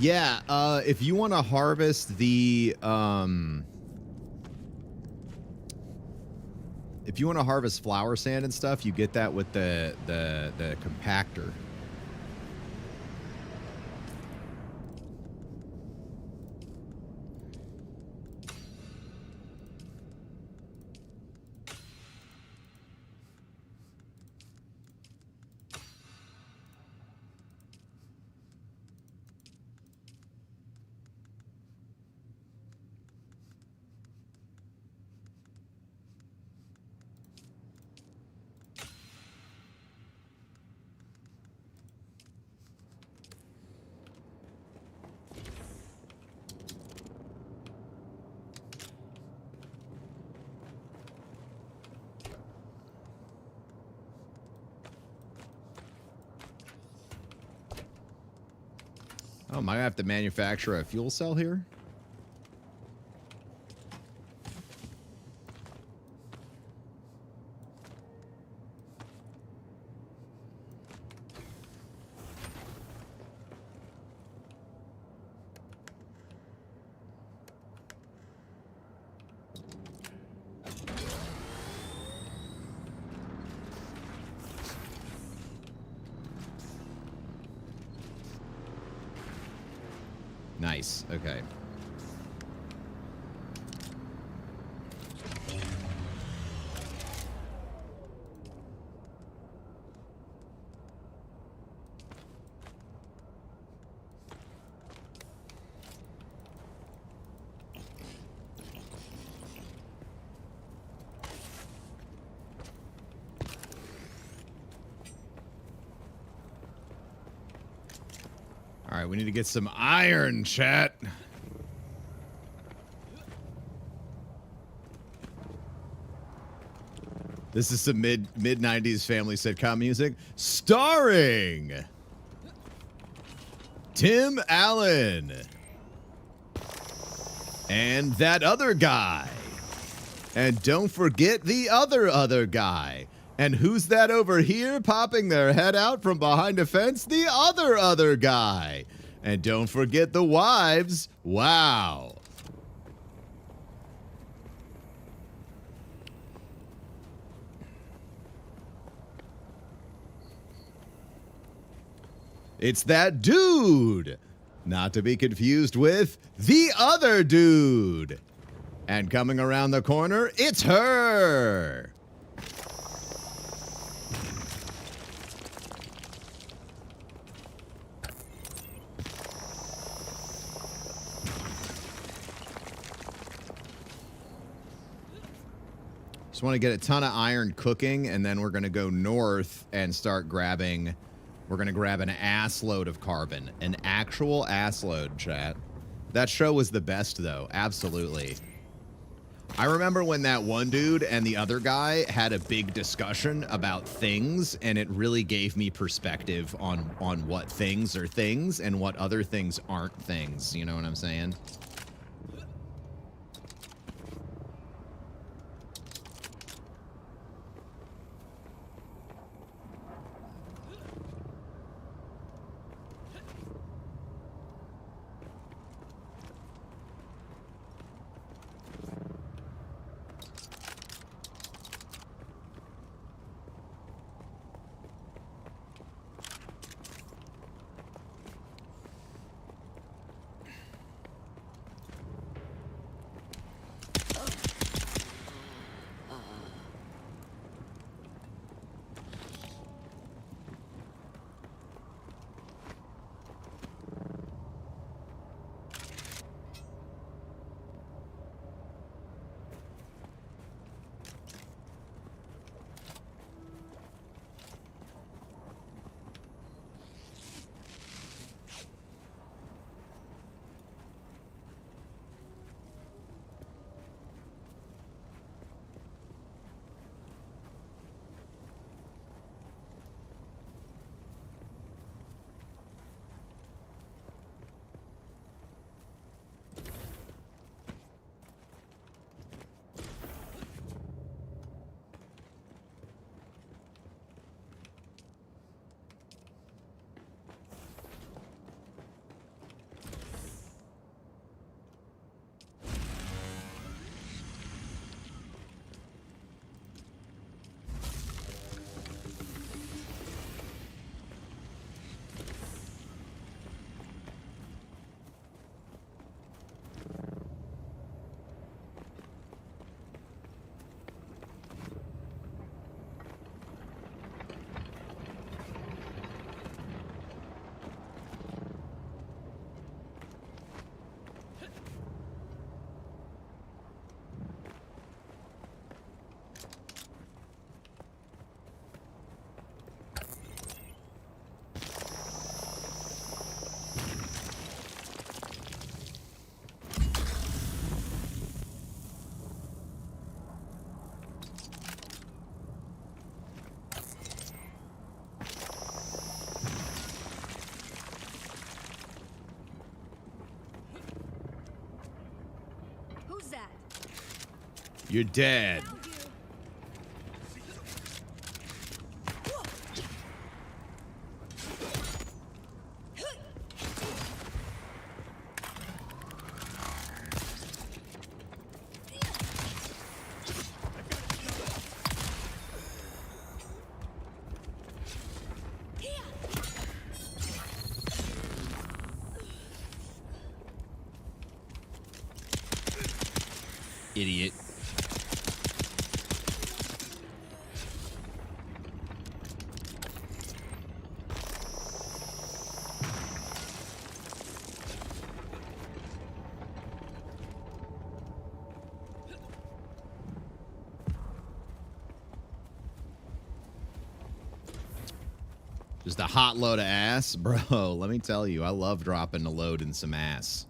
Yeah, if you want to harvest the if you want to harvest flower sand and stuff, you get that with the compactor. Oh, might I have to manufacture a fuel cell here? Nice. Okay. All right, we need to get some iron, chat. This is some mid 90s family sitcom music starring Tim Allen and that other guy. And don't forget the other guy. And who's that over here popping their head out from behind a fence? The other guy. And don't forget the wives. Wow. It's that dude. Not to be confused with the other dude. And coming around the corner, it's her. Just want to get a ton of iron cooking, and then we're going to go north and start grabbing. We're going to grab an ass load of carbon. An actual ass load, chat. That show was the best, though. Absolutely. I remember when that one dude and the other guy had a big discussion about things, and it really gave me perspective on what things are things and what other things aren't things. You know what I'm saying? You're dead. Idiot. Just a hot load of ass? Bro, let me tell you, I love dropping a load in some ass.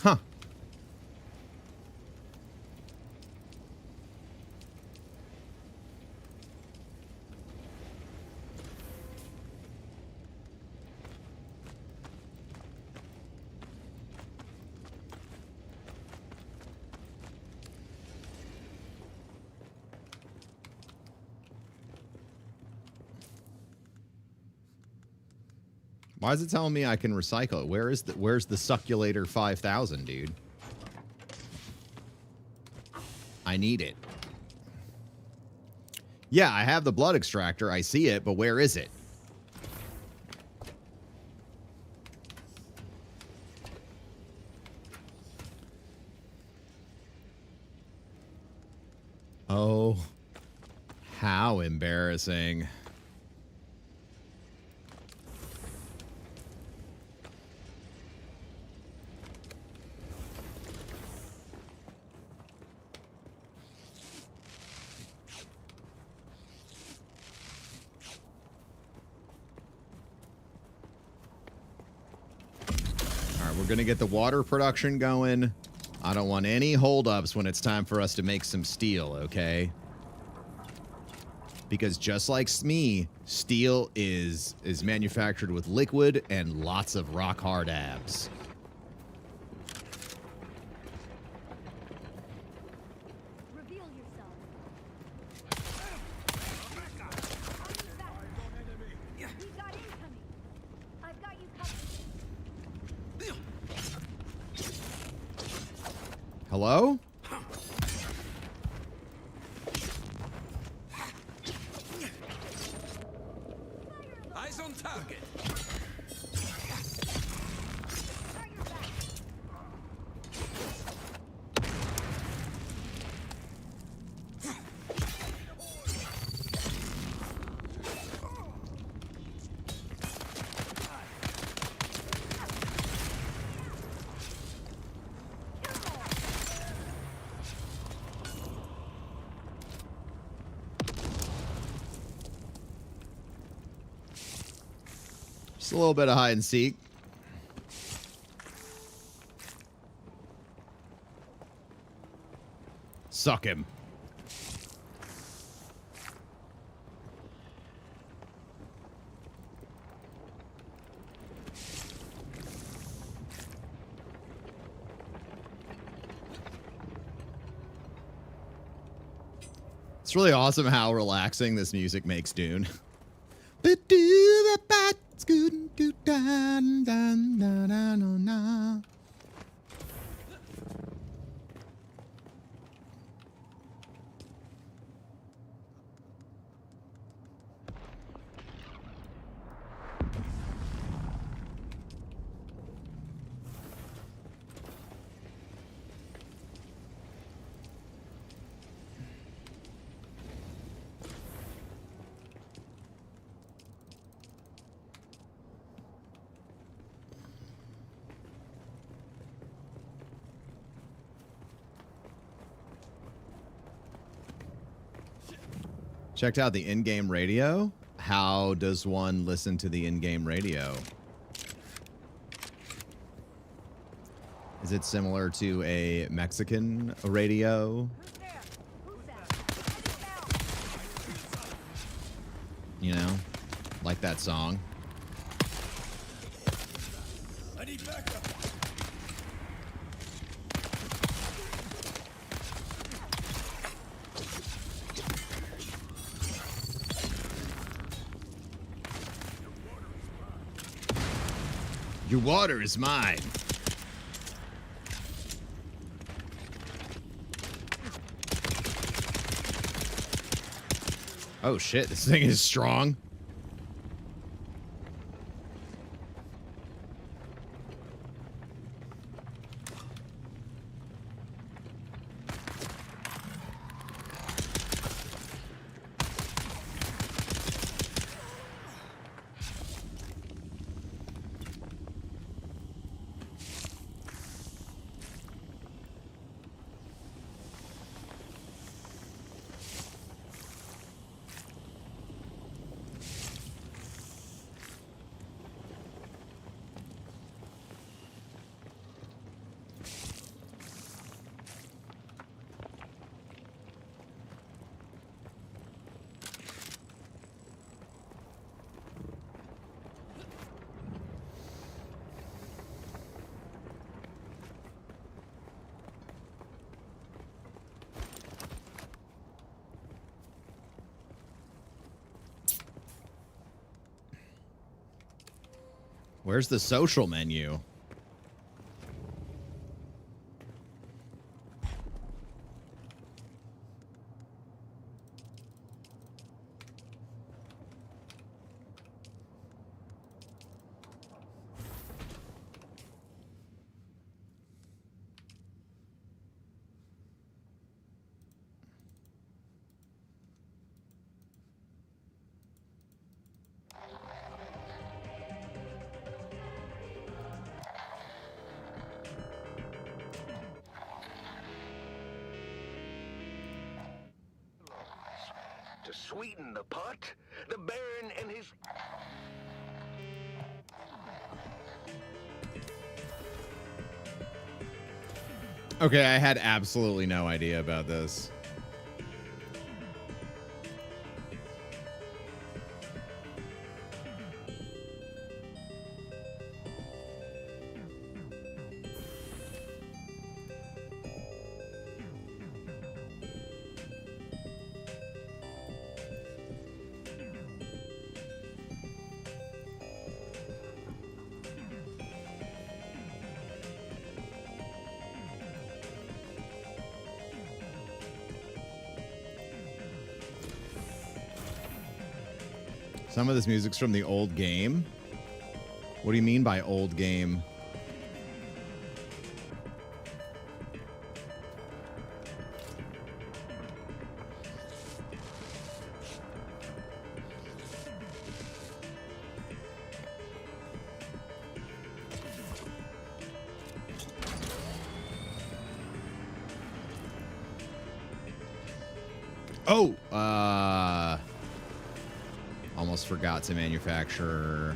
Huh. Why is it telling me I can recycle it? Where's the Succulator 5000, dude? I need it. Yeah, I have the blood extractor. I see it, but where is it? Oh, how embarrassing. We're going to get the water production going. I don't want any holdups when it's time for us to make some steel, okay? Because just like me, steel is manufactured with liquid and lots of rock-hard abs. Reveal yourself. We got incoming. I've got you covered. Hello? Eyes on target. Just a little bit of hide and seek. Suck him. It's really awesome how relaxing this music makes Dune. Checked out the in-game radio. How does one listen to the in-game radio? Is it similar to a Mexican radio? You know? Like that song. I need backup. Your water is mine. Oh shit, this thing is strong. Where's the social menu? To sweeten the pot, the Baron and his... Okay, I had absolutely no idea about this. Some of this music's from the old game. What do you mean by old game? Oh, almost forgot to manufacture.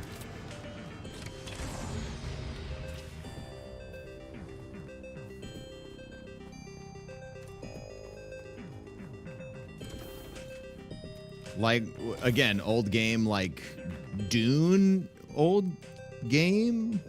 Like, again, old game like Dune, old game?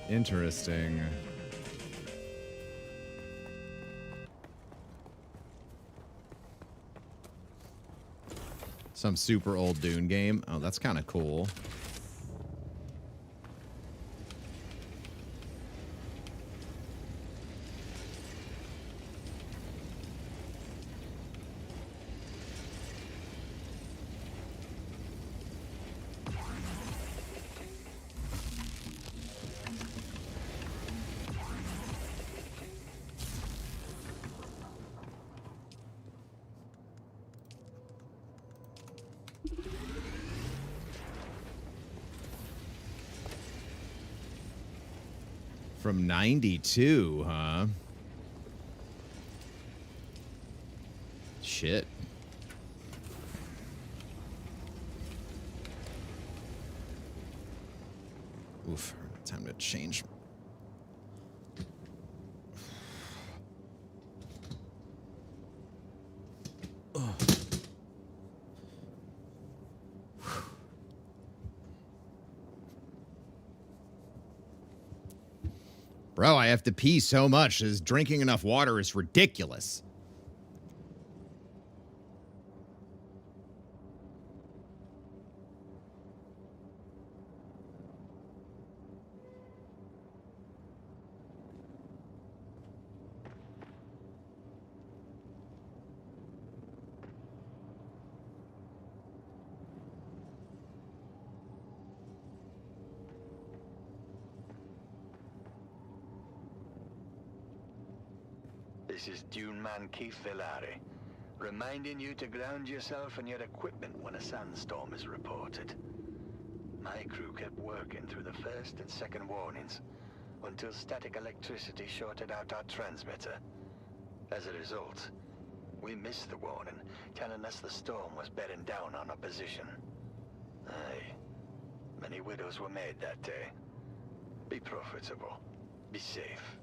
Interesting. Some super old Dune game. Oh, that's kind of cool. From 92, huh? Shit. Oof. Time to change. Bro, I have to pee so much. Drinking enough water is ridiculous. This is Dune man Keith Villari, reminding you to ground yourself and your equipment when a sandstorm is reported. My crew kept working through the first and second warnings until static electricity shorted out our transmitter. As a result, we missed the warning, telling us the storm was bearing down on our position. Aye, many widows were made that day. Be profitable. Be safe.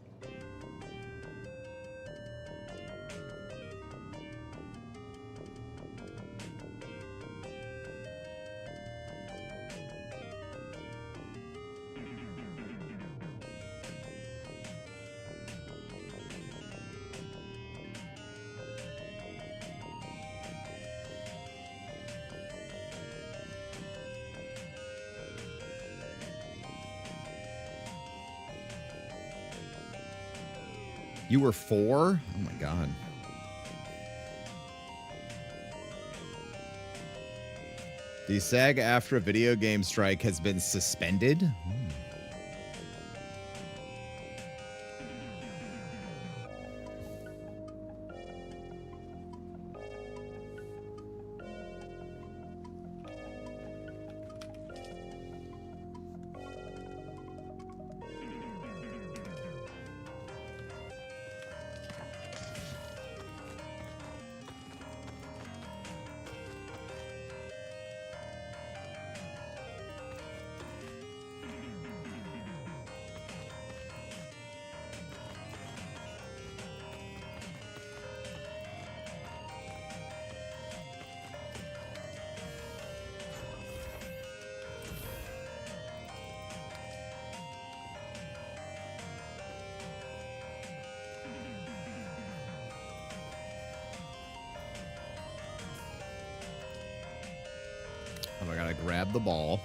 You were 4? Oh my god. The SAG-AFTRA video game strike has been suspended? Oh, I gotta grab the ball.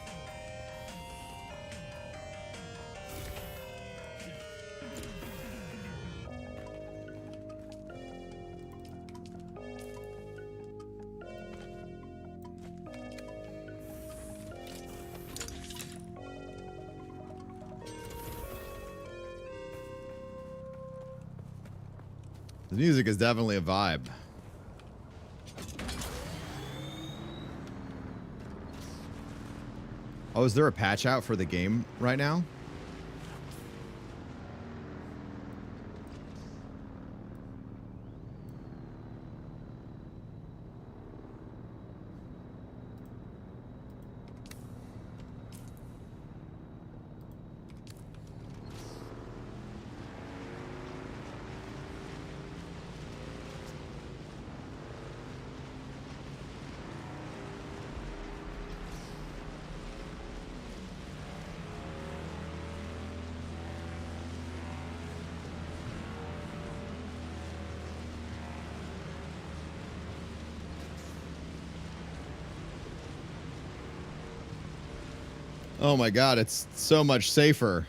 The music is definitely a vibe. Oh, is there a patch out for the game right now? Oh my god, it's so much safer.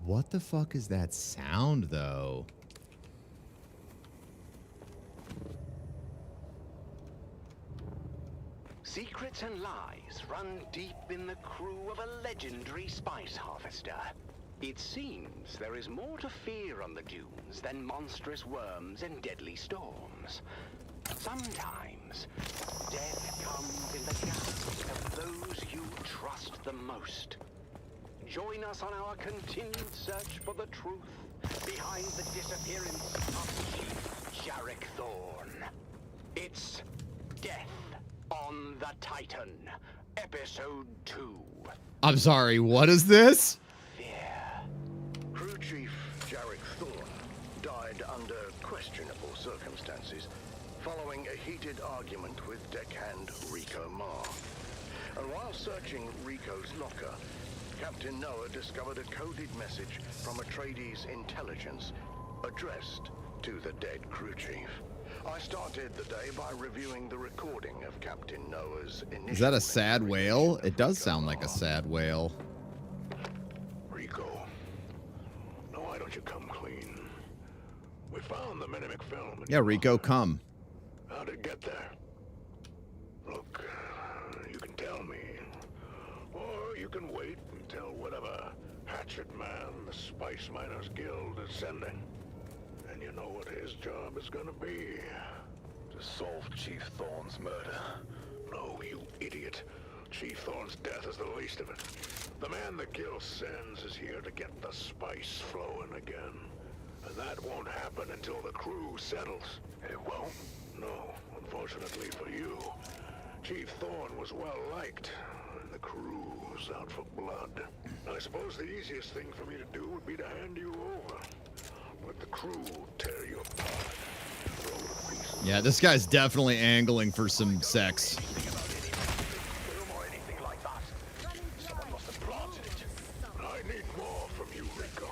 What the fuck is that sound, though? Secrets and lies run deep in the crew of a legendary spice harvester. It seems there is more to fear on the dunes than monstrous worms and deadly storms. Sometimes, death comes in the gaps of those you trust the most. Join us on our continued search for the truth behind the disappearance of Chief Jarek Thorne. It's Death on the Titan, Episode 2. I'm sorry, what is this? Crew Chief Jarek Thorne died under questionable circumstances following a heated argument with deckhand Rico Marr. And while searching Rico's locker, Captain Noah discovered a coded message from Atreides intelligence addressed to the dead crew chief. I started the day by reviewing the recording of Captain Noah's initial... Is that a sad whale? It does sound like a sad whale. Rico, now why don't you come clean? We found the mimic film. Yeah, Rico, come. How'd it get there? Look, you can tell me, or you can wait until whatever hatchet man the Spice Miners Guild is sending. And you know what his job is gonna be. To solve Chief Thorne's murder. No, you idiot. Chief Thorne's death is the least of it. The man the Guild sends is here to get the spice flowing again. And that won't happen until the crew settles. It won't? No, unfortunately for you. Chief Thorne was well liked, and the crew's out for blood. I suppose the easiest thing for me to do would be to hand you over. Let the crew tear you apart. Yeah, this guy's definitely angling for some sex. I need more from you, Rico.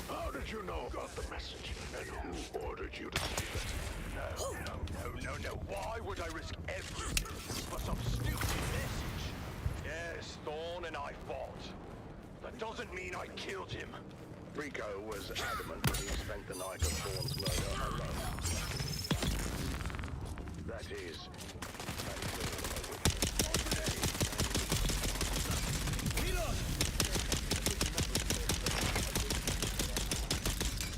How did you know about the message, and who ordered you to steal it? No. Why would I risk everything for some stupid message? Yes, Thorne and I fought. That doesn't mean I killed him. Rico was adamant that he spent the night of Thorne's murder alone. That is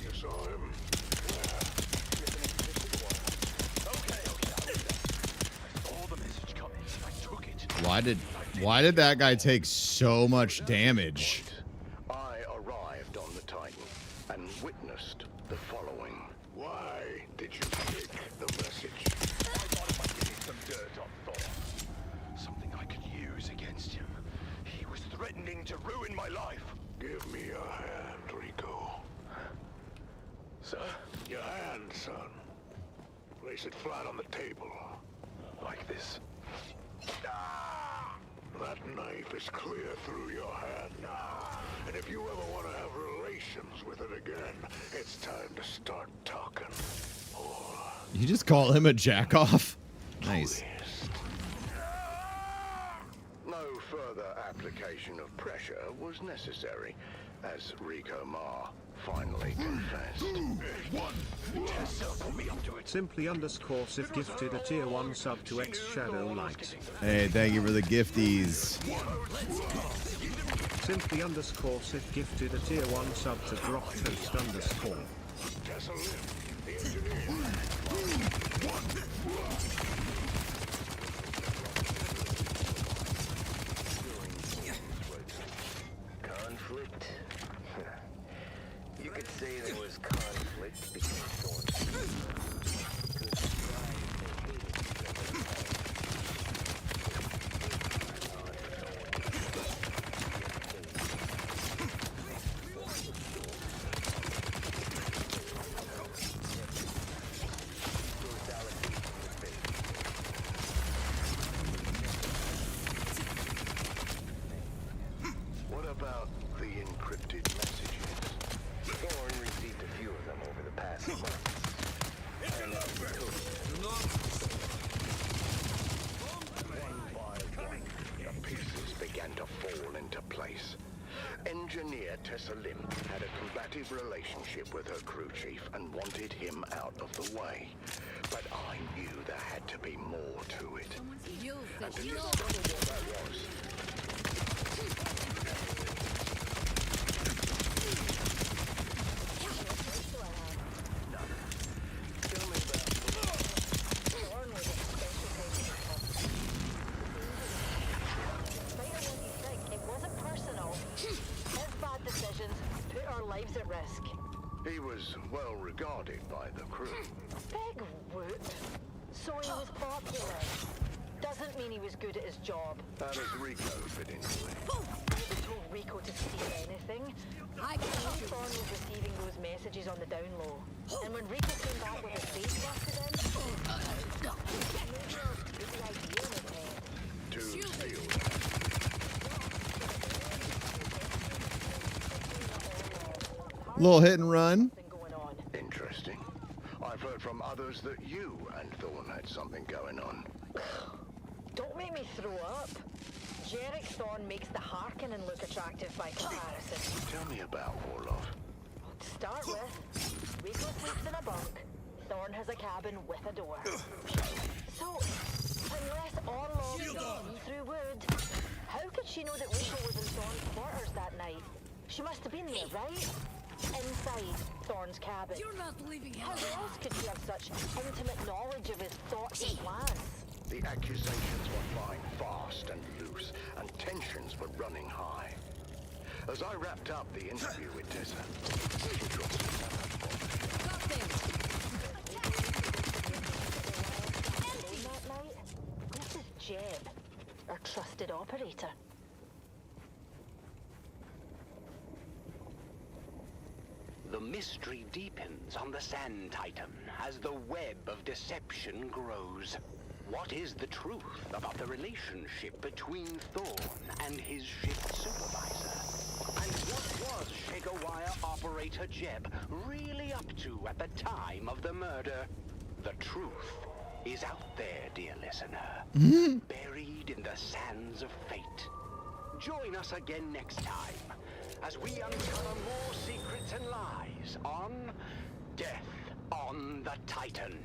You saw him? Why did that guy take so much damage? I arrived on the Titan and witnessed the following. Why did you take the message? I thought if I needed some dirt on Thorne, something I could use against him. He was threatening to ruin my life. Give me your hand, Rico. Sir? Your hand, son. Place it flat on the table. Like this. That knife is clear through your hand now. And if you ever want to have relations with it again, it's time to start talking. Or You just call him a jack-off? Nice. No further application of pressure was necessary, as Rico Marr finally confessed. Simply underscore Sif gifted a tier 1 sub to X Shadow Light. Hey, thank you for the gifties. Simply underscore Sif gifted a tier 1 sub to Grok Toast underscore. Conflict? You could say there was conflict between Thorne. What about the encrypted messages? Thorne received a few of them over the past month. One by one, the pieces began to fall into place. Engineer Tessa Lim had a combative relationship with her crew chief and wanted him out of the way. But I knew there had to be more to it. And to discover what that was, he was well regarded by the crew. Big whoop. So he was popular. Doesn't mean he was good at his job. How does Rico fit into it? Never told Rico to steal anything. I thought Thorne was receiving those messages on the down low. And when Rico came back with his face busted in, maybe put the idea in his head. To steal. Little hit and run. Interesting. I've heard from others that you and Thorne had something going on. Don't make me throw up. Jarek Thorne makes the Harkonnen look attractive by comparison. Tell me about Orlov. To start with, Rico sleeps in a bunk. Thorne has a cabin with a door. So, unless Orlov see through wood, how could she know that Rico was in Thorne's quarters that night? She must have been there, right? Inside Thorne's cabin. You're not leaving him. How else could she have such intimate knowledge of his thoughts and plans? The accusations were flying fast and loose, and tensions were running high. As I wrapped up the interview with Tessa, she dropped that night, this is Jeb, our trusted operator. The mystery deepens on the Sand Titan as the web of deception grows. What is the truth about the relationship between Thorne and his ship supervisor? And what was Shagawire operator Jeb really up to at the time of the murder? The truth is out there, dear listener, buried in the sands of fate. Join us again next time as we uncover more secrets and lies on Death on the Titan.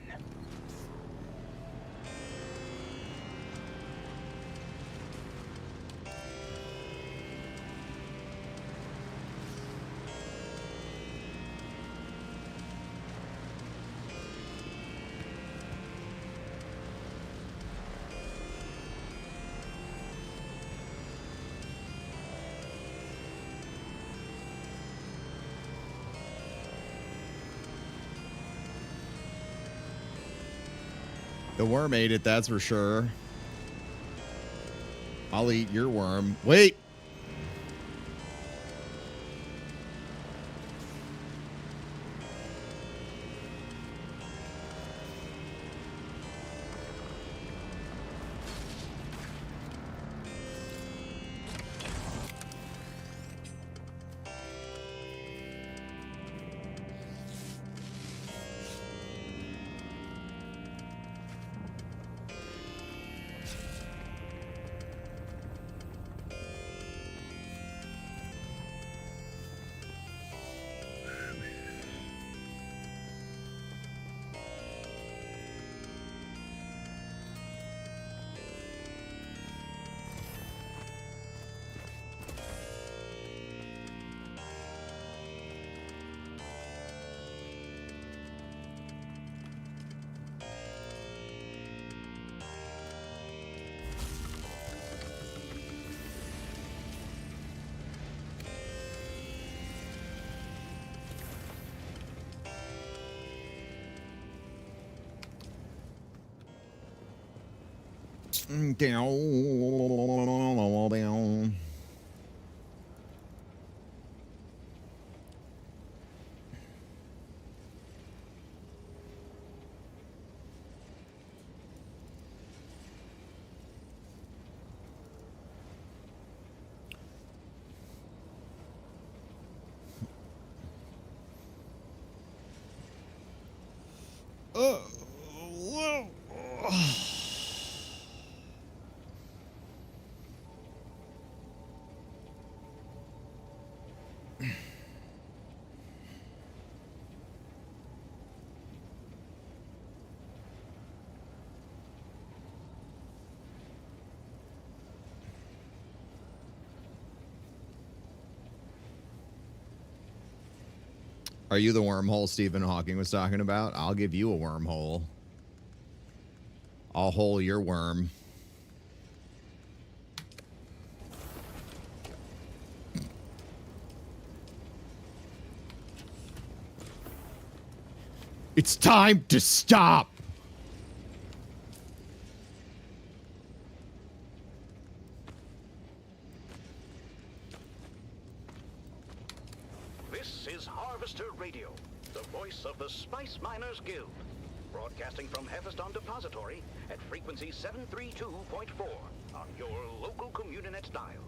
The worm ate it, that's for sure. I'll eat your worm. Wait! Down. Are you the wormhole Stephen Hawking was talking about? I'll give you a wormhole. I'll hole your worm. It's time to stop. This is Harvester Radio, the voice of the Spice Miners Guild, broadcasting from Hephaeston Depository at frequency 732.4 on your local Communinet dial.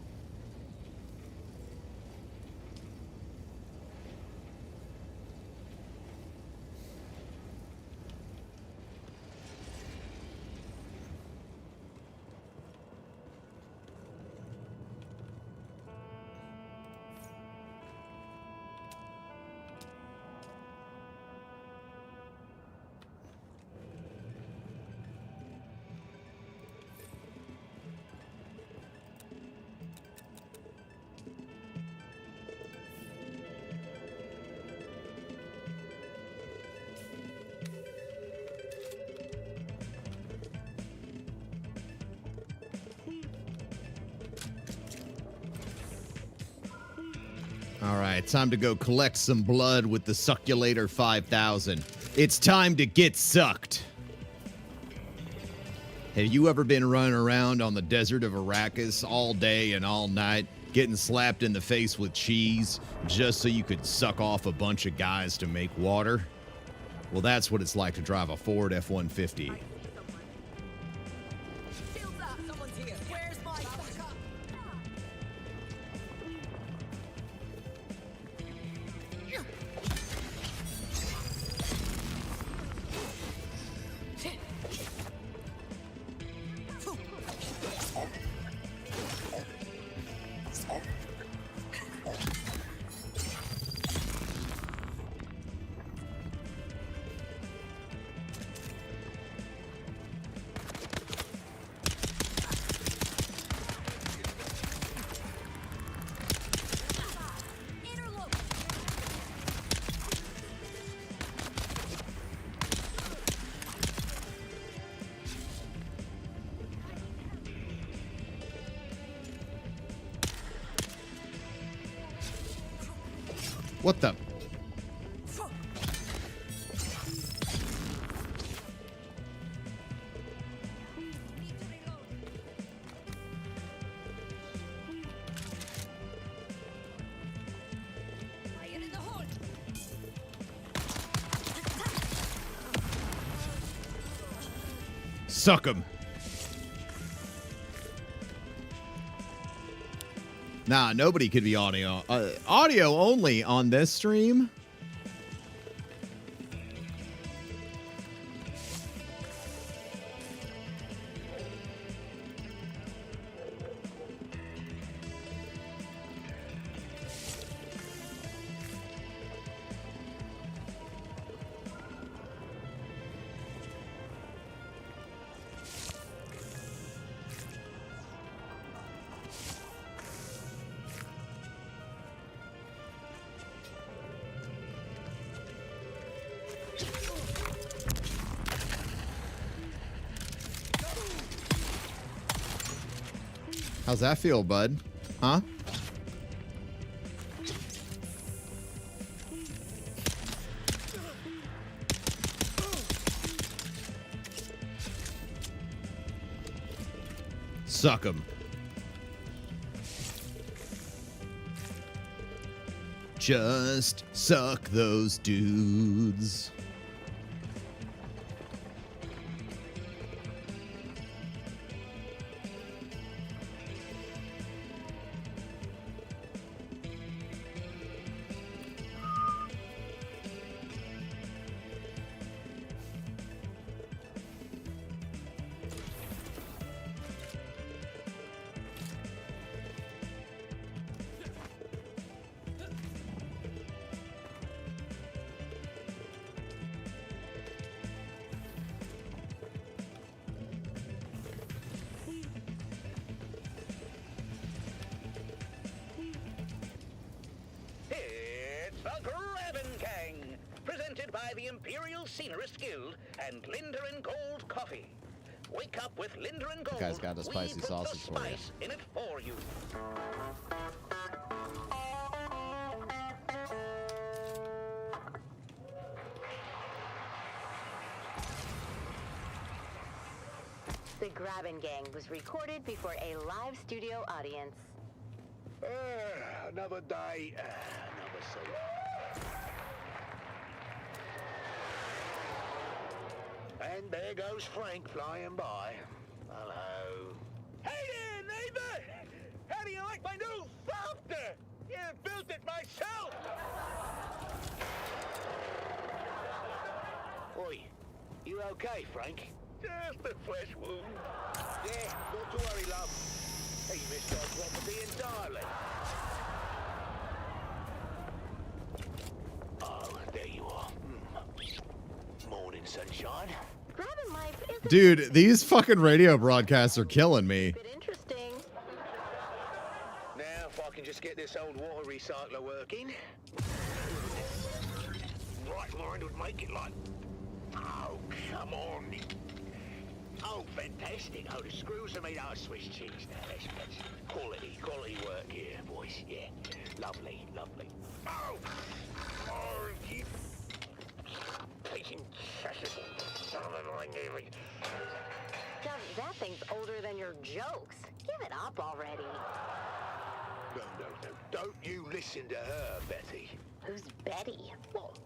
All right, time to go collect some blood with the Succulator 5000. It's time to get sucked. Have you ever been running around on the desert of Arrakis all day and all night, getting slapped in the face with cheese just so you could suck off a bunch of guys to make water? Well, that's what it's like to drive a Ford F-150. What the? Suck 'em. Nah, nobody could be audio. Audio only on this stream? How's that feel, bud? Huh? Suck 'em. Just suck those dudes. by the Imperial Scenarist Guild and Linder and Gold Coffee. Wake up with Linder and Gold. Guy's got the spicy we put sausage the for you. spice in it for you. The Grabbin' Gang was recorded before a live studio audience. Another day, another soul. And there goes Frank flying by. Hello. Hey there, neighbor! How do you like my new Falter? Yeah, built it myself! Oi, you okay, Frank? Just a flesh wound. Yeah, not to worry, love. Hey, you missed our property entirely. Oh, there you are. Morning, sunshine. Grabbin' life is Dude, these fucking radio broadcasts are killing me. interesting. Now, if I can just get this old water recycler working. Right mind would make it like... Oh, come on. Oh, fantastic. Oh, the screws are made out of Swiss cheese. Now, that's quality work here, boys. Yeah, lovely. Oh, you taking son of a navy. That thing's older than your jokes. Give it up already. No. Don't you listen to her, Betty. Who's Betty? What?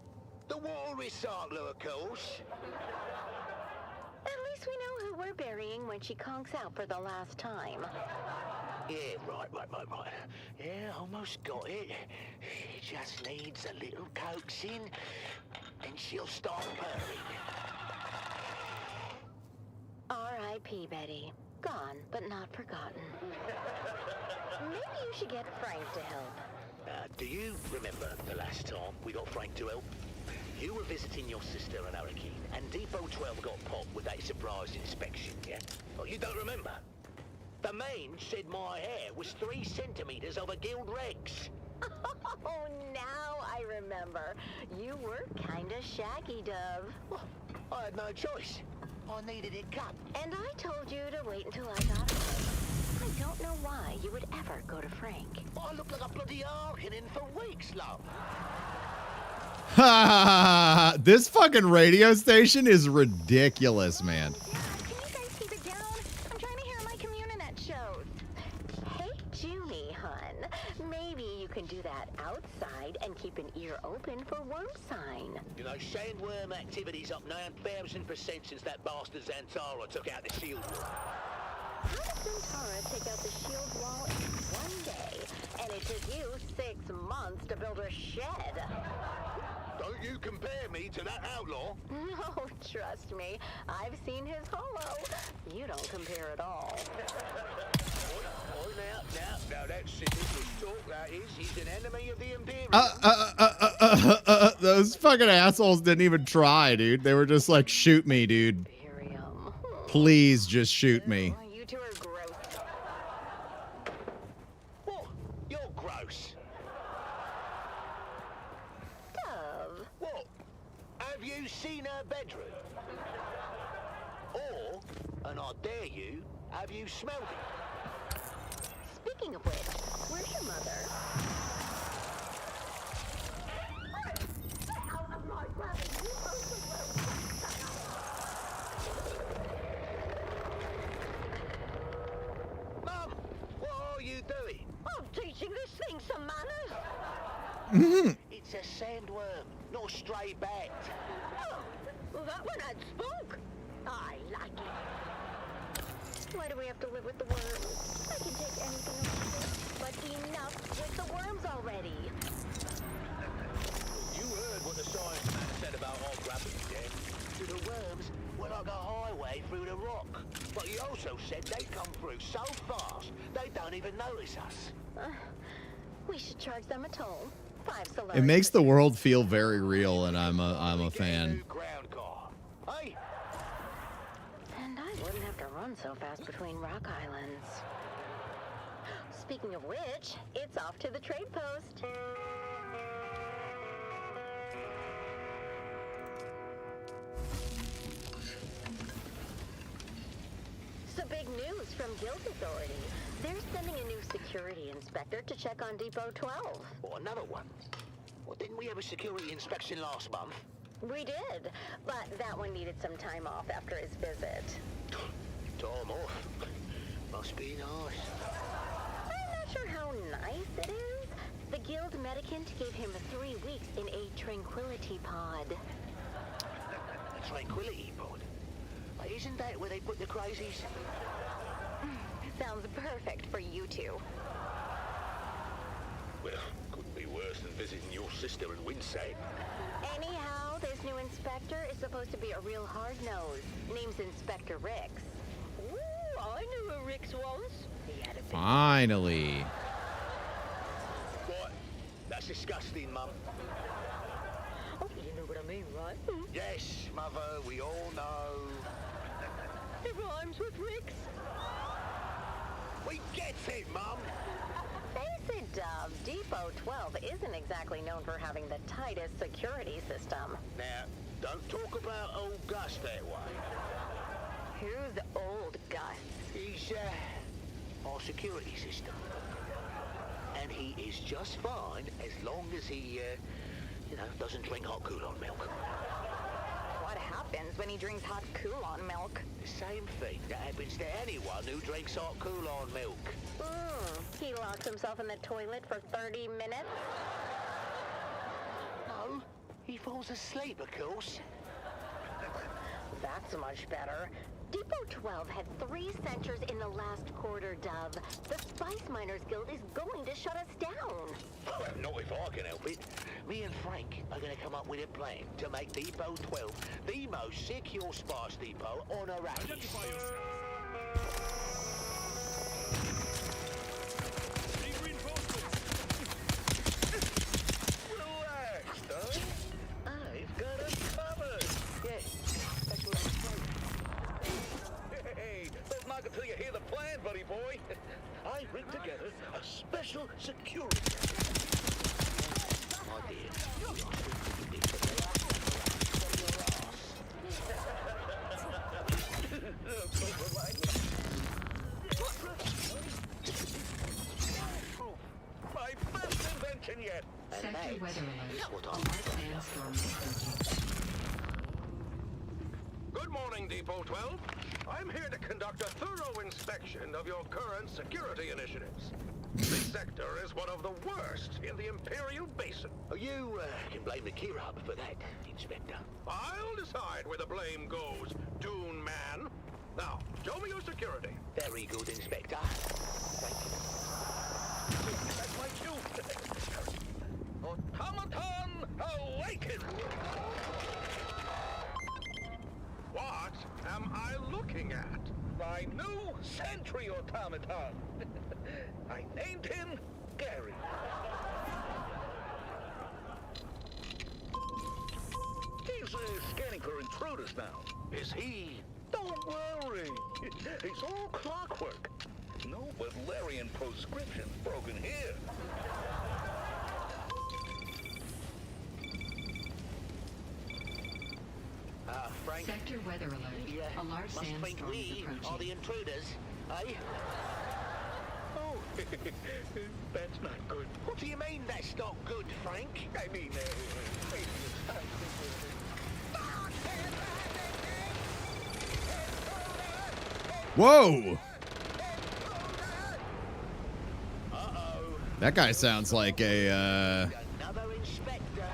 The water recycler, of course. At least we know who we're burying when she conks out for the last time. Yeah, right. Yeah, almost got it. She just needs a little coaxing, and she'll start purring. R.I.P. Betty. Gone, but not forgotten. Maybe you should get Frank to help. Do you remember the last time we got Frank to help? You were visiting your sister in Arakeen, and Depot 12 got popped with a surprise inspection, yeah? Oh, you don't remember? The man said my hair was 3 centimeters over guild regs. Oh, now I remember. You were kinda shaggy, Dove. Well, I had no choice. I needed it cut. And I told you to wait until I got home. I don't know why you would ever go to Frank. I looked like a bloody arguing for weeks, love. This fucking radio station is ridiculous, man. Can you guys keep it down? I'm trying to hear my Communinet shows. Hey, Junie, hun. Maybe you can do that outside and keep an ear open for worm sign. You know, sandworm activity's up 9,000% since that bastard Zantara took out the shield wall. How did Zantara take out the shield wall in 1 day? And it took you 6 months to build a shed. Don't you compare me to that outlaw. No, trust me. I've seen his holo. You don't compare at all. Now, that's ridiculous talk, that is. He's an enemy of the Imperium. Those fucking assholes didn't even try, dude. They were just like, shoot me, dude. Please just shoot me. You two are gross. What? You're gross. Dove. What? Have you seen her bedroom? Or, and I dare you, have you smelled it? Speaking of which, where's your mother? Out of my rabbit, you Mum, what are you doing? I'm teaching this thing some manners. It's a sandworm, not a stray bat. Oh, well, that one had spook. I like it. Why do we have to live with the worms? I can take anything else, but enough with the worms already. You heard what the science man said about our gravity, yeah? So the worms were like a highway through the rock. But he also said they come through so fast, they don't even notice us. We should charge them a toll. 5 Solari. It makes the world feel very real, and I'm a fan. Ground car. Hey? And I wouldn't have to run so fast between rock islands. Speaking of which, it's off to the trade post. big news from Guild Authority. They're sending a new security inspector to check on Depot 12. Or another one. Well, didn't we have a security inspection last month? We did, but that one needed some time off after his visit. Time off? Must be nice. I'm not sure how nice it is. The Guild Medicant gave him 3 weeks in a tranquility pod. A tranquility pod? Isn't that where they put the crazies? Sounds perfect for you two. Well, couldn't be worse than visiting your sister in Winsay. Anyhow, this new inspector is supposed to be a real hard-nose. Name's Inspector Rix. Ooh, I knew a Rix once. He had a big... Finally. What? That's disgusting, Mum. Oh, you know what I mean, right? Yes, Mother, we all know. It rhymes with Rix. We get it, Mum. Face it, Dove. Depot 12 isn't exactly known for having the tightest security system. Now, don't talk about old Gus that way. Who's old Gus? He's, our security system. And he is just fine as long as he, doesn't drink hot Kool-Aid milk. What happens when he drinks hot Kool-Aid milk? The same thing that happens to anyone who drinks hot Kool-Aid milk. He locks himself in the toilet for 30 minutes? No, he falls asleep, of course. That's much better. Depot 12 had 3 centers in the last quarter, Dove. The Spice Miners Guild is going to shut us down. Not if I can help it. Me and Frank are going to come up with a plan to make Depot 12 the most secure spice depot on Arrakis. Relax, Dove. I've got us covered. Yeah, that's what I'm saying. Hey, don't knock until you hear the plan, buddy boy. I rigged together a special security. My dear, My best invention yet. Sector weather alert. what A I'm large sandstorm is approaching. Good morning, Depot 12. I'm here to conduct a thorough inspection of your current security initiatives. This sector is one of the worst in the Imperial Basin. You can blame the Kirab for that, Inspector. I'll decide where the blame goes, Dune Man. Now, show me your security. Very good, Inspector. Thank you. That's my cue. Automaton awaken! What am I looking at? My new sentry automaton. I named him Gary. He's scanning for intruders now. Is he? Don't worry. It's all clockwork. No Valerian proscriptions broken here. Frank? Sector weather alert. A large Must think sandstorm is we are approaching. the intruders, eh? Oh, that's not good. What do you mean that's not good, Frank? I mean, Whoa! Uh-oh. That guy sounds like a, Another inspector.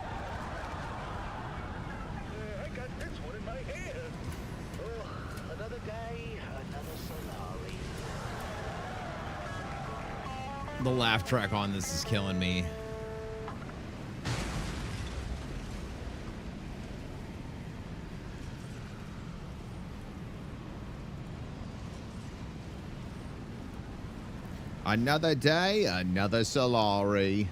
I got this one in my hand. Oh, another day, another Solari. The laugh track on this is killing me. Another day, another Solari.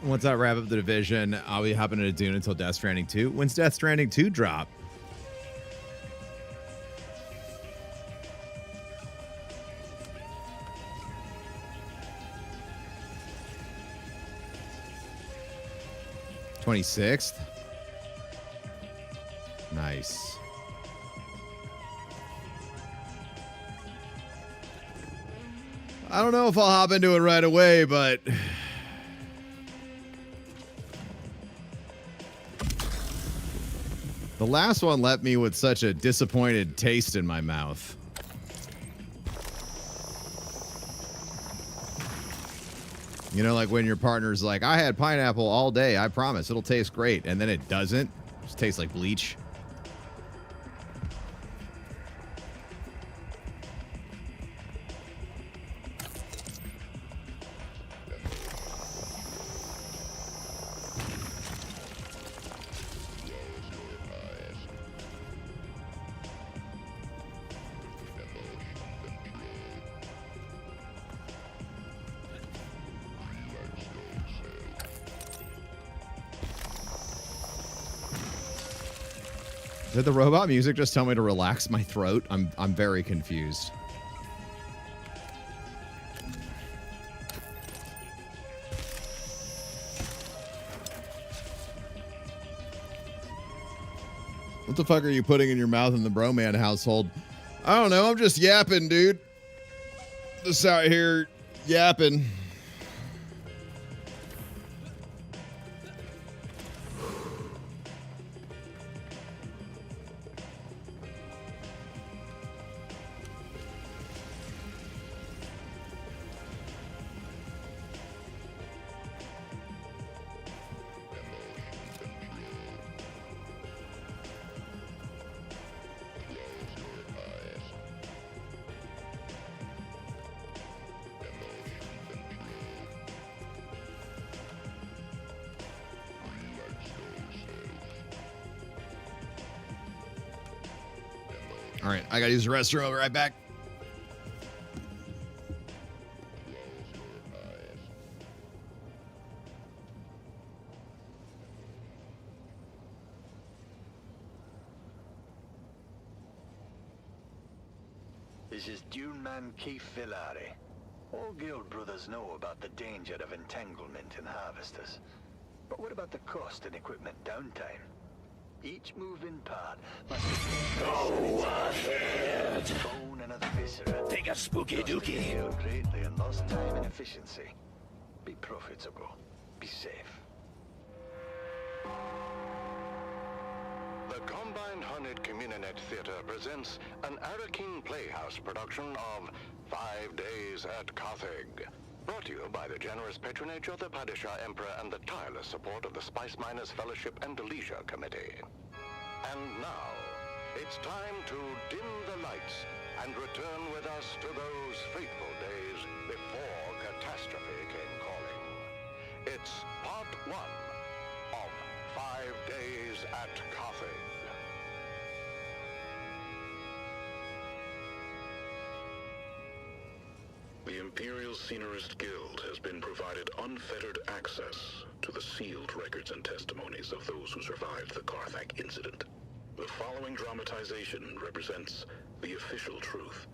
Once I wrap up the division, I'll be hopping into Dune until Death Stranding 2. When's Death Stranding 2 drop? '26th. Nice. I don't know if I'll hop into it right away, but the last one left me with such a disappointed taste in my mouth. You know, like when your partner's like, I had pineapple all day, I promise, it'll taste great. And then it doesn't. It just tastes like bleach. Did the robot music just tell me to relax my throat? I'm very confused. What the fuck are you putting in your mouth in the Broman household? I don't know. I'm just yapping, dude. Just out here yapping. All right, I gotta use the restroom. I'll be right back. This is Dune Man Keith Villari. All guild brothers know about the danger of entanglement in harvesters. But what about the cost and equipment downtime? Each moving part must be Go ahead. bone and other viscera. Take a spooky dookie. Greatly and lost time and efficiency. Be profitable. Be safe. The Combined Hornet Communinet Theater presents an Arakeen Playhouse production of 5 Days at Carthage. Brought to you by the generous patronage of the Padishah Emperor and the tireless support of the Spice Miners Fellowship and Leisure Committee. And now, it's time to dim the lights and return with us to those fateful days before catastrophe came calling. It's part 1 of 5 Days at Carthage. The Imperial Scenarist Guild has been provided unfettered access to the sealed records and testimonies of those who survived the Carthage incident. The following dramatization represents the official truth,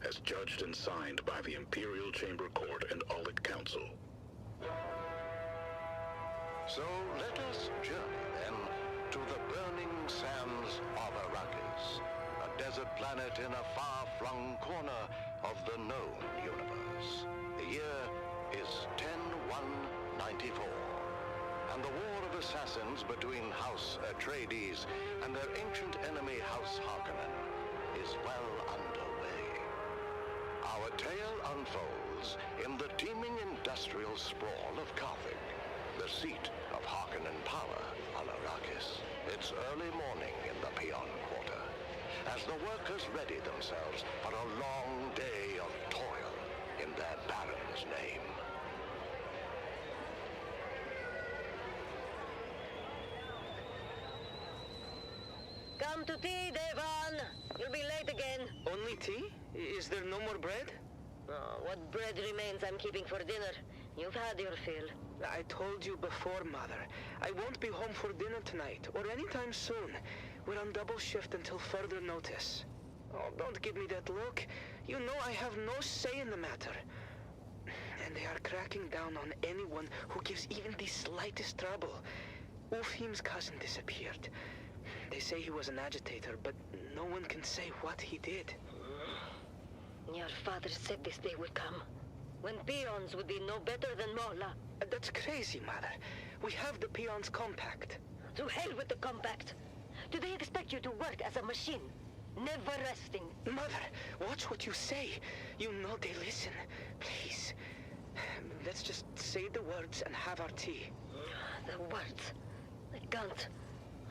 as judged and signed by the Imperial Chamber Court and Aulic Council. So let us journey then to the burning sands of Arrakis, a desert planet in a far-flung corner of the known universe. The year is 10-1-94, and the war of assassins between House Atreides and their ancient enemy House Harkonnen is well underway. Our tale unfolds in the teeming industrial sprawl of Carthage, the seat of Harkonnen power on Arrakis. It's early morning in the Peon Quarter, as the workers ready themselves for a long day of toil in their Baron's name. Come to tea, Devon! You'll be late again. Only tea? Is there no more bread? Oh, what bread remains I'm keeping for dinner. You've had your fill. I told you before, Mother. I won't be home for dinner tonight, or anytime soon. We're on double shift until further notice. Oh, don't give me that look. You know I have no say in the matter. And they are cracking down on anyone who gives even the slightest trouble. Ufim's cousin disappeared. They say he was an agitator, but no one can say what he did. Your father said this day would come, when peons would be no better than Mola. That's crazy, Mother. We have the peons' compact. To hell with the compact. Do they expect you to work as a machine? Never resting. Mother, watch what you say. You know they listen. Please. Let's just say the words and have our tea. The words? I can't.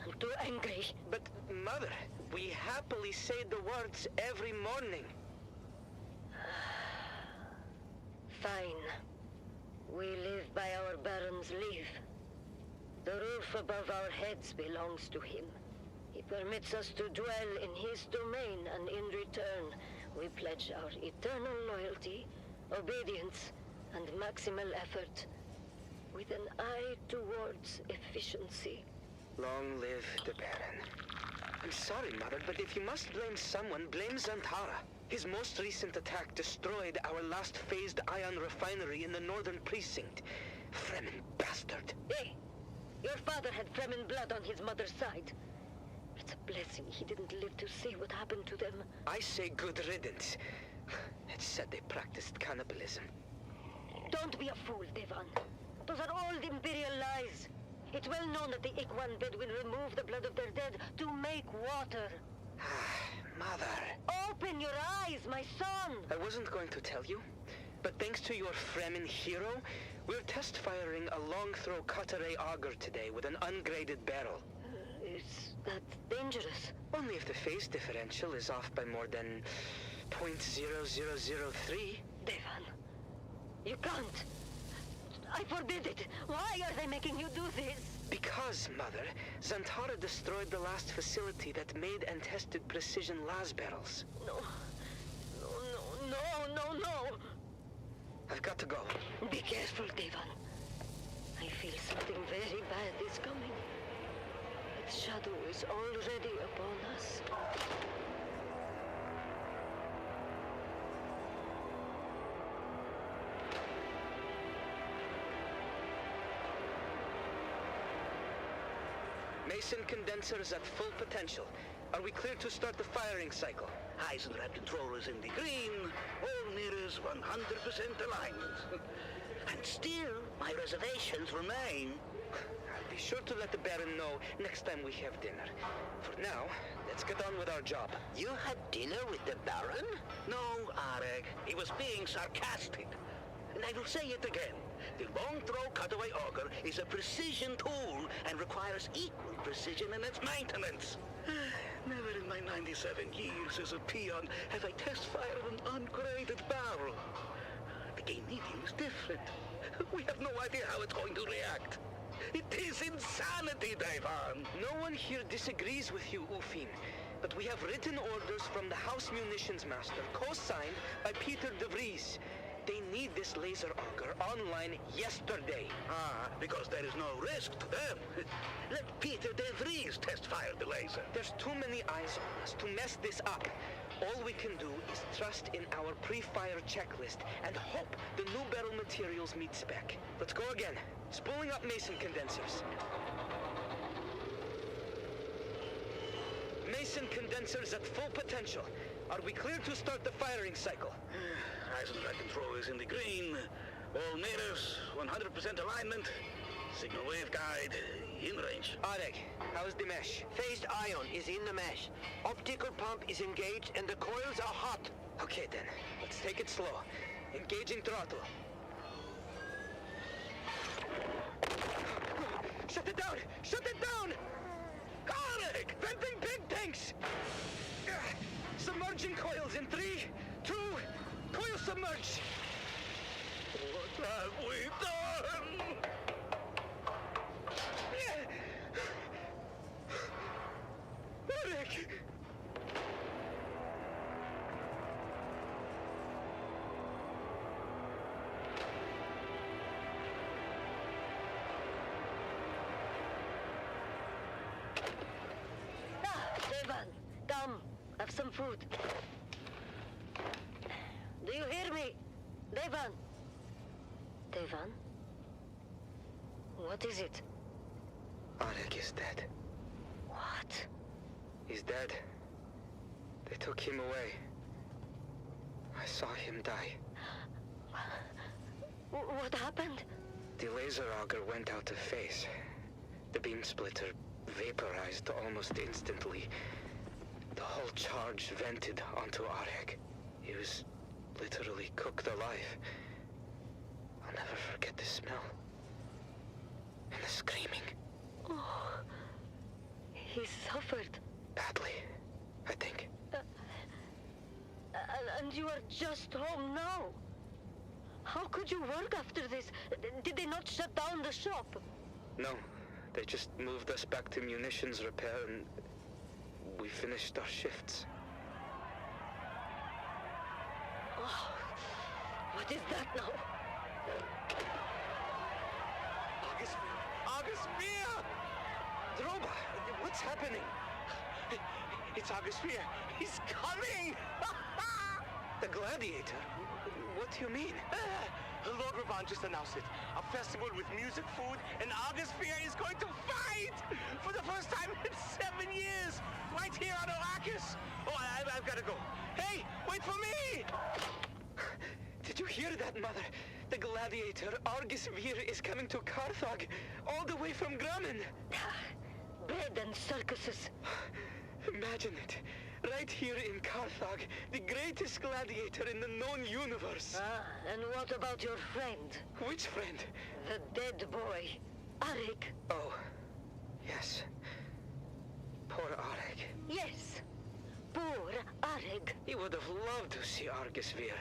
I'm too angry. But, Mother, we happily say the words every morning. Fine. We live by our Baron's leave. The roof above our heads belongs to him. He permits us to dwell in his domain, and in return, we pledge our eternal loyalty, obedience, and maximal effort, with an eye towards efficiency. Long live the Baron. I'm sorry, Mother, but if you must blame someone, blame Zantara. His most recent attack destroyed our last phased ion refinery in the northern precinct. Fremen bastard. Hey! Your father had Fremen blood on his mother's side. It's a blessing he didn't live to see what happened to them. I say good riddance. It's said they practiced cannibalism. Don't be a fool, Devan. Those are all Imperial lies. It's well known that the Ikwan Bedouin remove the blood of their dead to make water. Mother. Open your eyes, my son! I wasn't going to tell you, but thanks to your Fremen hero, we're test firing a long-throw Cutter-A auger today with an ungraded barrel. Is that dangerous? Only if the phase differential is off by more than 0.0003. Devan, you can't. I forbid it. Why are they making you do this? Because, Mother, Zantara destroyed the last facility that made and tested precision las barrels. No. No. I've got to go. Be careful, Devan. I feel something very bad is coming. Its shadow is already upon us. Mason condensers at full potential. Are we clear to start the firing cycle? Eisendrath controllers in the green, all mirrors 100% alignment. And still, my reservations remain. I'll be sure to let the Baron know next time we have dinner. For now, let's get on with our job. You had dinner with the Baron? No, Areg. He was being sarcastic. And I will say it again. The long-throw cutaway auger is a precision tool and requires equal precision in its maintenance. Never in my 97 years as a peon have I test-fired an ungraded barrel. The game medium is different. We have no idea how it's going to react. It is insanity, Devan. No one here disagrees with you, Ufim. But we have written orders from the House Munitions Master, co-signed by Peter de Vries. They need this laser auger online yesterday. Because there is no risk to them. Let Peter de Vries test-fire the laser. There's too many eyes on us to mess this up. All we can do is trust in our pre-fire checklist and hope the new barrel materials meet spec. Let's go again. Spooling up Mason condensers. Mason condensers at full potential. Are we clear to start the firing cycle? Eisendrath control is in the green. All mirrors, 100% alignment. Signal waveguide, in range. Areg, how's the mesh? Phased ion is in the mesh. Optical pump is engaged and the coils are hot. Okay then, let's take it slow. Engaging throttle. Shut it down! Shut it down! Areg! Venting pig tanks! Submerging coils in 3, 2, coil submerge! What have we done? Eric! food. Do you hear me? Devon! Devon? What is it? Arik is dead. What? He's dead. They took him away. I saw him die. What happened? The laser auger went out of phase. The beam splitter vaporized almost instantly. The whole charge vented onto Arik. He was literally cooked alive. I'll never forget the smell. And the screaming. Oh, he suffered. Badly, I think. And you are just home now. How could you work after this? Did they not shut down the shop? No, they just moved us back to munitions repair and we finished our shifts. Oh, what is that now? August Spear! Droba, what's happening? It's August Spear. He's coming! The gladiator? What do you mean? Lord Ravan just announced it. A festival with music, food, and August Spear is going to fight! For the first time in 7 years! Right here on Arrakis! Oh, I've got to go. Hey, wait for me! Did you hear that, Mother? The gladiator, Argus Vir, is coming to Carthage, all the way from Grumman. Bread and circuses. Imagine it. Right here in Carthage, the greatest gladiator in the known universe. Ah, and what about your friend? Which friend? The dead boy, Arik. Oh, yes. Poor Arik. Yes, poor Arik. He would have loved to see Argus Vir.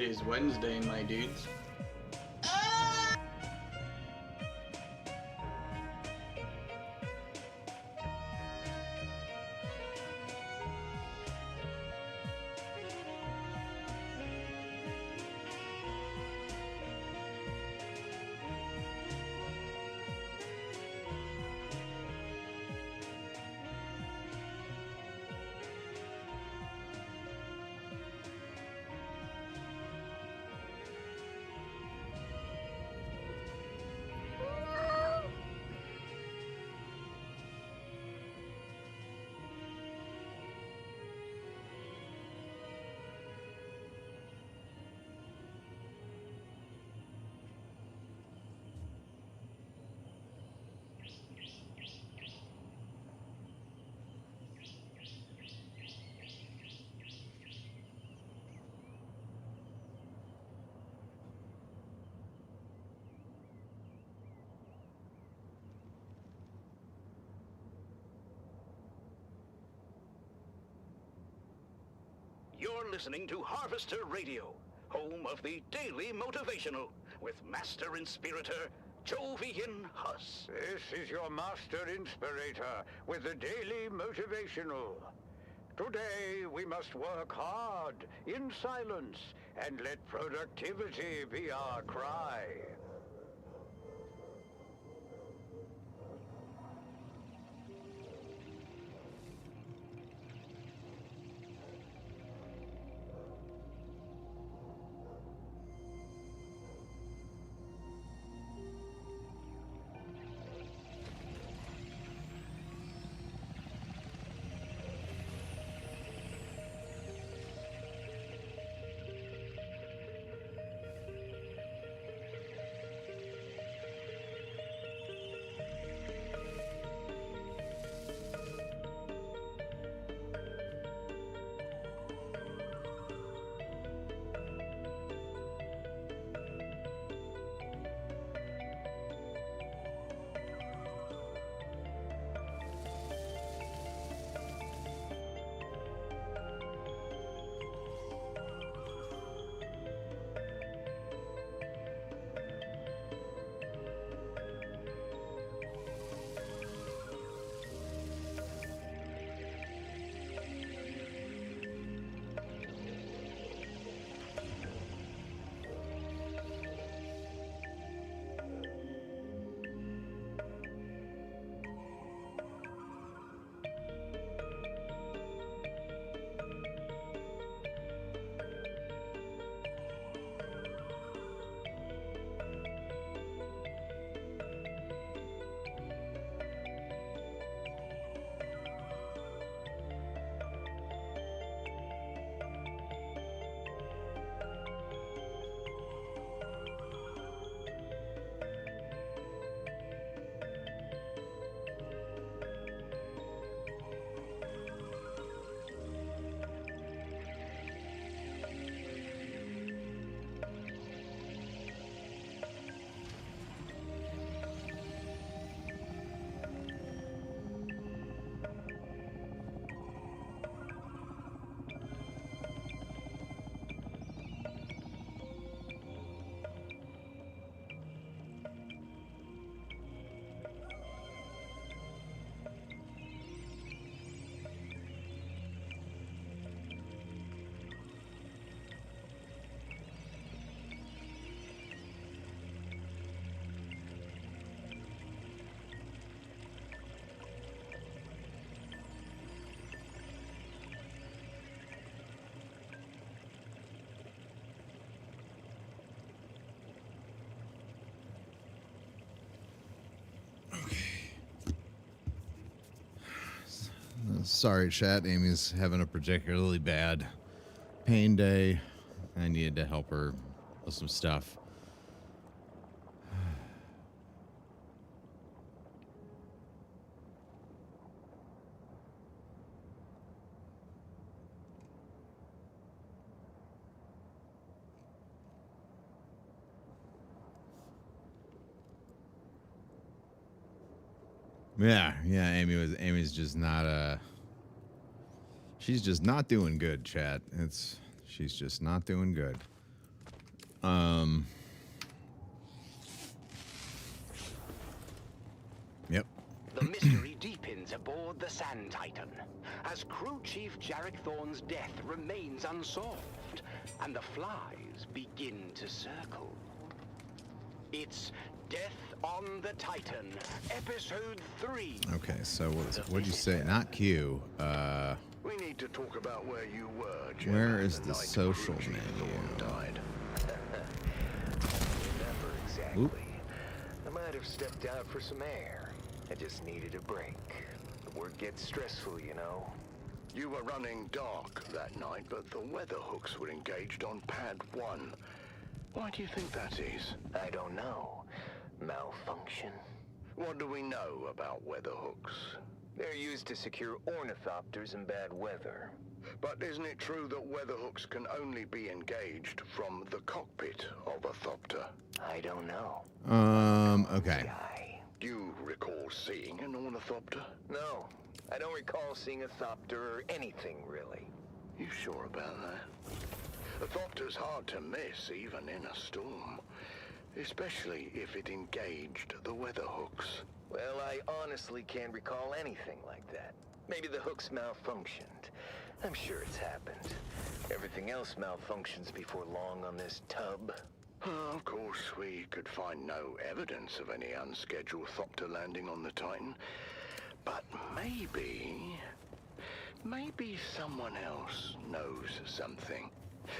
is Wednesday, my dudes. You're listening to Harvester Radio, home of the Daily Motivational, with Master Inspirator Jovian Huss. This is your Master Inspirator with the Daily Motivational. Today we must work hard, in silence, and let productivity be our cry. Sorry, chat. Amy's having a particularly bad pain day. I needed to help her with some stuff. Yeah, Amy's just not she's just not doing good, chat. She's just not doing good. the Sand Titan, as Crew Chief Jarek Thorne's death remains unsolved, and the flies begin to circle. It's Death on the Titan, Episode 3. Okay, so what'd you say? Not Q. We need to talk about where you were, Jim. Where is the social menu? Died. Remember exactly. Oop. I might have stepped out for some air. I just needed a break. The work gets stressful, you know. You were running dark that night, but the weather hooks were engaged on pad 1. Why do you think that is? I don't know. Malfunction? What do we know about weather hooks? They're used to secure ornithopters in bad weather. But isn't it true that weather hooks can only be engaged from the cockpit of a thopter? I don't know. Okay. Do you recall seeing an ornithopter? No, I don't recall seeing a thopter or anything, really. You sure about that? A thopter's hard to miss, even in a storm. Especially if it engaged the weather hooks. Well, I honestly can't recall anything like that. Maybe the hooks malfunctioned. I'm sure it's happened. Everything else malfunctions before long on this tub. Of course, we could find no evidence of any unscheduled thopter landing on the Titan. But maybe someone else knows something.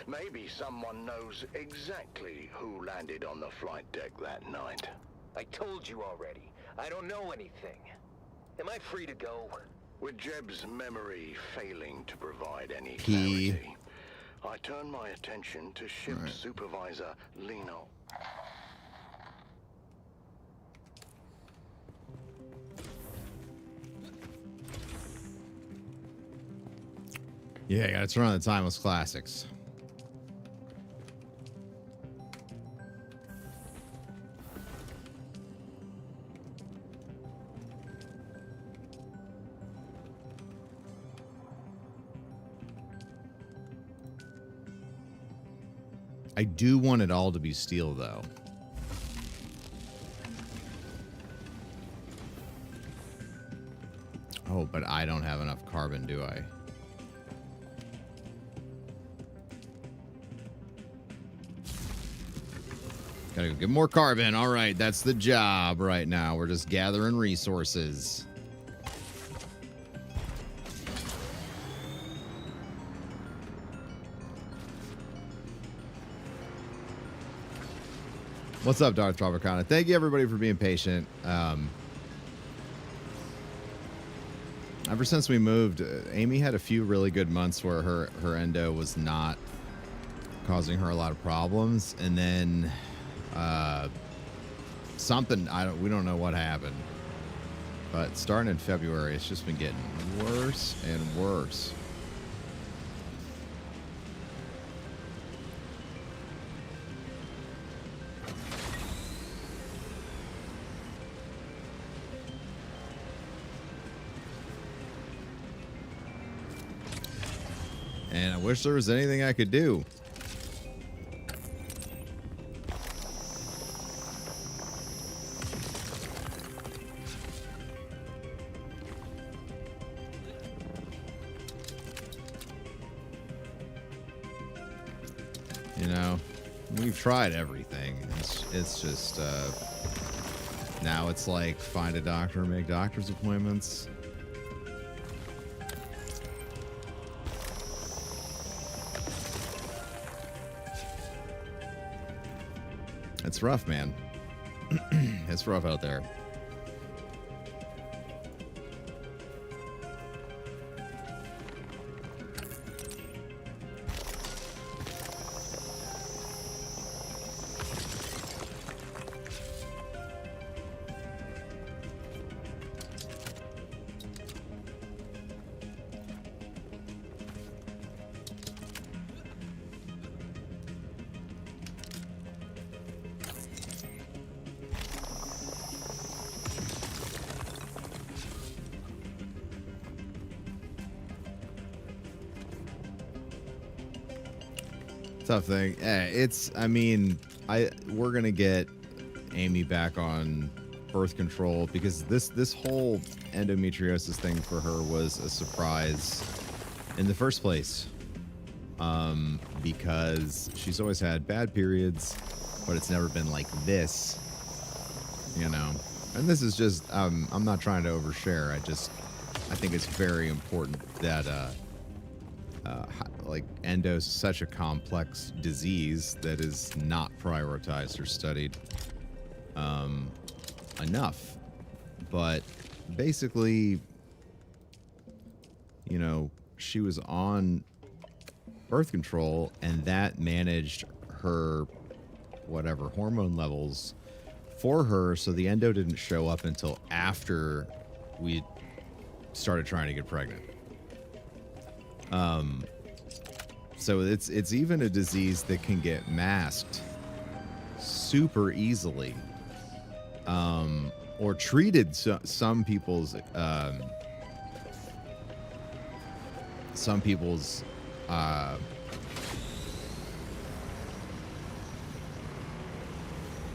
Maybe someone knows exactly who landed on the flight deck that night. I told you already. I don't know anything. Am I free to go? With Jeb's memory failing to provide any P. clarity, I turn my attention to ship supervisor Lino. Yeah, I gotta turn on the timeless classics. I do want it all to be steel, though. Oh, but I don't have enough carbon, do I? Gotta go get more carbon. All right, that's the job right now. We're just gathering resources. What's up, Darth Tropicana? Thank you, everybody, for being patient. Ever since we moved, Amy had a few really good months where her endo was not causing her a lot of problems, and then something we don't know what happened. But starting in February, it's just been getting worse and worse. And I wish there was anything I could do. You know, we've tried everything. It's just, now it's like find a doctor, make doctor's appointments. It's rough, man. It's rough out there. Tough thing. I mean, we're gonna get Amy back on birth control, because this whole endometriosis thing for her was a surprise in the first place. Because she's always had bad periods, but it's never been like this, you know. And this is just, I'm not trying to overshare. I think it's very important that, like, endo is such a complex disease that is not prioritized or studied enough. But basically, you know, she was on birth control, and that managed her whatever hormone levels for her, so the endo didn't show up until after we started trying to get pregnant. So it's even a disease that can get masked super easily, or treated. Some people's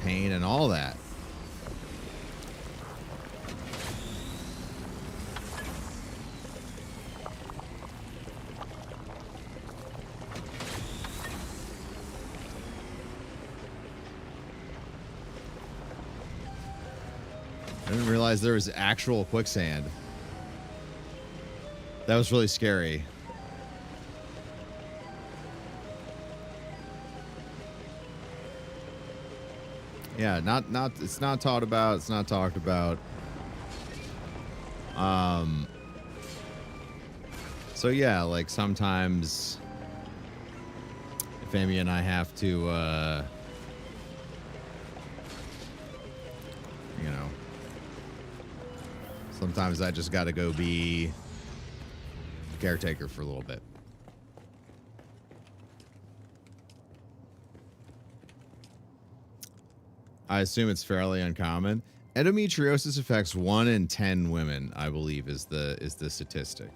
pain and all that. I didn't realize there was actual quicksand. That was really scary. Yeah, it's not talked about. It's not talked about. So yeah, like sometimes if Amy and I have to, you know, sometimes I just got to go be caretaker for a little bit. I assume it's fairly uncommon. Endometriosis affects 1 in 10 women, I believe, is the statistic.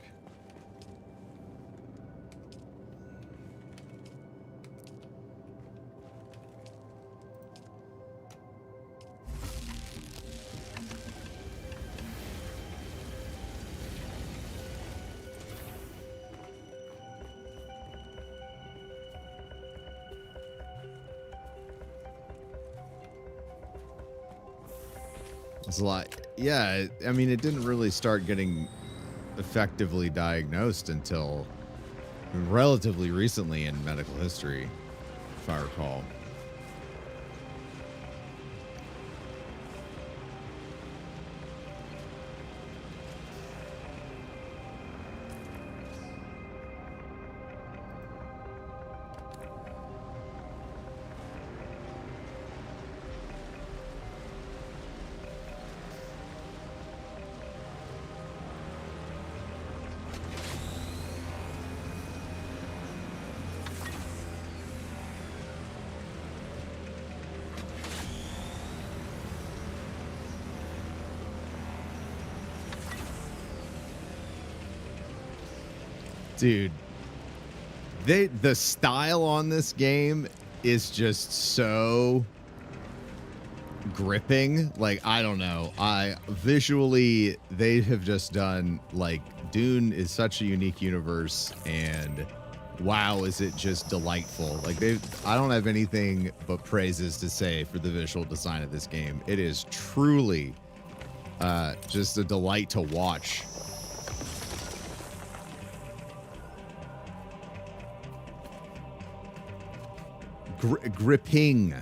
It's a lot. Yeah, I mean, it didn't really start getting effectively diagnosed until relatively recently in medical history, if I recall. Dude, the style on this game is just so gripping. Like, I don't know. Visually, they have just done, like, Dune is such a unique universe, and wow, is it just delightful. Like, I don't have anything but praises to say for the visual design of this game. It is truly just a delight to watch. Gripping.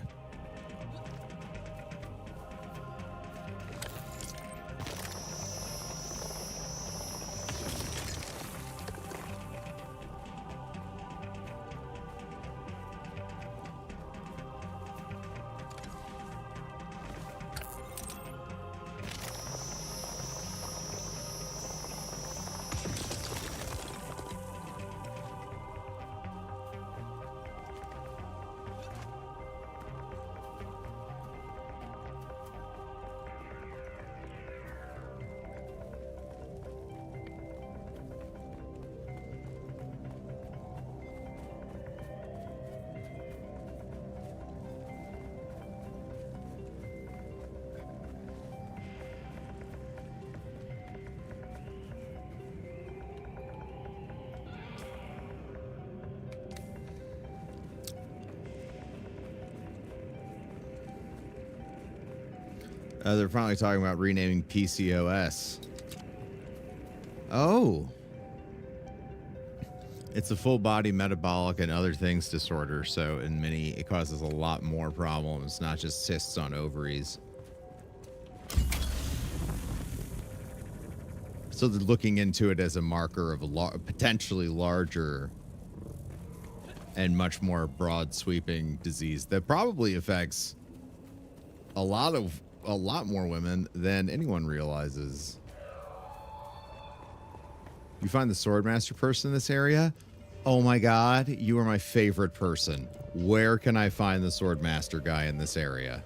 They're finally talking about renaming PCOS. Oh. It's a full body metabolic and other things disorder. So in many, it causes a lot more problems, not just cysts on ovaries. So they're looking into it as a marker of a potentially larger and much more broad sweeping disease that probably affects a lot more women than anyone realizes. You find the Swordmaster person in this area? Oh my god, you are my favorite person. Where can I find the Swordmaster guy in this area?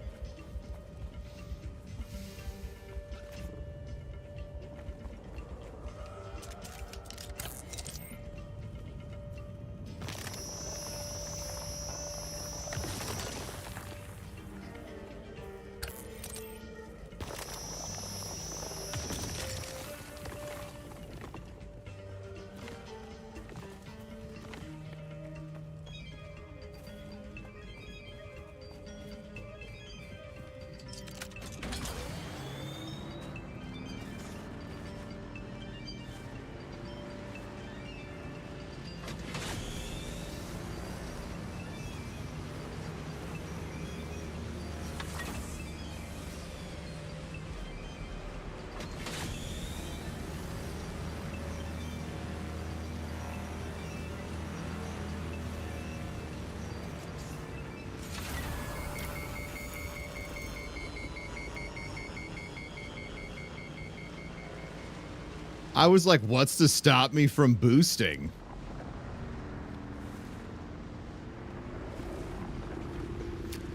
I was like, what's to stop me from boosting?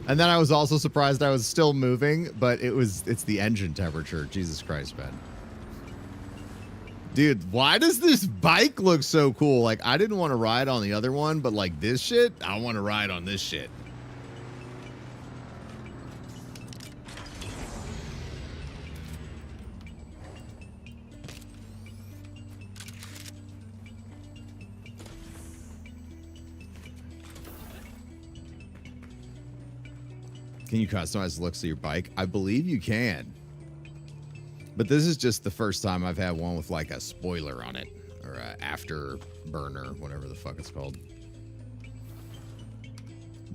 And then I was also surprised I was still moving, but it's the engine temperature. Jesus Christ, man. Dude, why does this bike look so cool? Like, I didn't want to ride on the other one, but like this shit, I want to ride on this shit. Can you customize the looks of your bike? I believe you can. But this is just the first time I've had one with like a spoiler on it. Or a afterburner, whatever the fuck it's called.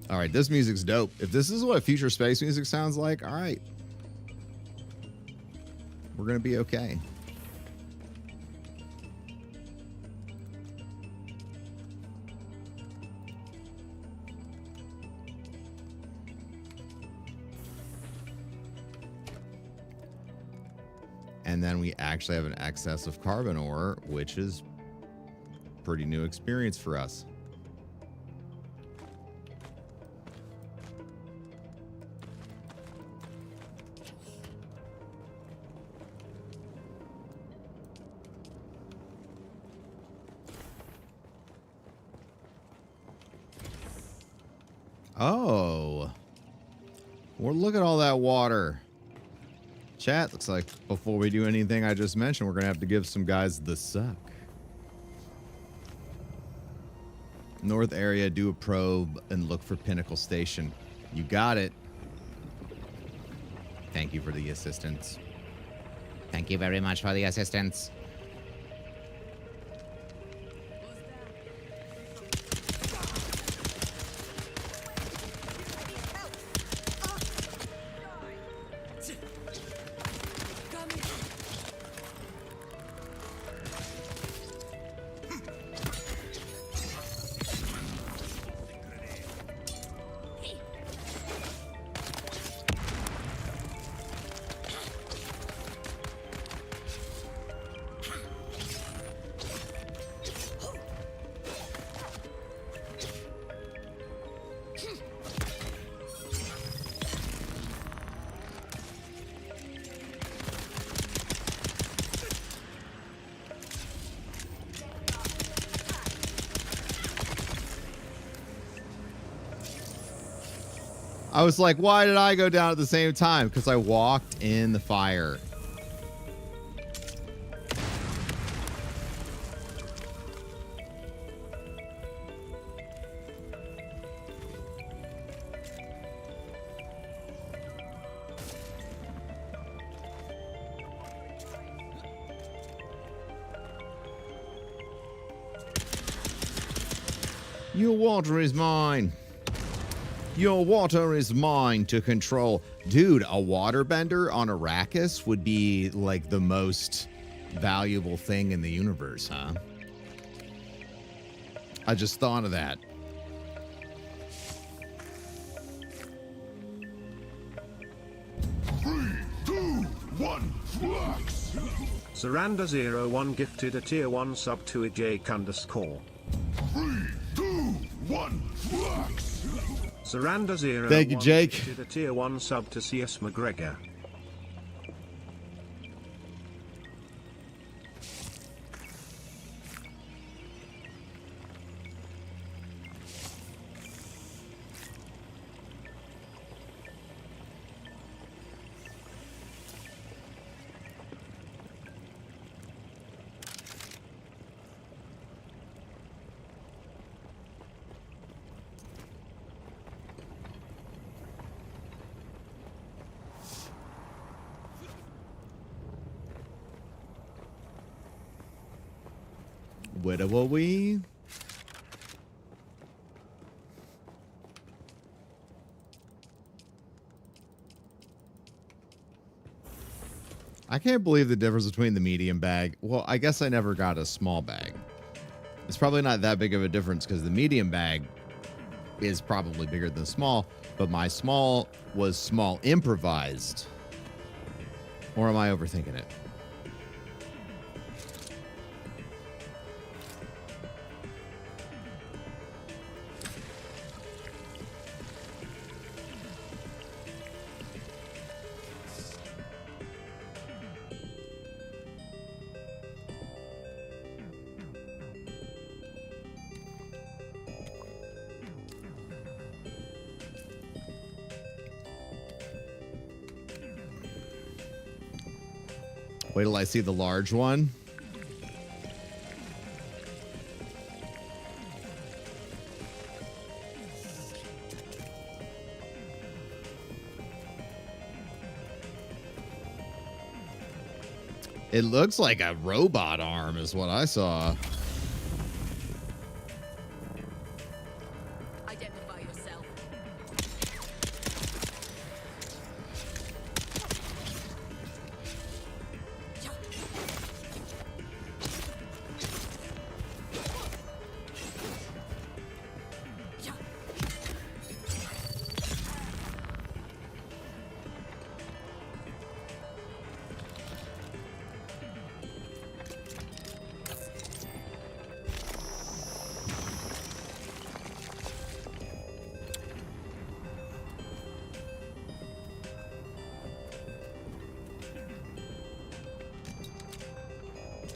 Alright, this music's dope. If this is what future space music sounds like, alright. We're gonna be okay. And then we actually have an excess of carbon ore, which is pretty new experience for us. Oh. Well, look at all that water. Chat, looks like before we do anything I just mentioned, we're going to have to give some guys the suck. North area, do a probe and look for Pinnacle Station. You got it. Thank you for the assistance. Thank you very much for the assistance. I was like, why did I go down at the same time? Because I walked in the fire. Your water is mine. Your water is mine to control. Dude, a waterbender on Arrakis would be like the most valuable thing in the universe, huh? I just thought of that. Three, two, one, flex! Saranda01 gifted a tier 1 sub to @Jake_. 3, 2, 1, flex! Saranda01 Thank you, Jake. gifted a tier 1 sub to CS McGregor. What will we? I can't believe the difference between the medium bag. Well, I guess I never got a small bag. It's probably not that big of a difference because the medium bag is probably bigger than small, but my small was small improvised. Or am I overthinking it? Wait till I see the large one. It looks like a robot arm is what I saw. Identify yourself.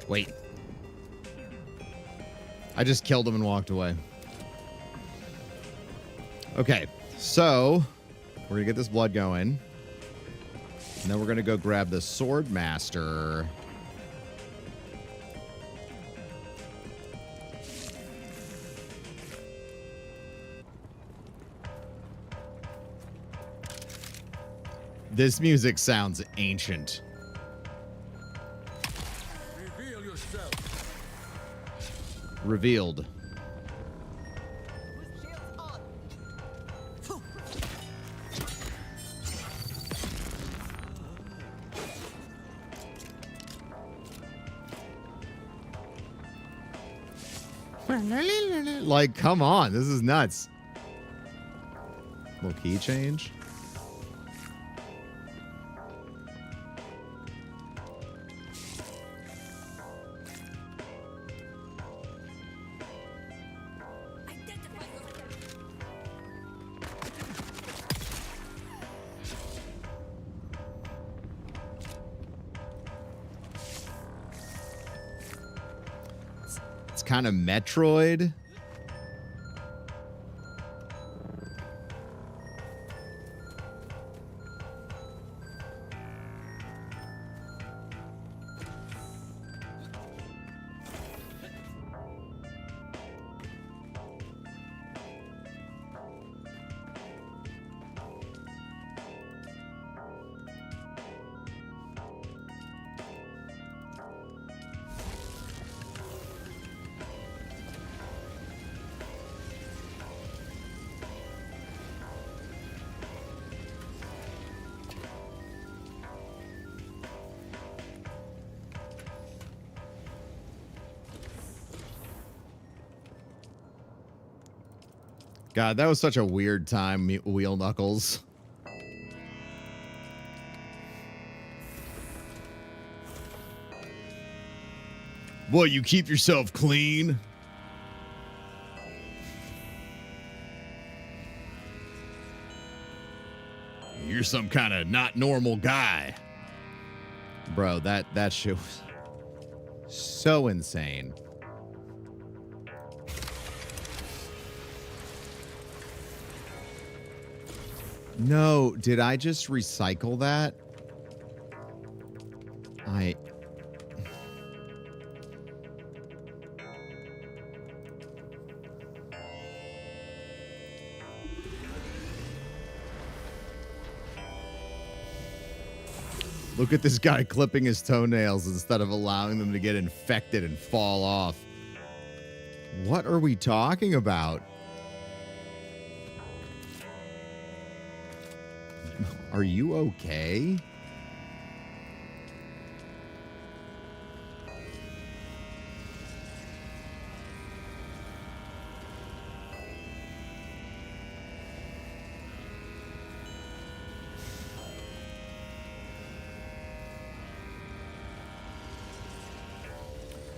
Wait. I just killed him and walked away. Okay, so we're gonna get this blood going. And then we're gonna go grab the sword master. This music sounds ancient. Reveal yourself. Revealed. Like, come on, this is nuts. Little key change. It's kind of Metroid. God, that was such a weird time, Wheel Knuckles. What, you keep yourself clean? You're some kind of not normal guy. Bro, that shit was so insane. No, did I just recycle that? Look at this guy clipping his toenails instead of allowing them to get infected and fall off. What are we talking about? Are you okay?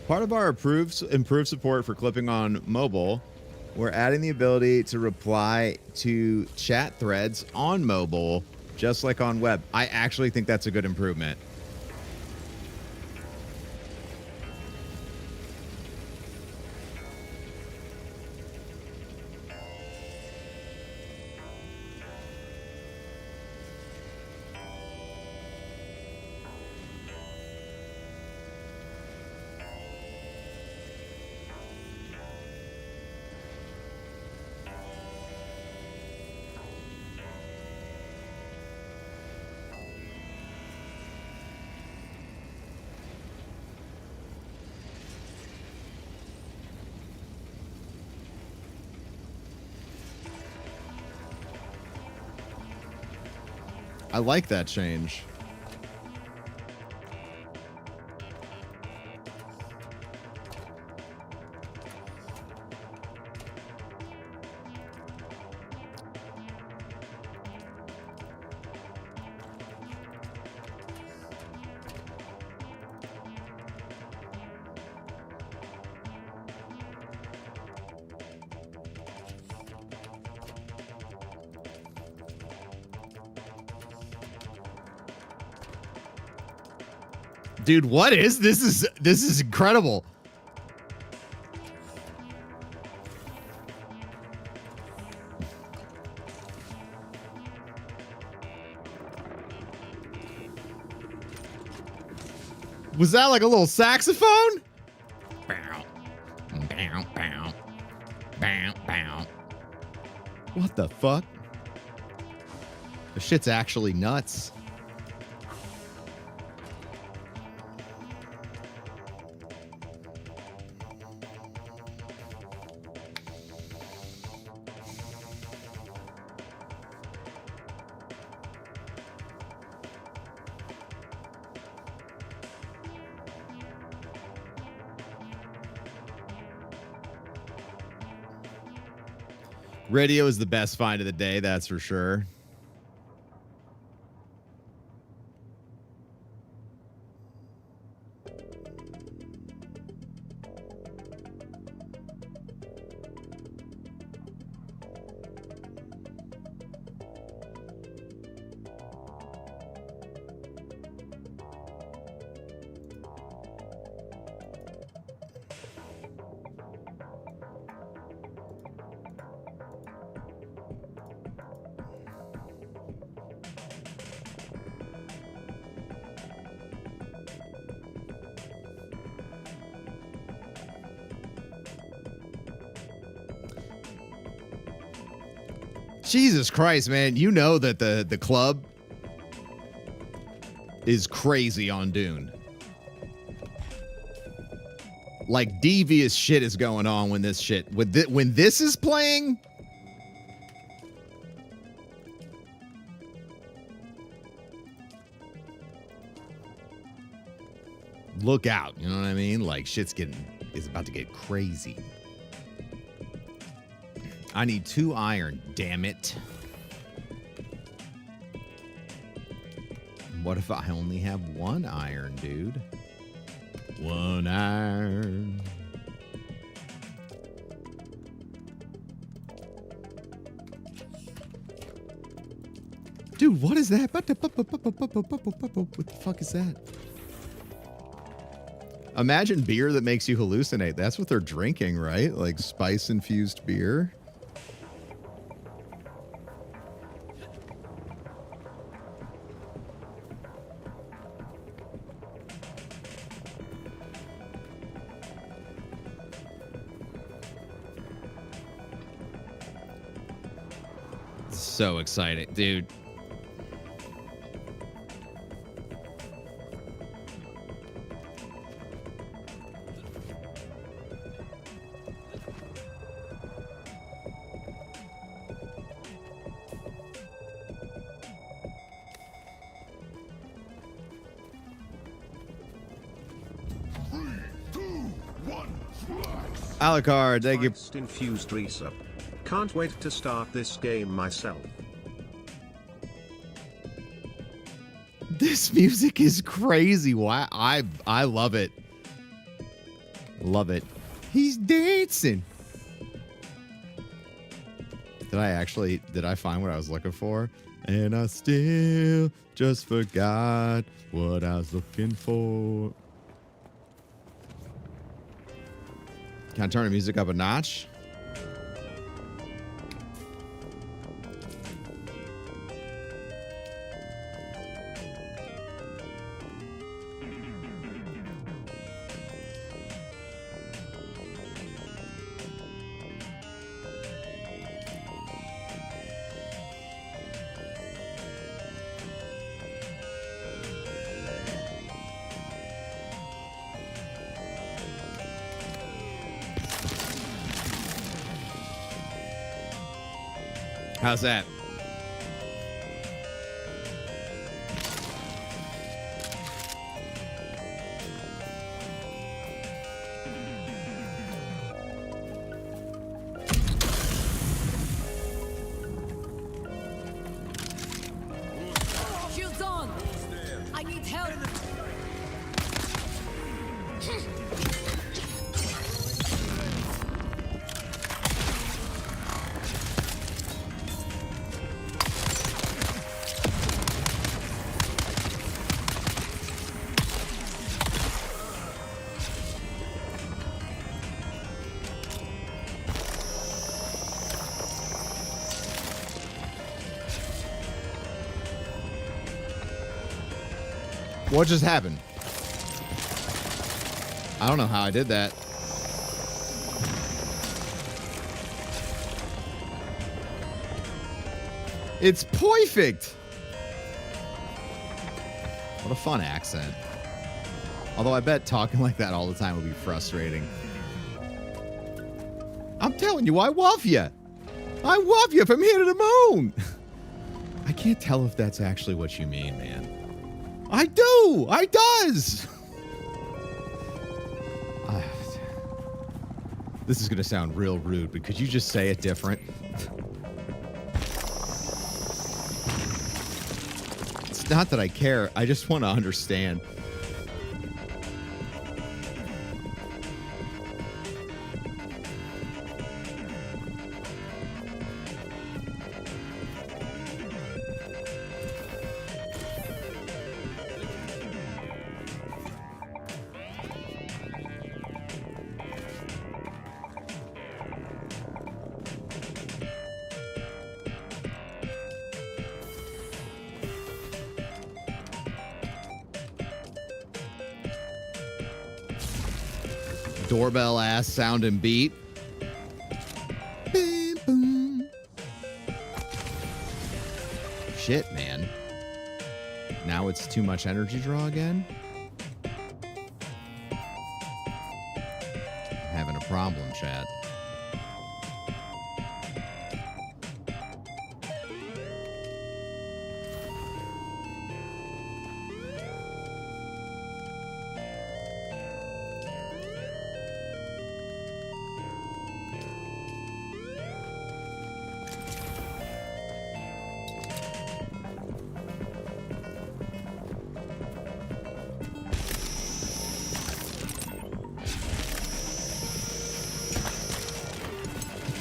Part of our improved support for clipping on mobile, we're adding the ability to reply to chat threads on mobile, just like on web. I actually think that's a good improvement. I like that change. Dude, what is this? This is incredible. Was that like a little saxophone? Bow, bow, bow, bow, bow. What the fuck? This shit's actually nuts. Radio is the best find of the day, that's for sure. Jesus Christ, man. You know that the club is crazy on Dune. Like, devious shit is going on when this shit... when this is playing... Look out, you know what I mean? Like, shit's getting... is about to get crazy. I need 2 iron, damn it. What if I only have 1 iron, dude? 1 iron. Dude, what is that? What the fuck is that? Imagine beer that makes you hallucinate. That's what they're drinking, right? Like spice-infused beer. So exciting, dude. Alucard, thank you. Infused resub. Can't wait to start this game myself. This music is crazy. Why? I love it. Love it. He's dancing. Did I find what I was looking for? And I still just forgot what I was looking for. Can I turn the music up a notch? How's that? Shields on! I need help! What just happened? I don't know how I did that. It's perfect. What a fun accent. Although I bet talking like that all the time would be frustrating. I'm telling you, I love you. I love you from here to the moon. I can't tell if that's actually what you mean, man. I do. I does. This is going to sound real rude, but could you just say it different? It's not that I care. I just want to understand. Doorbell ass sound and beat. Bing, boom. Shit, man. Now it's too much energy draw again. I'm having a problem, chat.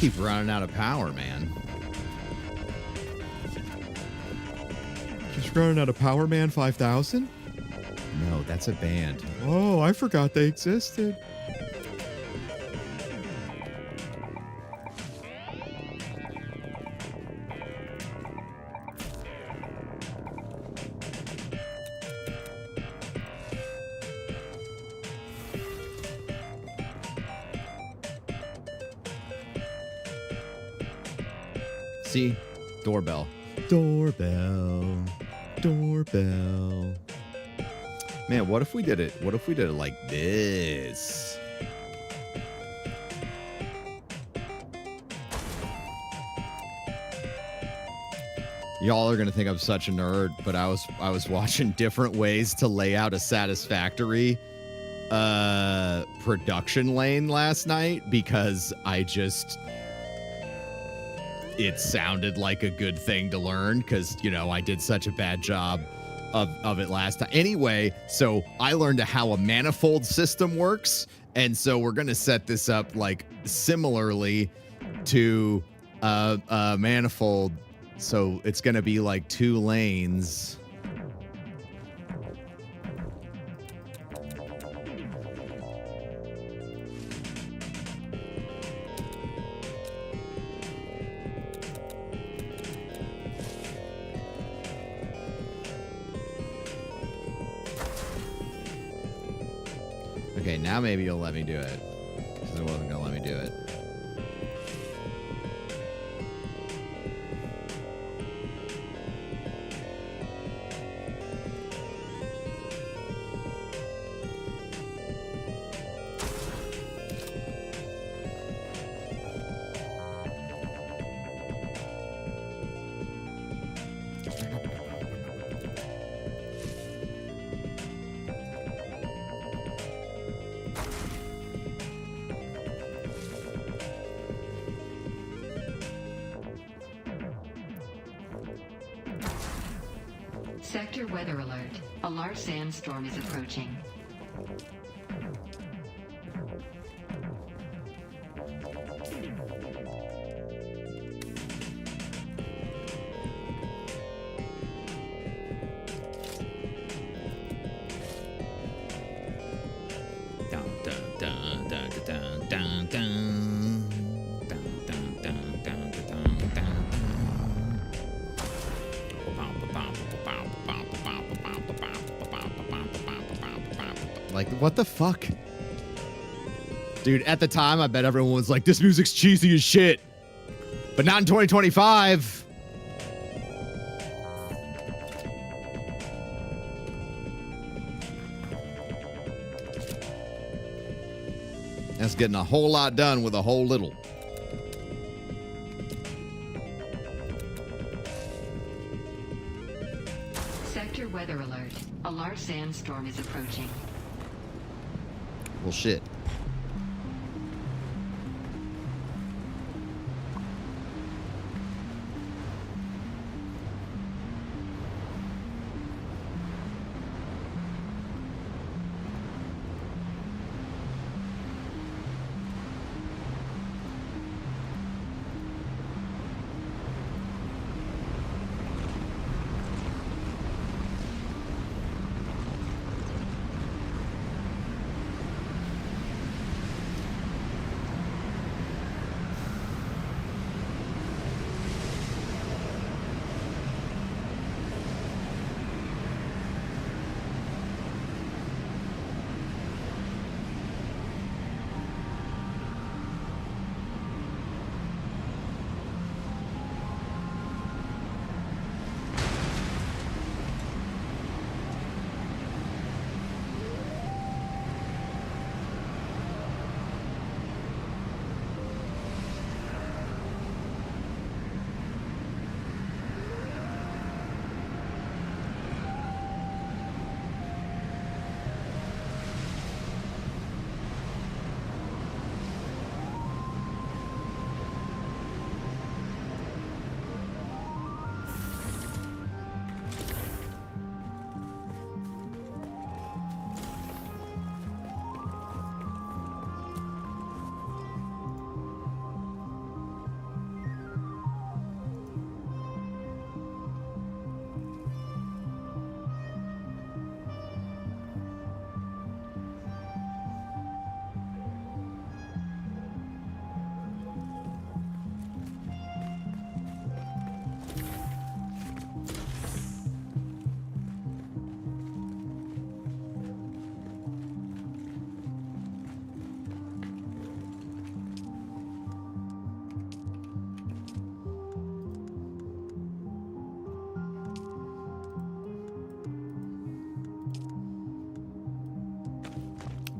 Keep running out of power, man. Keeps running out of power, man. 5,000? No, that's a band. Oh, I forgot they existed. See? Doorbell. Doorbell. Doorbell. Man, what if we did it? What if we did it like this? Y'all are gonna think I'm such a nerd, but I was watching different ways to lay out a satisfactory production lane last night because it sounded like a good thing to learn because, you know, I did such a bad job of it last time. Anyway, so I learned how a manifold system works. And so we're going to set this up like similarly to a manifold. So it's going to be like 2 lanes. Okay, now maybe you'll let me do it. Because it wasn't going to let me do it. Sector weather alert. A large sandstorm is approaching. Like, what the fuck? Dude, at the time, I bet everyone was like, this music's cheesy as shit. But not in 2025. That's getting a whole lot done with a whole little. Sector weather alert. A large sandstorm is approaching. Well, shit.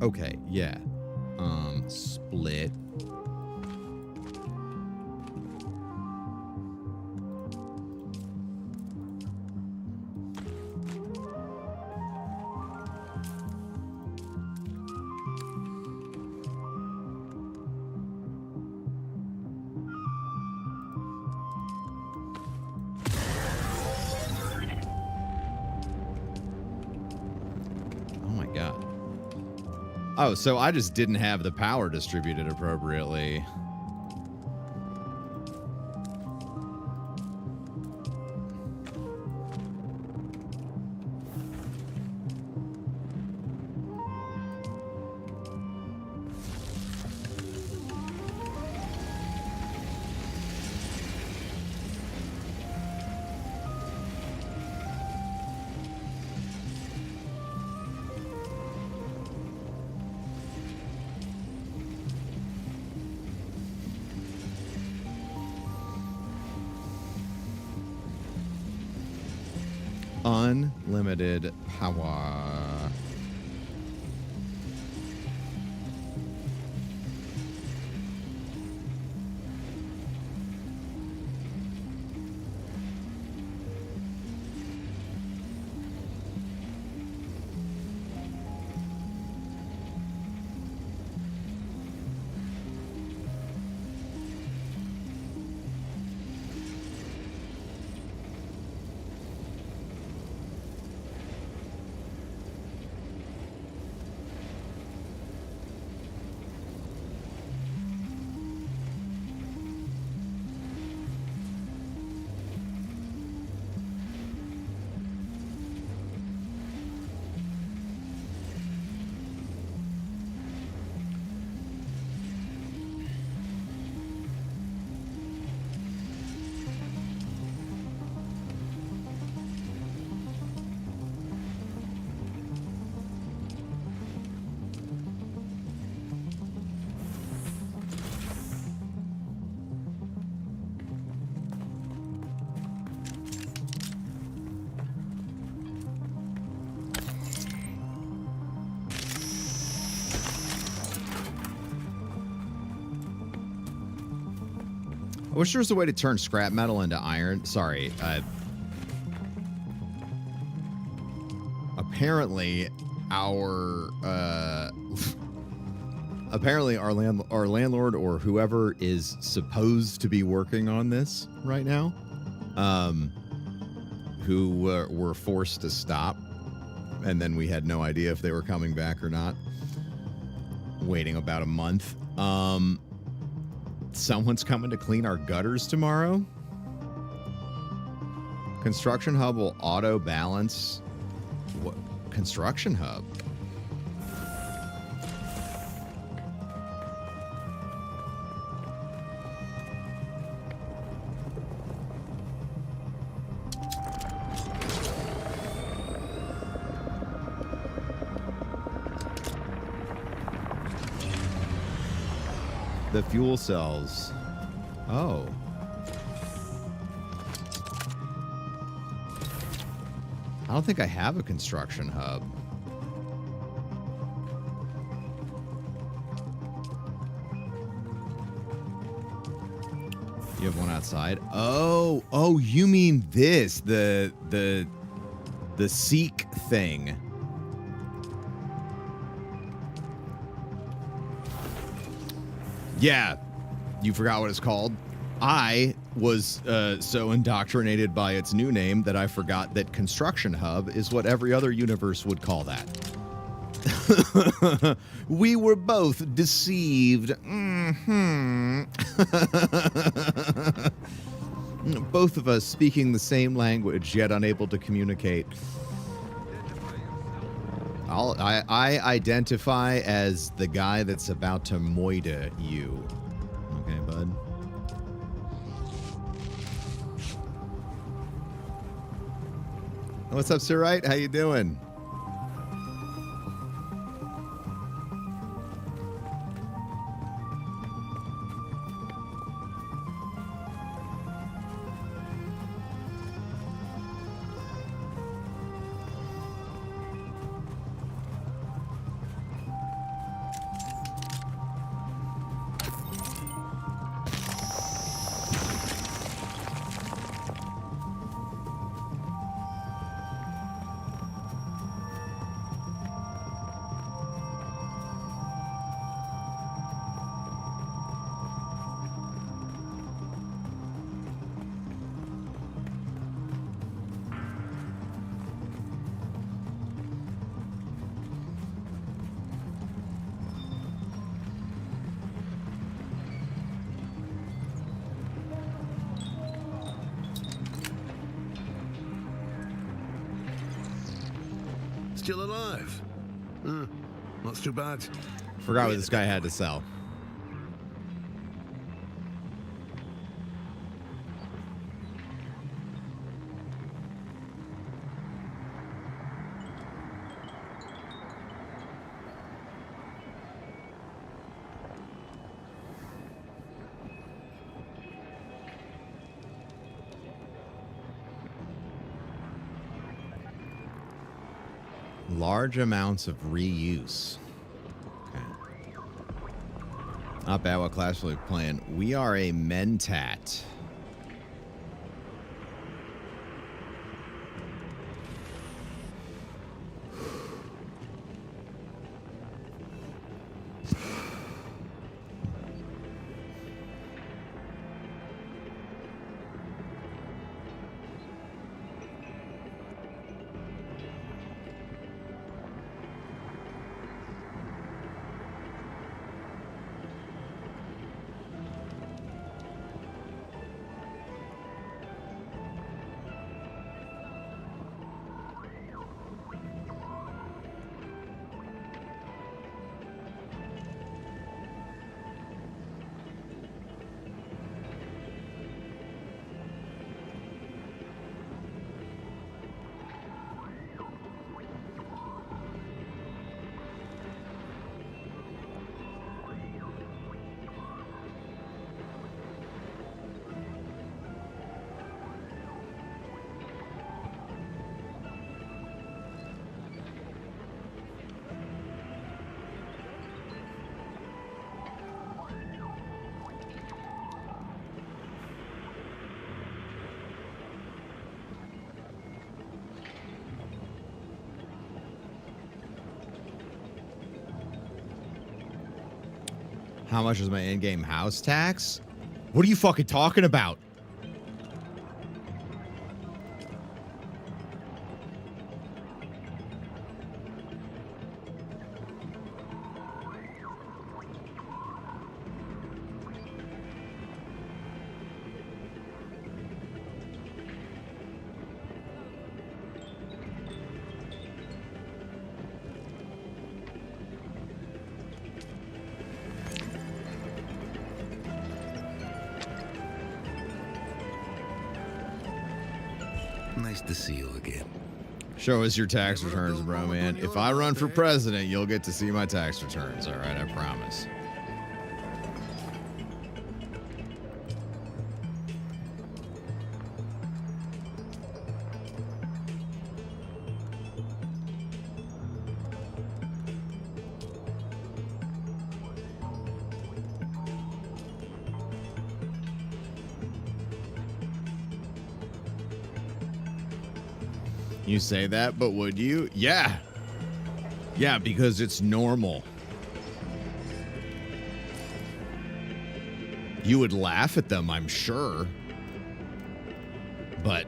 Okay, yeah. Split. Oh my god. Oh, so I just didn't have the power distributed appropriately. Unlimited power. I wish there was a way to turn scrap metal into iron. Sorry. Apparently, our landlord or whoever is supposed to be working on this right now, who were forced to stop, and then we had no idea if they were coming back or not. Waiting about a month. Someone's coming to clean our gutters tomorrow. Construction hub will auto balance. What construction hub? The fuel cells. Oh. I don't think I have a construction hub. You have one outside? Oh, you mean this, the Seek thing. Yeah, you forgot what it's called. I was so indoctrinated by its new name that I forgot that Construction Hub is what every other universe would call that. We were both deceived. Both of us speaking the same language, yet unable to communicate. I identify as the guy that's about to moida you. Okay, bud? What's up, Sir Right? How you doing? Still alive? Not too bad. Forgot what this guy had to sell. Large amounts of reuse. Okay. Not bad. What class are we playing? We are a Mentat. How much is my in-game house tax? What are you fucking talking about? Nice to see you again. Show us your tax returns, bro, man. If I run for president, you'll get to see my tax returns, all right? I promise. You say that, but would you? Yeah. Yeah, because it's normal. You would laugh at them, I'm sure. But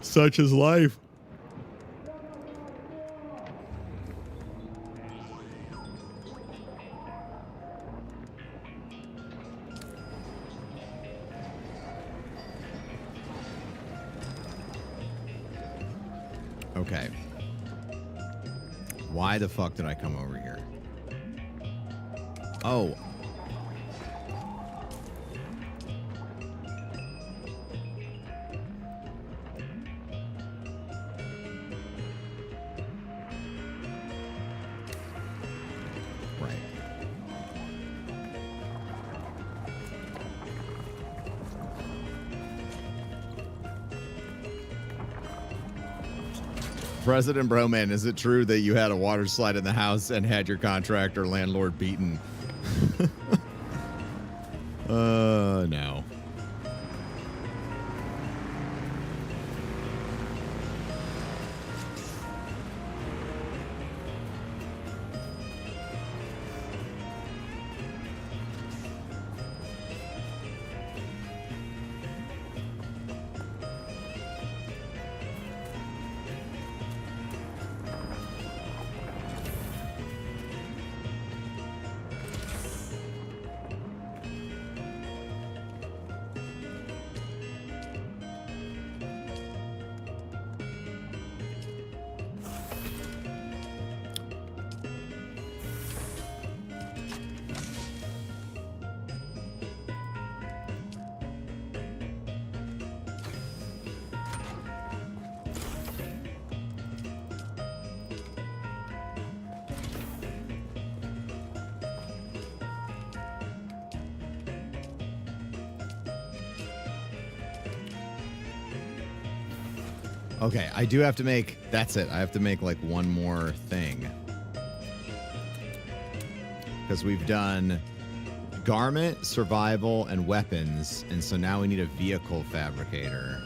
such is life. Okay. Why the fuck did I come over here? Oh. Right. President Broman, is it true that you had a water slide in the house and had your contractor landlord beaten? No. Okay, I do have to make... That's it. I have to make, like, one more thing. Because we've done garment, survival, and weapons. And so now we need a vehicle fabricator.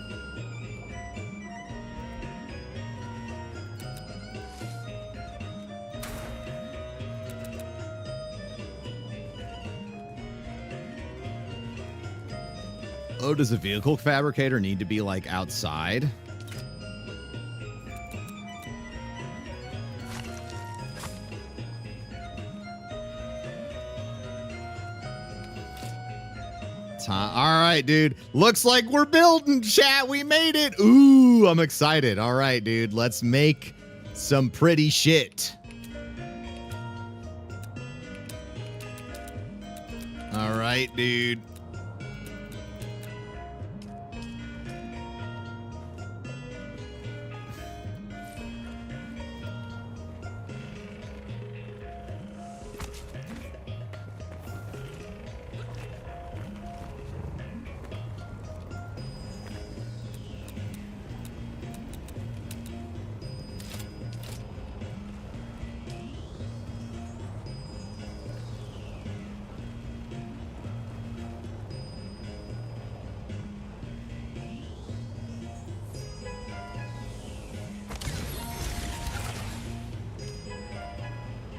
Oh, does a vehicle fabricator need to be, like, outside? All right, dude. Looks like we're building, chat. We made it. Ooh, I'm excited. All right, dude. Let's make some pretty shit. All right, dude.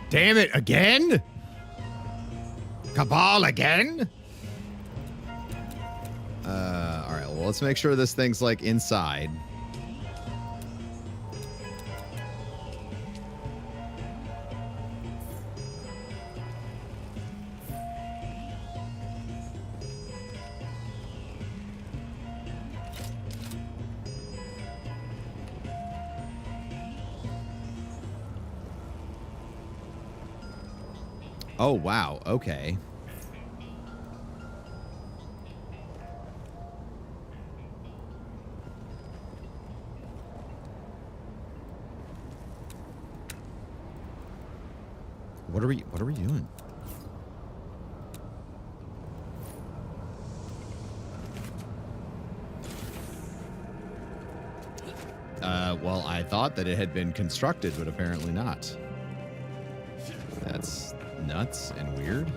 Damn it, again? Cabal again? All right, well, let's make sure this thing's, like, inside. Oh, wow. Okay. What are we doing? Well, I thought that it had been constructed, but apparently not. That's nuts and weird.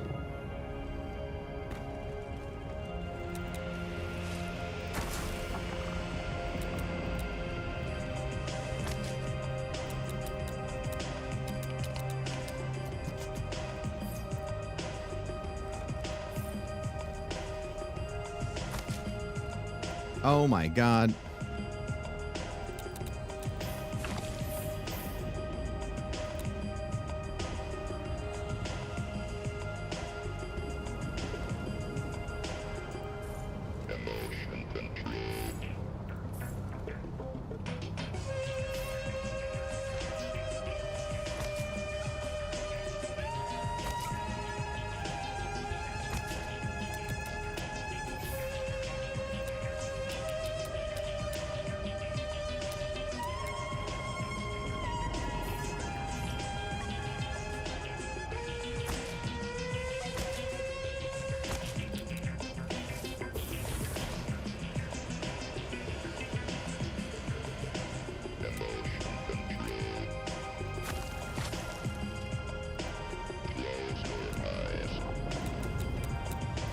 Oh my God.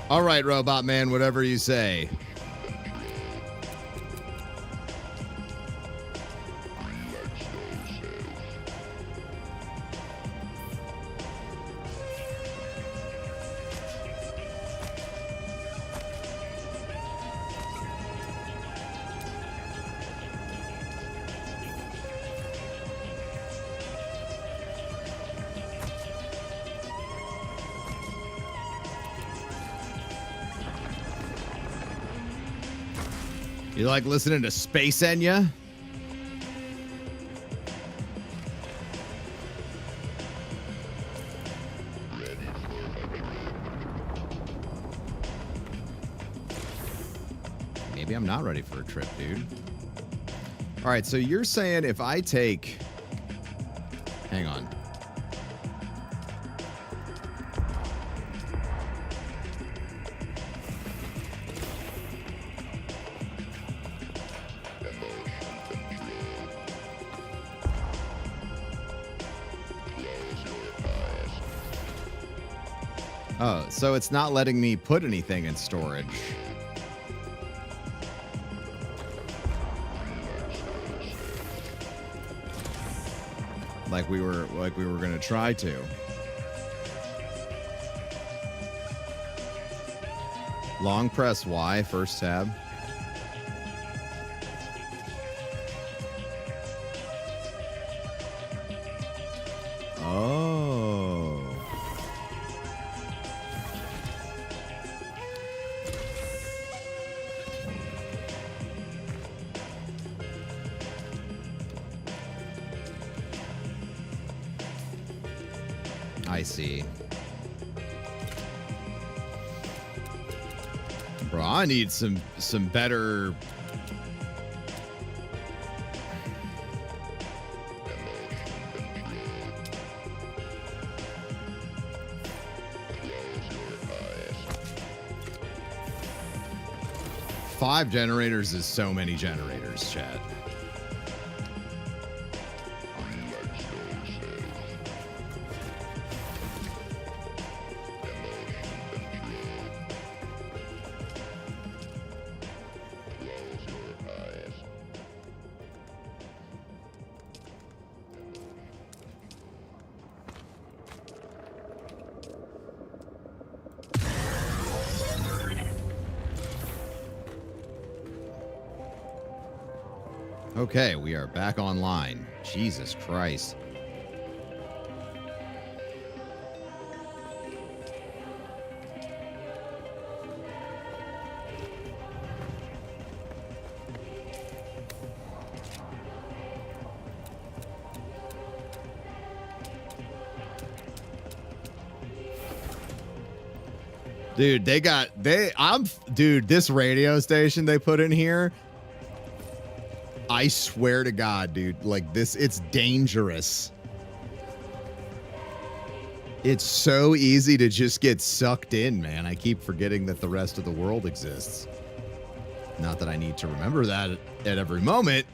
All right, Robot Man, whatever you say. You like listening to Space Enya? Maybe I'm not ready for a trip, dude. All right, so you're saying if I take... Hang on. Oh, so it's not letting me put anything in storage. Like we were gonna try to. Long press Y, first tab. Oh. I see. Bro, I need some better. Five generators is so many generators, chat. Okay, we are back online. Jesus Christ. Dude, dude, this radio station they put in here, I swear to God, dude, like this, it's dangerous. It's so easy to just get sucked in, man. I keep forgetting that the rest of the world exists. Not that I need to remember that at every moment.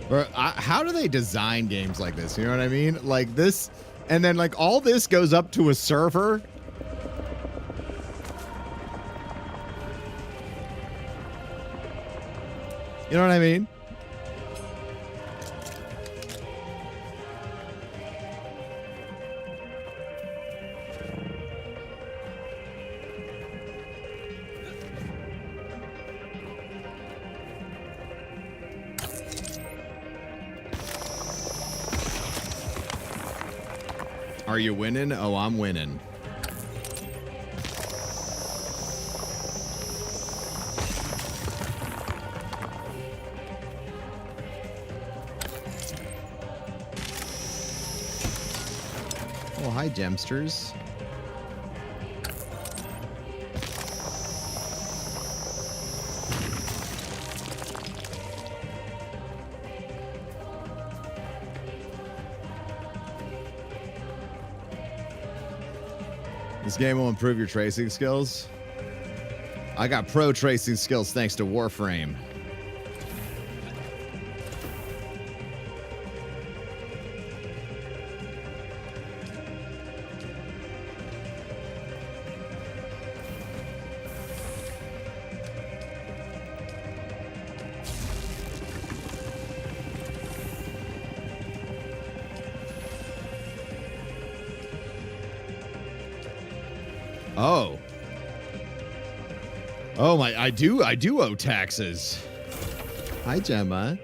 Bro, how do they design games like this? You know what I mean? Like this, and then like all this goes up to a server. You know what I mean? Are you winning? Oh, I'm winning. Oh, hi, Gemsters. This game will improve your tracing skills. I got pro tracing skills thanks to Warframe. Oh. Oh my, I do owe taxes. Hi, Gemma.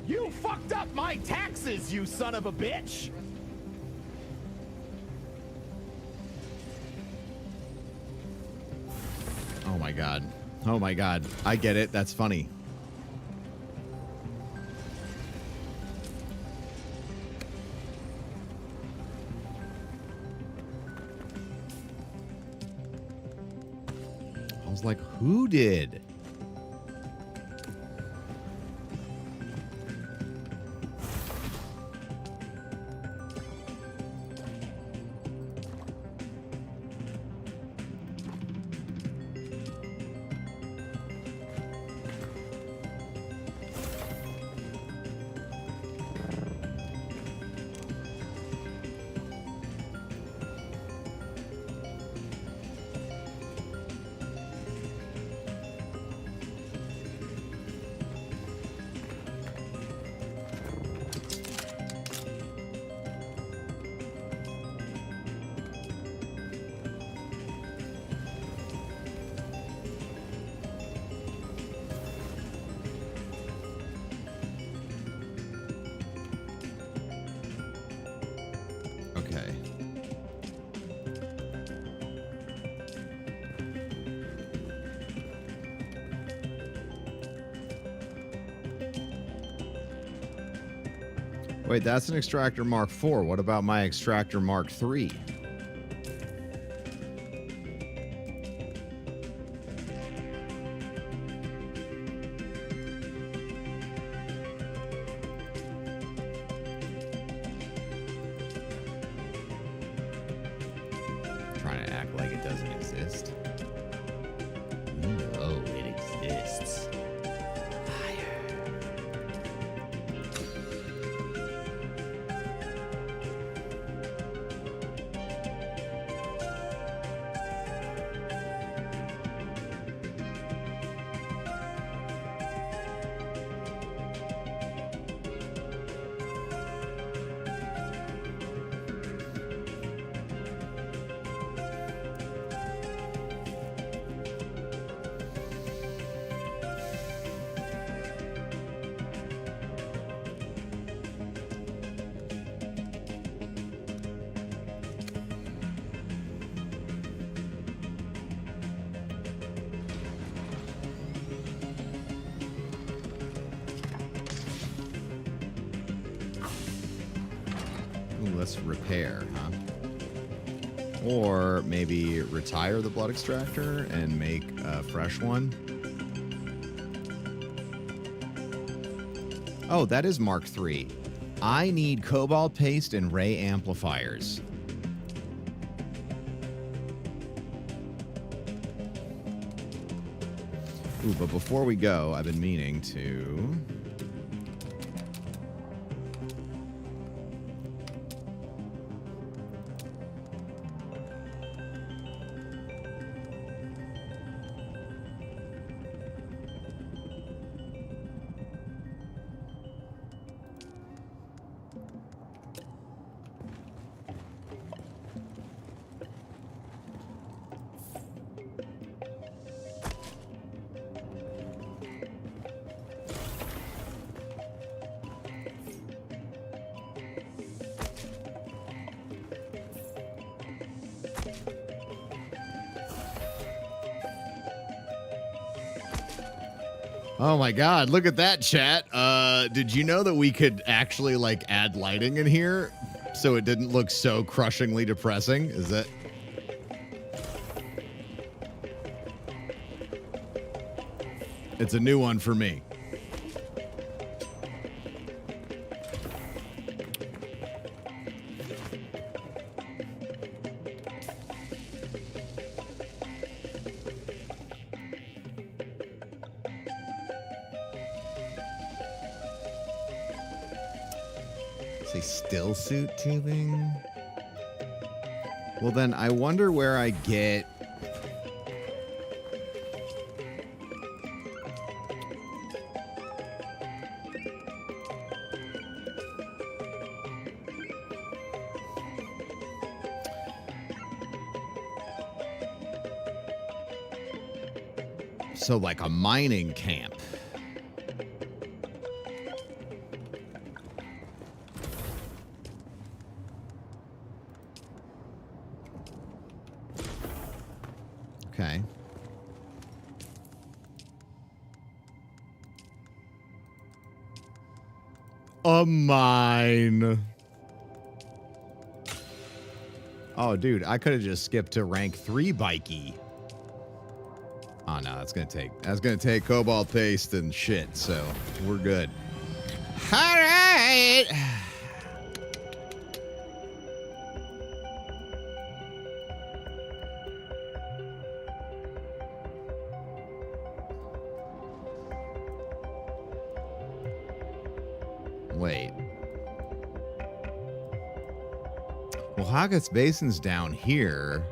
You fucked up my taxes, you son of a bitch! Oh my god. Oh my god. I get it. That's funny. I was like, who did? Okay. Wait, that's an extractor Mark IV. What about my extractor Mark III? Trying to act like it doesn't exist. Oh, it exists. Ooh, let's repair, huh? Or maybe retire the blood extractor and make a fresh one. Oh, that is Mark III. I need cobalt paste and ray amplifiers. Ooh, but before we go, I've been meaning to... Oh my God, look at that, chat. Did you know that we could actually like add lighting in here so it didn't look so crushingly depressing? Is that... It's a new one for me. Say still suit tubing? Well, then I wonder where I get... So like a mining camp. Okay. A mine. Oh, dude, I could have just skipped to rank 3 bikey. Oh no, that's gonna take cobalt paste and shit, so we're good. All right. Wait. Well, Hoggett's Basin's down here.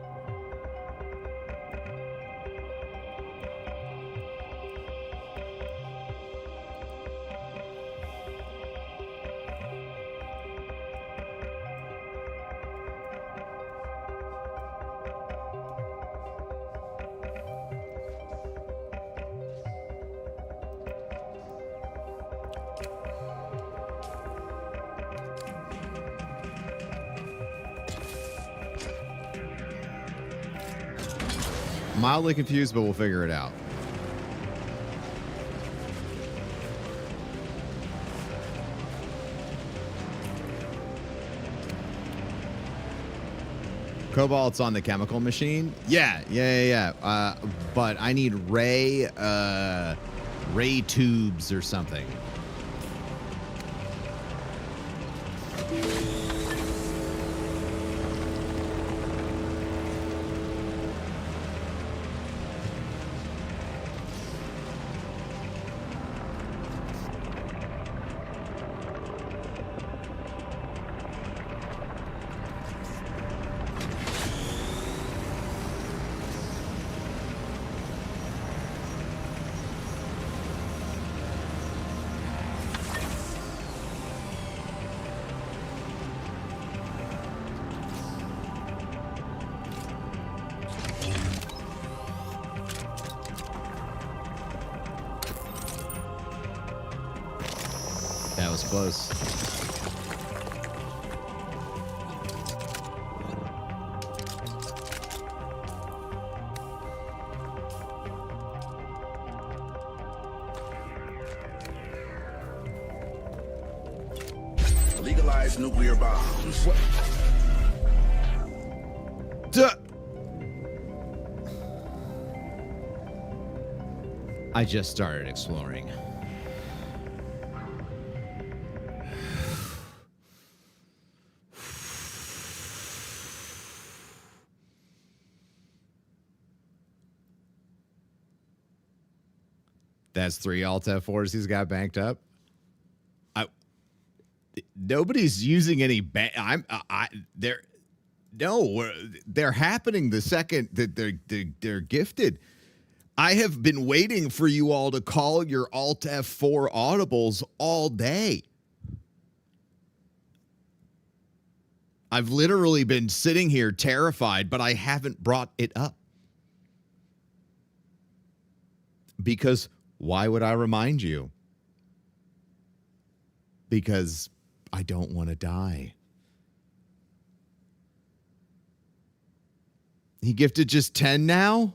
Mildly confused, but we'll figure it out. Cobalt's on the chemical machine? Yeah. But I need ray tubes or something. That was close. Legalize nuclear bombs. I just started exploring. That's 3 Alt F4s he's got banked up. Nobody's using any they're happening the second that they're gifted. I have been waiting for you all to call your Alt F4 audibles all day. I've literally been sitting here terrified, but I haven't brought it up. Because why would I remind you? Because I don't want to die. He gifted just 10 now?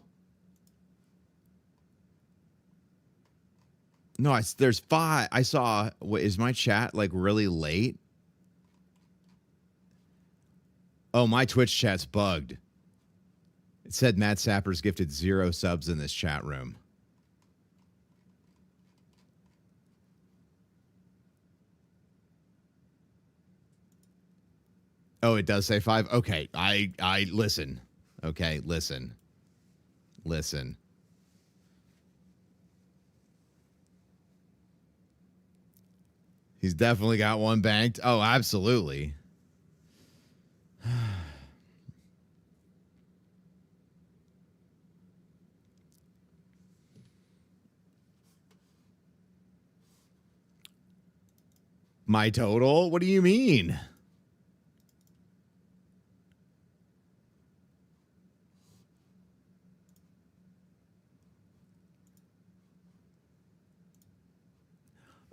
No, there's 5. I saw. What is my chat like really late? Oh, my Twitch chat's bugged. It said Matt Sapper's gifted 0 subs in this chat room. Oh, it does say 5. Okay, I listen. Okay, listen. He's definitely got one banked. Oh, absolutely. My total? What do you mean?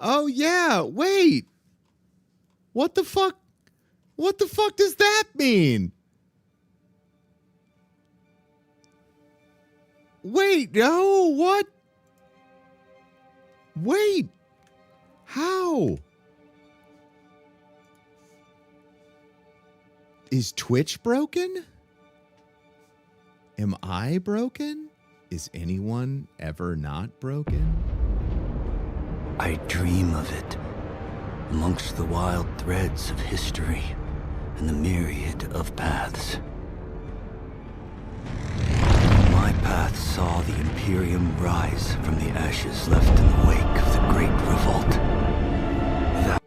Oh, yeah. Wait. What the fuck? What the fuck does that mean? Wait, no. What? Wait. How? Is Twitch broken? Am I broken? Is anyone ever not broken? I dream of it, amongst the wild threads of history and the myriad of paths. My path saw the Imperium rise from the ashes left in the wake of the Great Revolt. That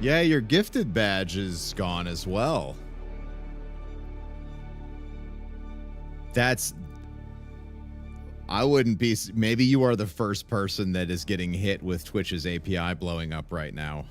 Yeah, your gifted badge is gone as well. I wouldn't be. Maybe you are the first person that is getting hit with Twitch's API blowing up right now.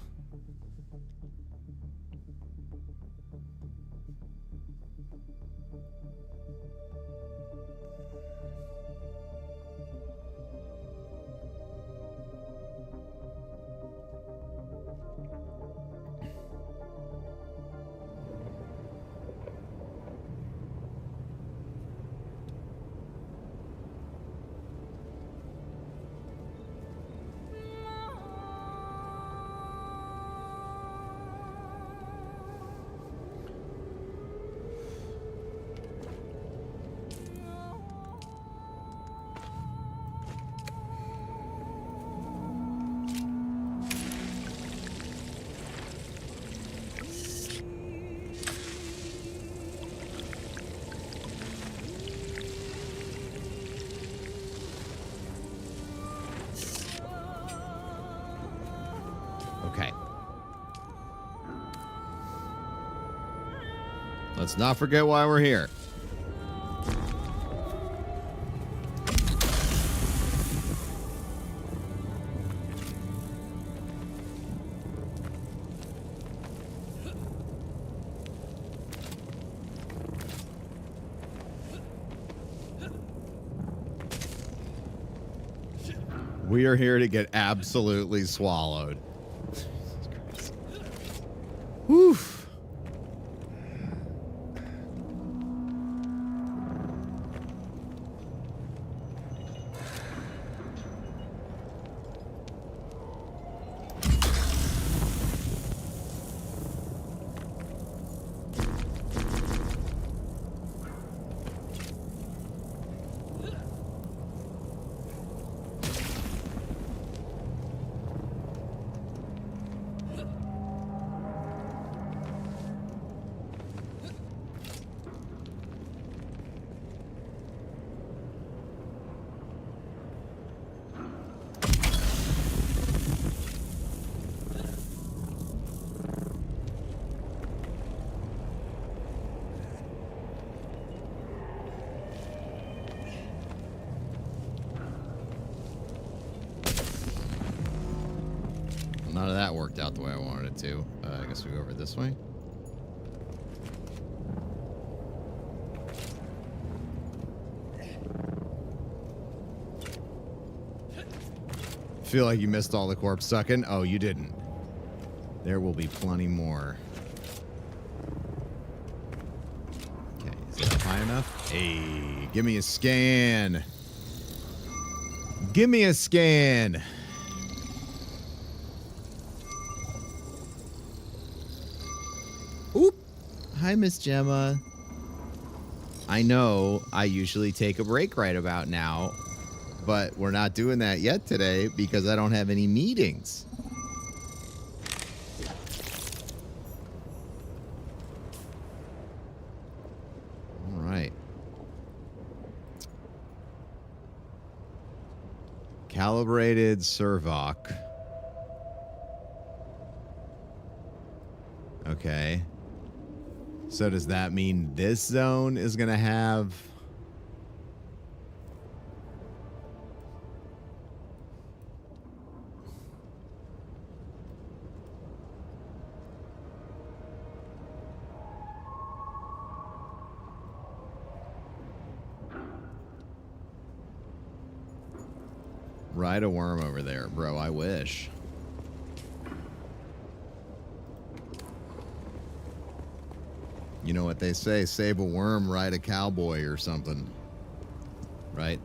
Let's not forget why we're here. We are here to get absolutely swallowed. Whew. None of that worked out the way I wanted it to. I guess we go over this way. feel like you missed all the corpse sucking. Oh, you didn't. There will be plenty more. Okay, is that high enough? Hey, give me a scan. Give me a scan. Oop. Hi, Miss Gemma. I know I usually take a break right about now, but we're not doing that yet today because I don't have any meetings. All right. Calibrated Servoc. Okay. So does that mean this zone is going to have... Ride a worm over there, bro. I wish. You know what they say, save a worm, ride a cowboy or something. Right?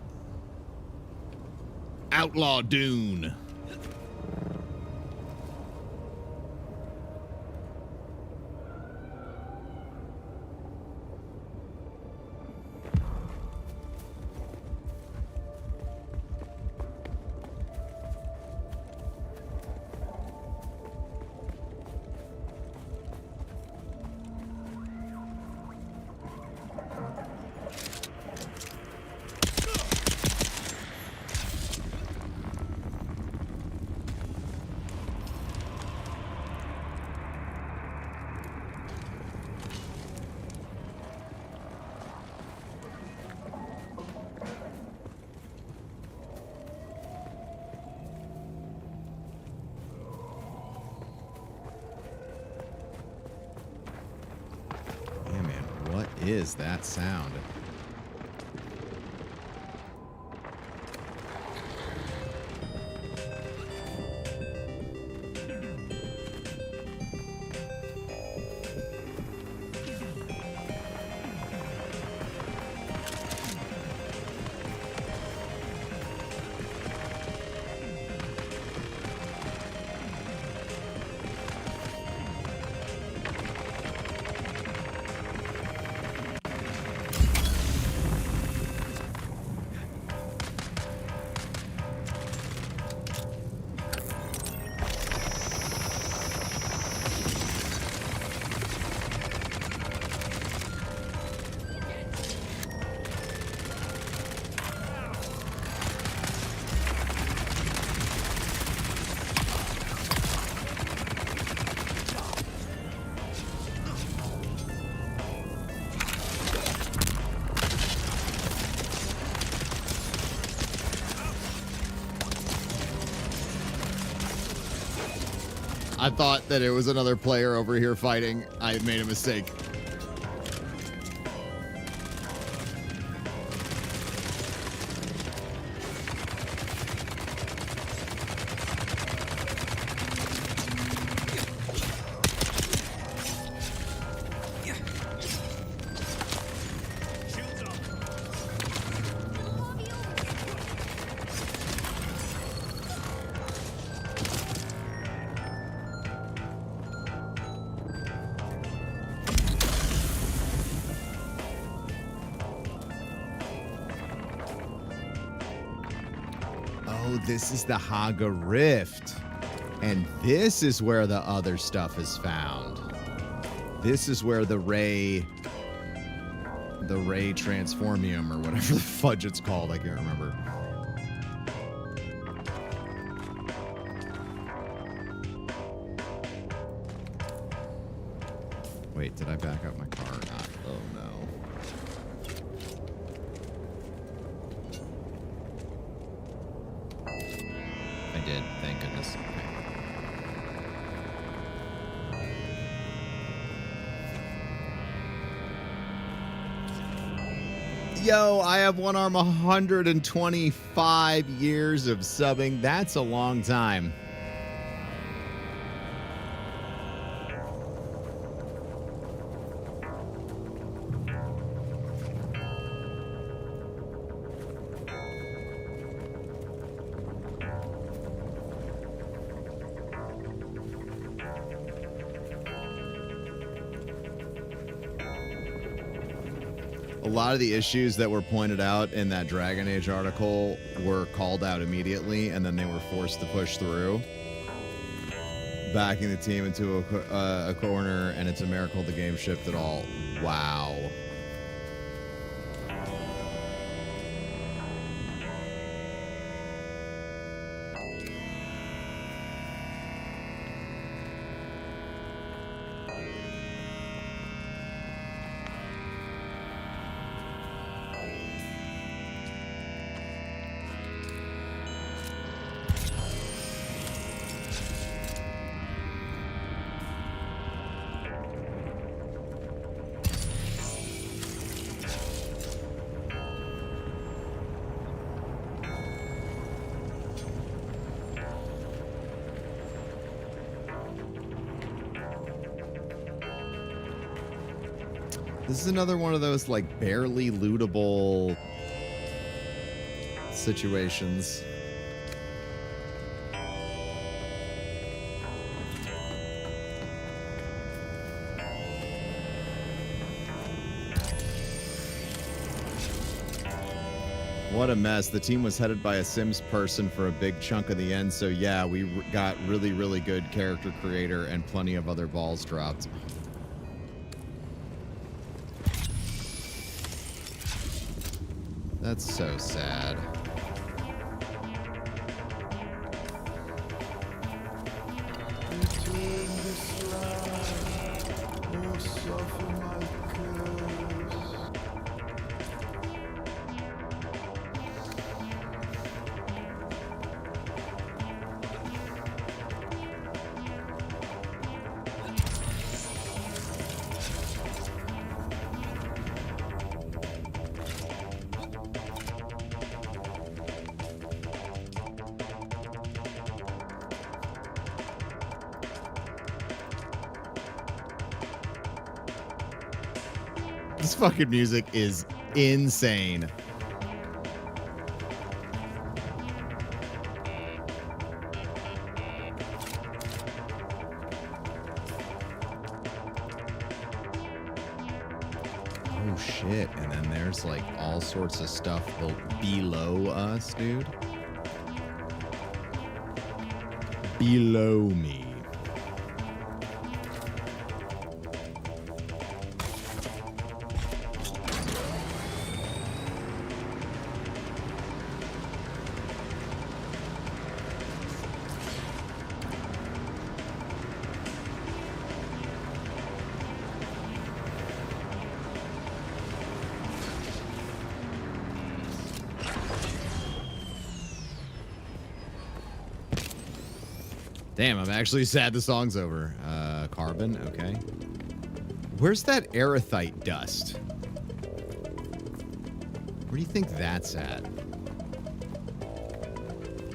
Outlaw Dune. Is that sound? I thought that it was another player over here fighting. I made a mistake. This is the Haga Rift. And this is where the other stuff is found. This is where the ray transformium or whatever the fudge it's called. I can't remember. Wait, did I back up my car or not? Oh no. I did, thank goodness. Yo, I have one arm 125 years of subbing. That's a long time. A lot of the issues that were pointed out in that Dragon Age article were called out immediately, and then they were forced to push through, backing the team into a corner, and it's a miracle the game shipped at all. Wow. This is another one of those, like, barely lootable situations. What a mess. The team was headed by a Sims person for a big chunk of the end, so yeah, we got really, really good character creator and plenty of other balls dropped. That's so sad. This fucking music is insane. Oh shit, and then there's like all sorts of stuff below us, dude. Below me. Damn, I'm actually sad the song's over. Carbon, okay. Where's that erythite dust? Where do you think that's at?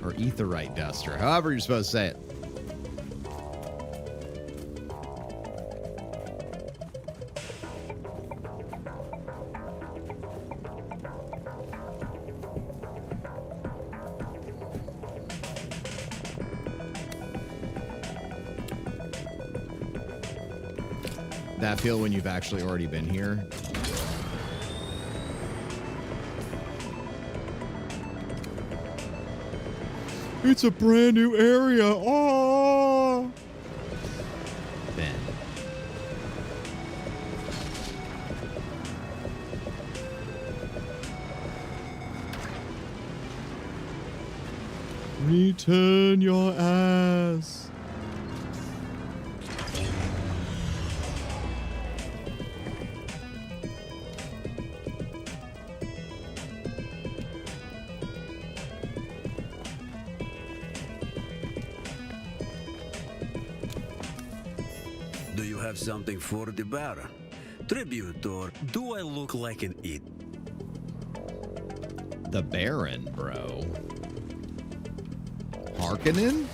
Or etherite dust, or however you're supposed to say it. That feel when you've actually already been here. It's a brand new area. Oh. Ben. Return your ass. Something for the Baron? Tribute, or do I look like an idiot? The Baron, bro. Harkonnen?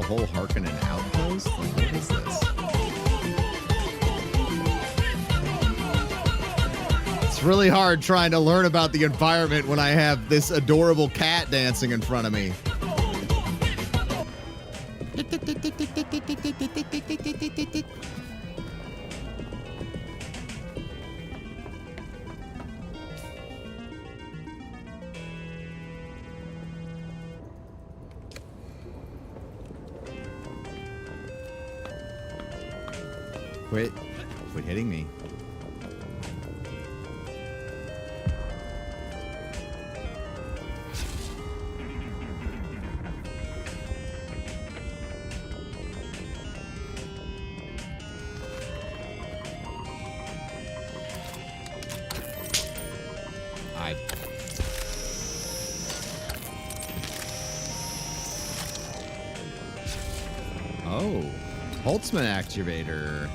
Whole Harkonnen outpost? Like, what is this? It's really hard trying to learn about the environment when I have this adorable cat dancing in front of me. Quit hitting me. Oh, Holtzman activator.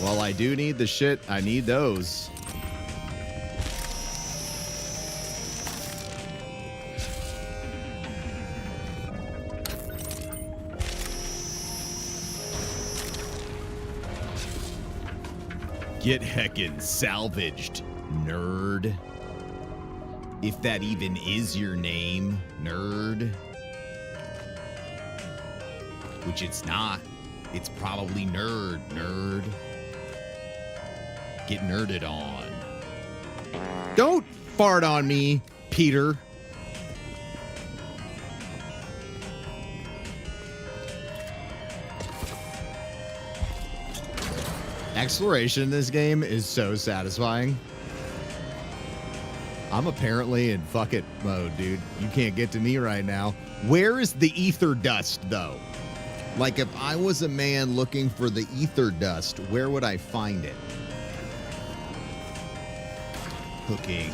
Well, I do need the shit. I need those. Get heckin' salvaged, nerd. If that even is your name, nerd. Which it's not. It's probably nerd. Get nerded on. Don't fart on me, Peter. Exploration in this game is so satisfying. I'm apparently in fuck it mode, dude. You can't get to me right now. Where is the ether dust, though? Like, if I was a man looking for the ether dust, where would I find it? Hooking.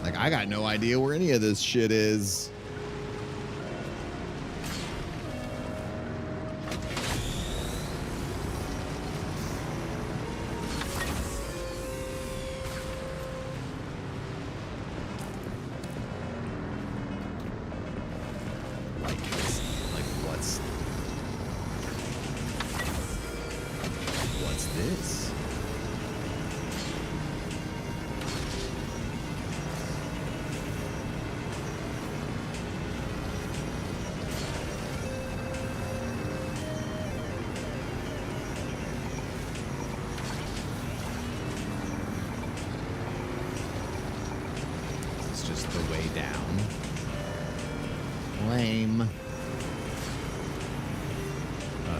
Like, I got no idea where any of this shit is.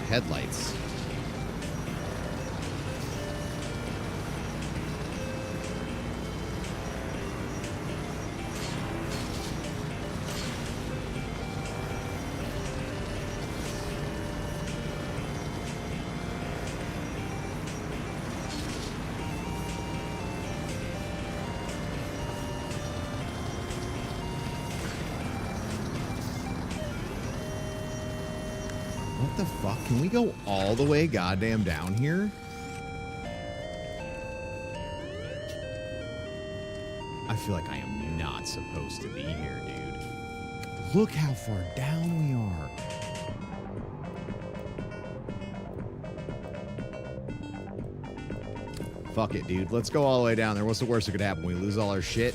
Headlights. What the fuck? Can we go all the way goddamn down here? I feel like I am not supposed to be here, dude. Look how far down we are. Fuck it, dude. Let's go all the way down there. What's the worst that could happen? We lose all our shit?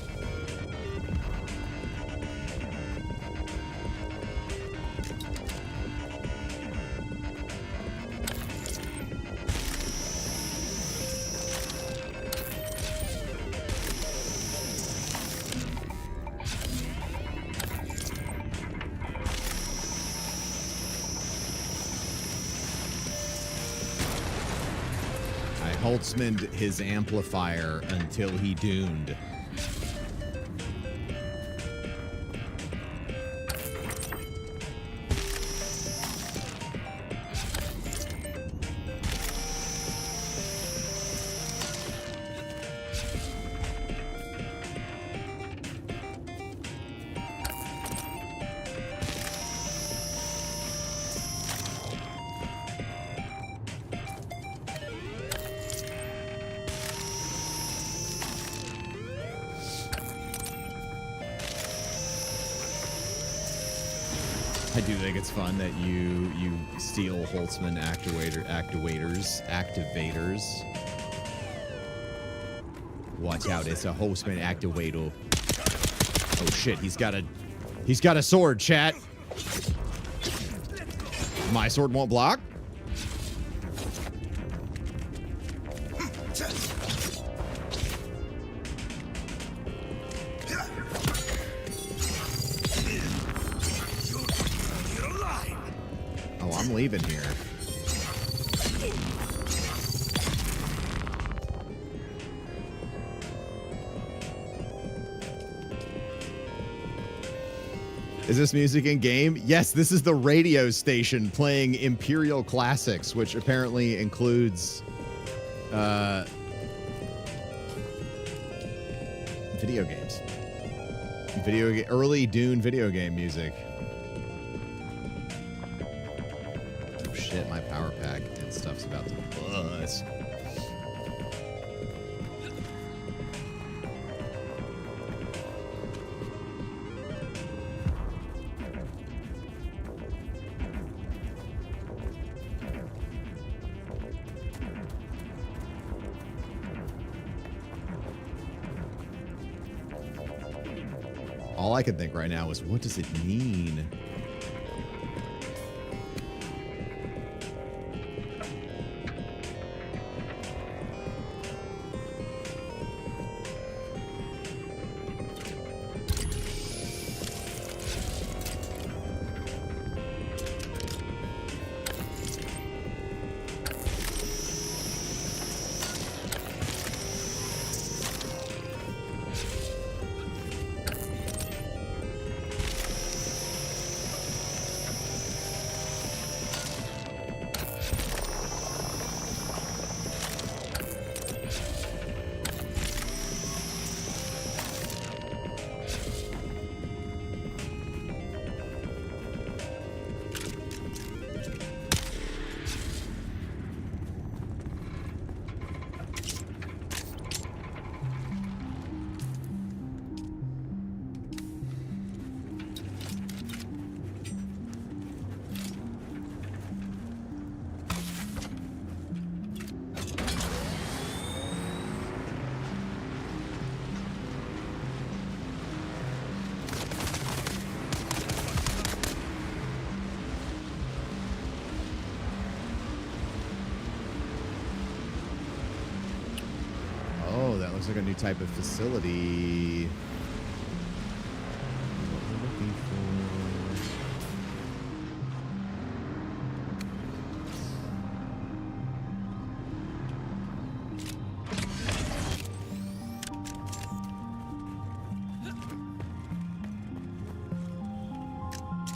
Holtzman'd his amplifier until he duned. I do think it's fun that you steal Holtzman activators. Watch out, it's a Holtzman activator. Oh shit, he's got a sword, chat. My sword won't block? Oh, I'm leaving here. Is this music in game? Yes, this is the radio station playing Imperial Classics, which apparently includes video games. Early Dune video game music. Oh shit, my power pack and stuff's about to buzz. All I can think right now is, what does it mean? Oh, that looks like a new type of facility. What we're looking for.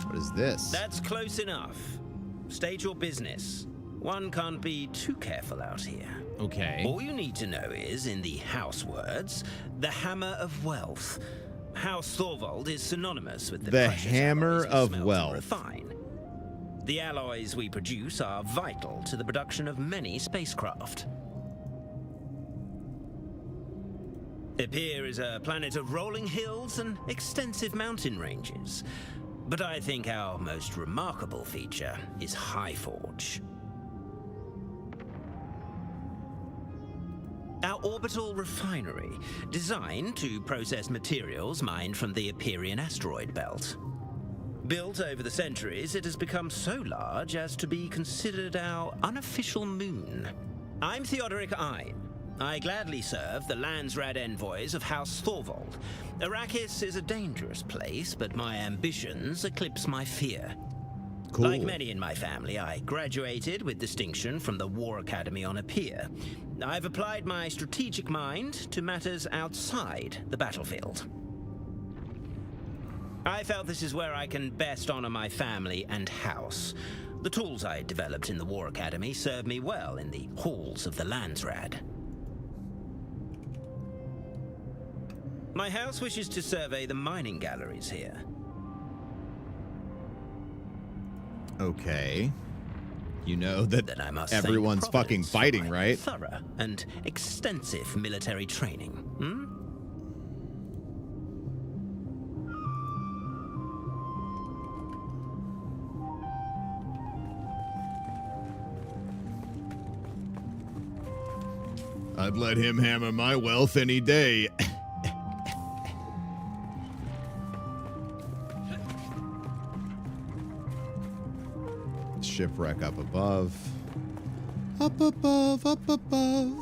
What is this? That's close enough. State your business. One can't be too careful out here. Okay. All you need to know is, in the house words, the Hammer of Wealth. House Thorvald is synonymous with the Hammer of Wealth. Refine. The alloys we produce are vital to the production of many spacecraft. Epir is a planet of rolling hills and extensive mountain ranges. But I think our most remarkable feature is Highforge. Our orbital refinery, designed to process materials mined from the Epirian asteroid belt. Built over the centuries, it has become so large as to be considered our unofficial moon. I'm Theodoric Ein. I gladly serve the Landsrad envoys of House Thorvald. Arrakis is a dangerous place, but my ambitions eclipse my fear. cool. Like many in my family, I graduated with distinction from the War Academy on a pier. I've applied my strategic mind to matters outside the battlefield. I felt this is where I can best honor my family and house. The tools I developed in the War Academy served me well in the halls of the Landsrad. My house wishes to survey the mining galleries here. Okay. You know that I must everyone's thank fucking Providence for fighting, my right? Thorough and extensive military training. I'd let him hammer my wealth any day. Shipwreck up above. Up above, up above.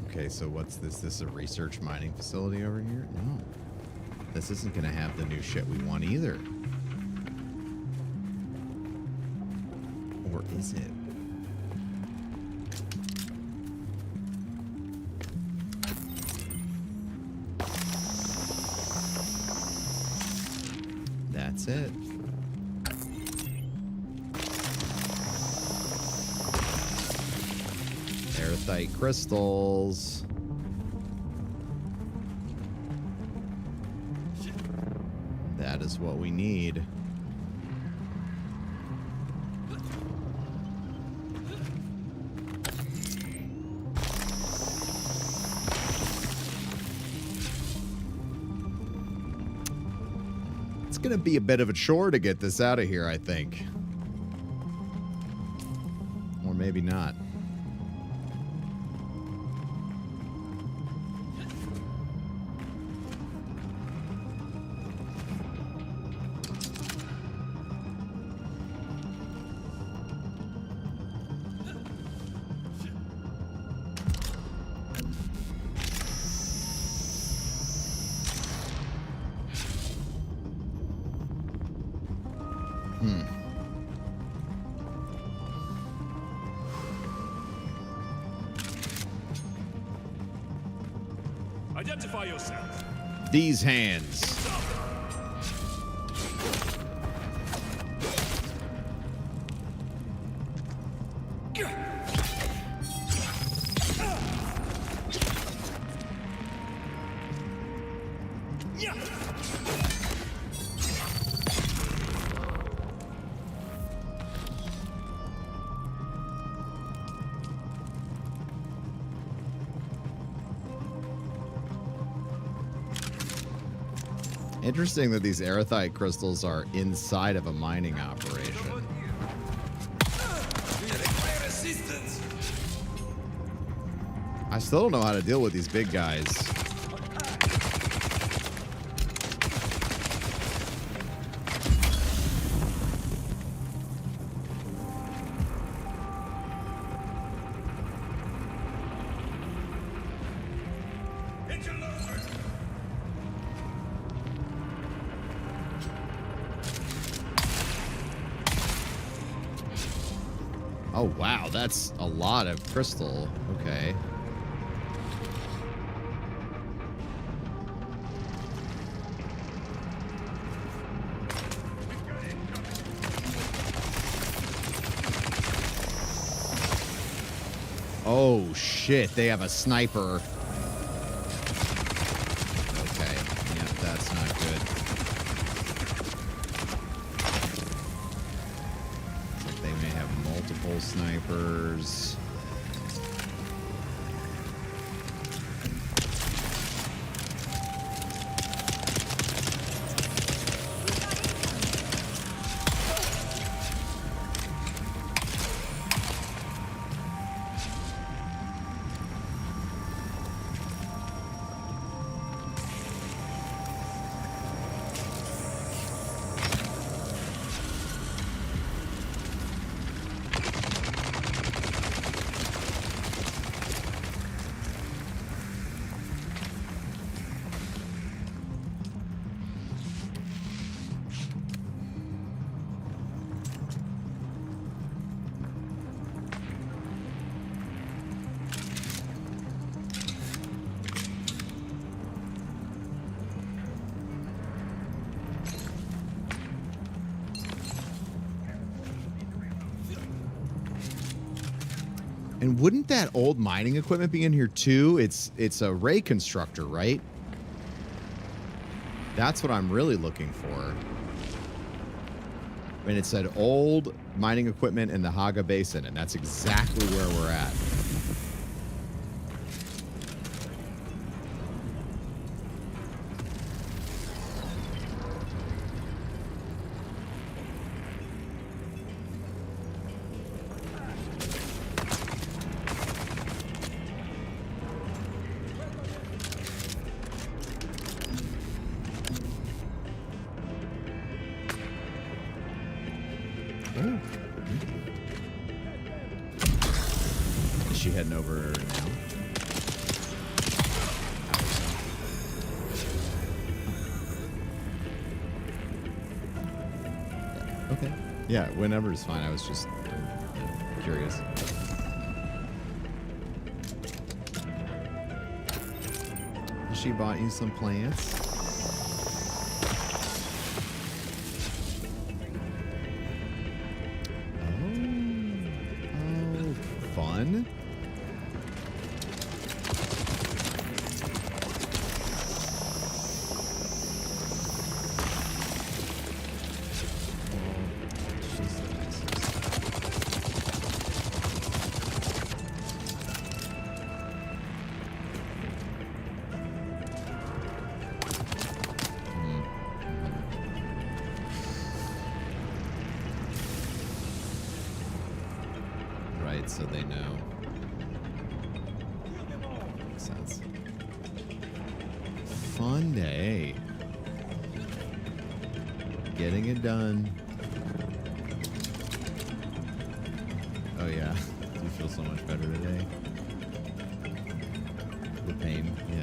Okay, so what's this? This a research mining facility over here? No. This isn't going to have the new shit we want either. Or is it? That's it. Aerithite crystals. That is what we need. It's going to be a bit of a chore to get this out of here, I think. Or maybe not. Identify yourself. These hands. Interesting that these aerithite crystals are inside of a mining operation. I still don't know how to deal with these big guys. Oh, wow, that's a lot of crystal. Okay. Oh, shit. They have a sniper. Okay. Yep, that's not good. Looks like they may have multiple snipers. And wouldn't that old mining equipment be in here too? It's a ray constructor, right? That's what I'm really looking for. And it said old mining equipment in the Haga Basin, and that's exactly where we're at. Is she heading over now? Okay. Yeah, whenever is fine. I was just curious. She bought you some plants? Fun. Right, so they know. Makes sense. Fun day. Getting it done. Oh yeah, you feel so much better today. The pain, yeah.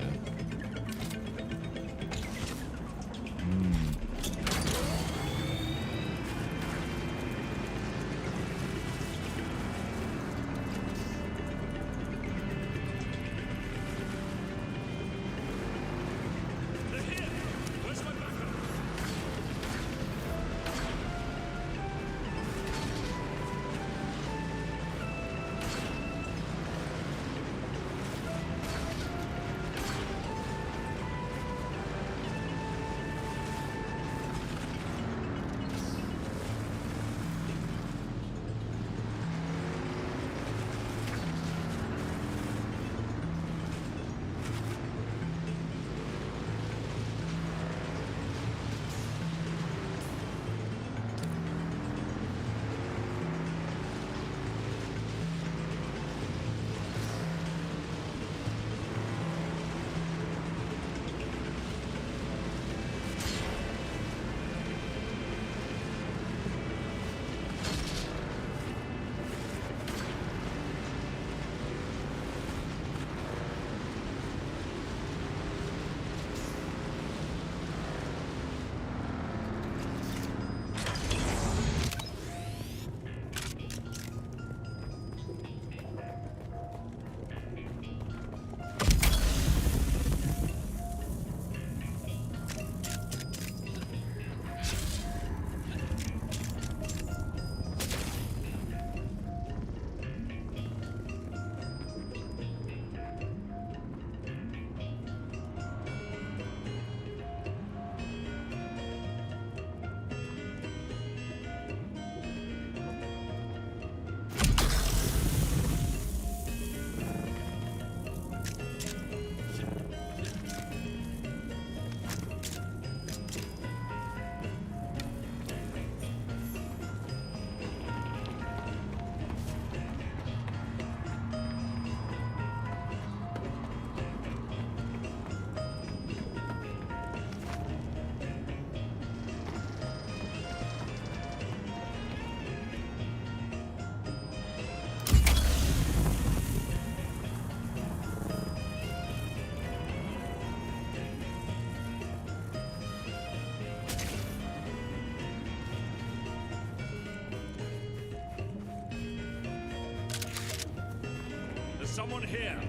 someone here.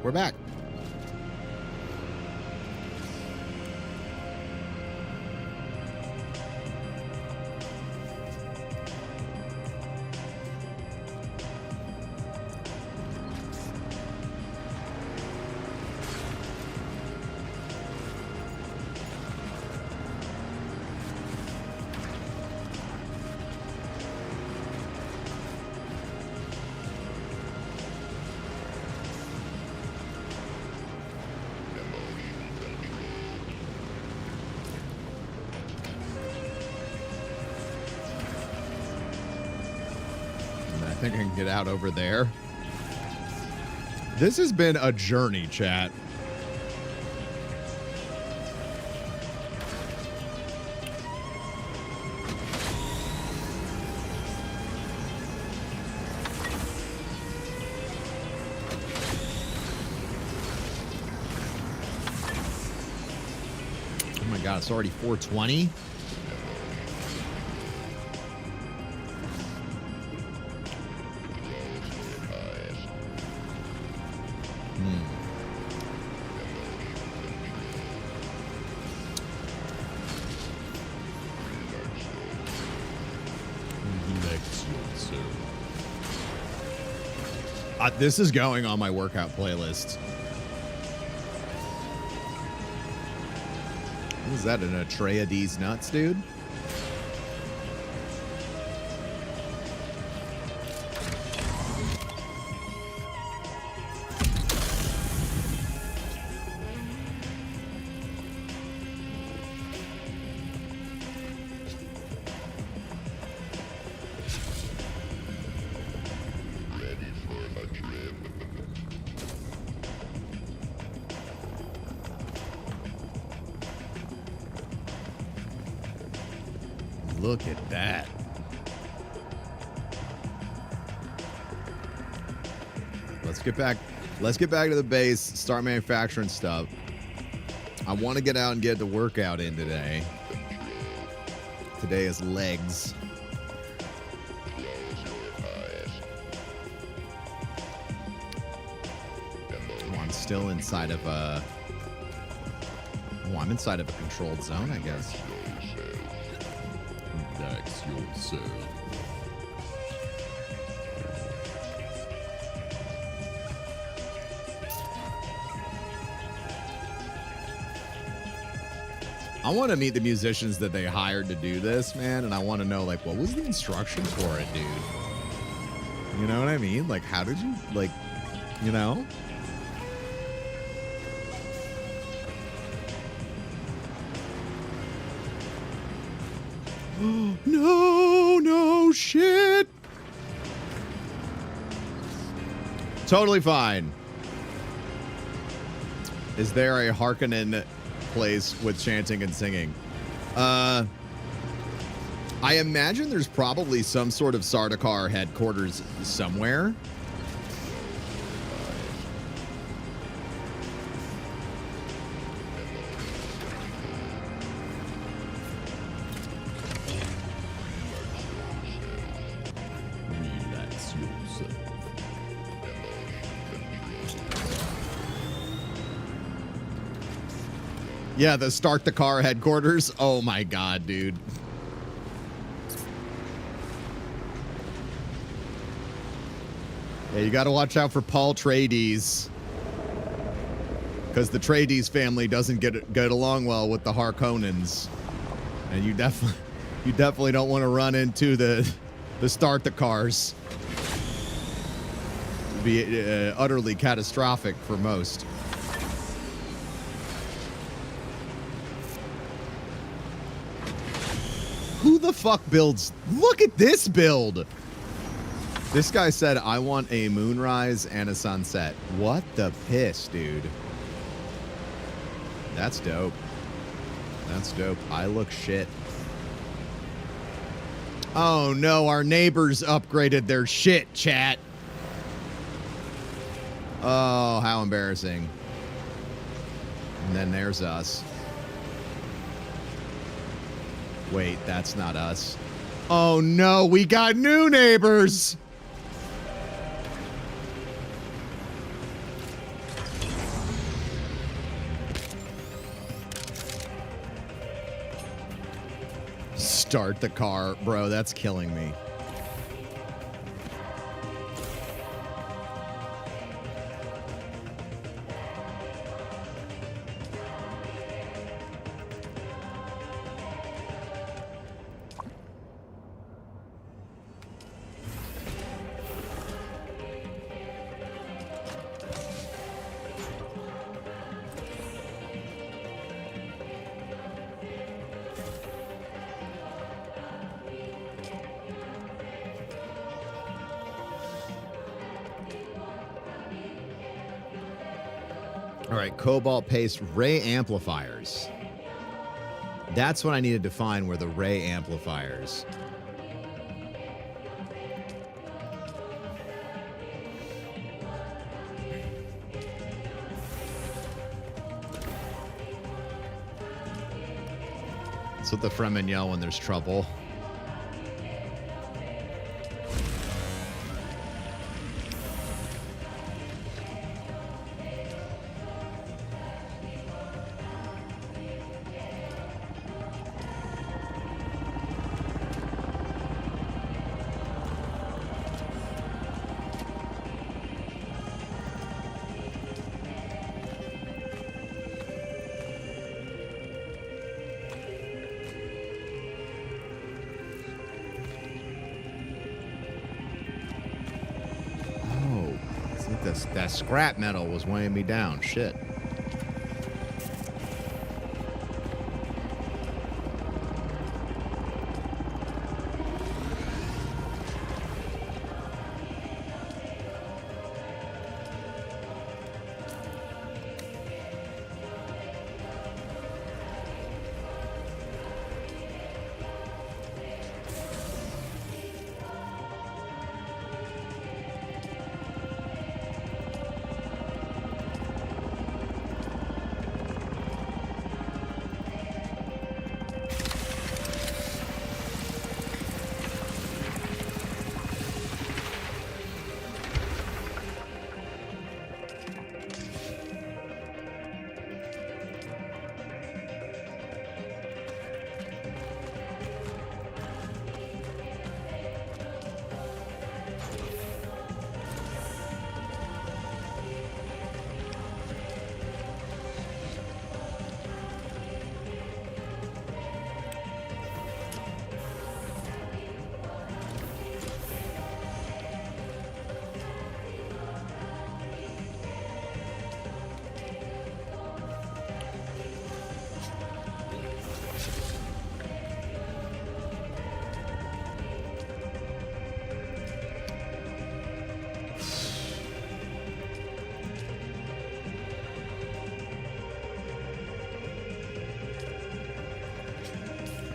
We're back. I think I can get out over there. This has been a journey, chat. Oh my god, it's already 4:20. This is going on my workout playlist. What is that, an Atreides nuts, dude? Look at that. Let's get back to the base, start manufacturing stuff. I want to get out and get the workout in today. Today is legs. Oh, I'm still inside of a... Oh, I'm inside of a controlled zone, I guess. Relax yourself. I want to meet the musicians that they hired to do this, man, and I want to know, like, what was the instruction for it, dude? You know what I mean? Like, how did you, like, you know? No shit. Totally fine. Is there a Harkonnen place with chanting and singing? I imagine there's probably some sort of Sardaukar headquarters somewhere. Relax yourself. Yeah, the Start the Car headquarters. Oh my god, dude. Yeah, you got to watch out for Paul Atreides, because the Atreides family doesn't get along well with the Harkonnens, and you definitely don't want to run into the Start the Cars. It'd be utterly catastrophic for most. Who the fuck builds? Look at this build. This guy said, I want a moonrise and a sunset. What the piss, dude? That's dope. That's dope. I look shit. Oh no, our neighbors upgraded their shit, chat. Oh, how embarrassing. And then there's us. Wait, that's not us. Oh no, we got new neighbors! Start the car. Bro, that's killing me. All right, cobalt paste ray amplifiers. That's what I needed to find, were the ray amplifiers. That's what the Fremen yell when there's trouble. That scrap metal was weighing me down. Shit.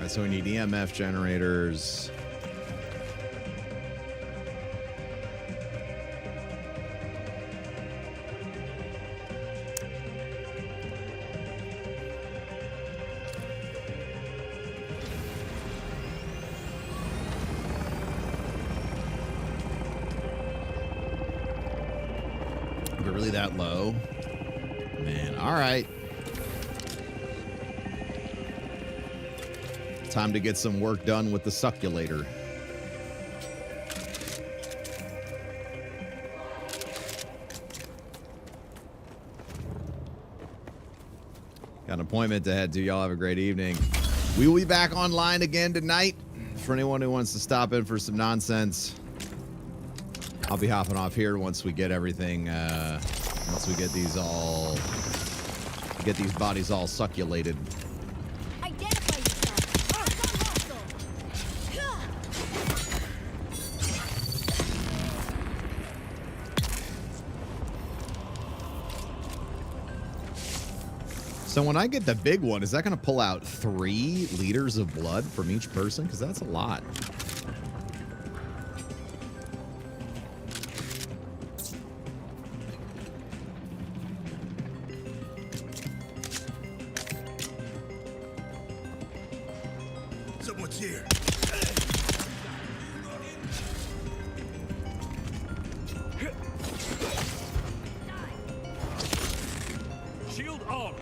right, so we need EMF generators. We're really that low? Man, all right. Time to get some work done with the succulator. Got an appointment to head to. Y'all have a great evening. We will be back online again tonight. For anyone who wants to stop in for some nonsense, I'll be hopping off here once we get everything, once we get these bodies all succulated. So when I get the big one, is that going to pull out 3 liters of blood from each person? Because that's a lot. Someone's here. Shield on.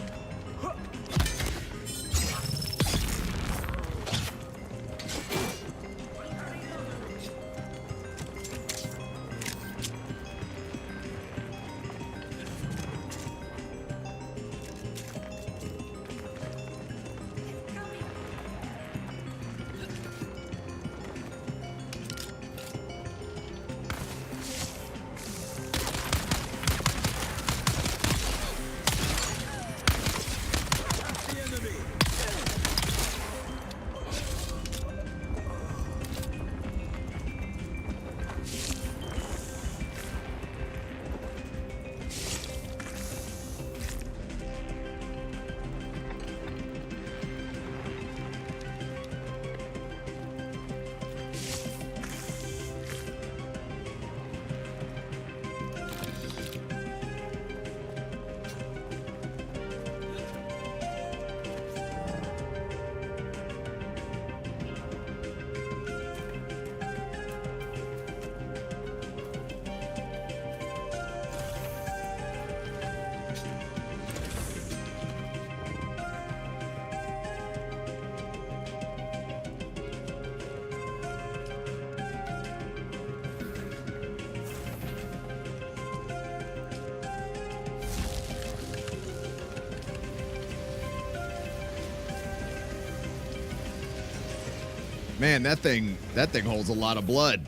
Man, that thing holds a lot of blood.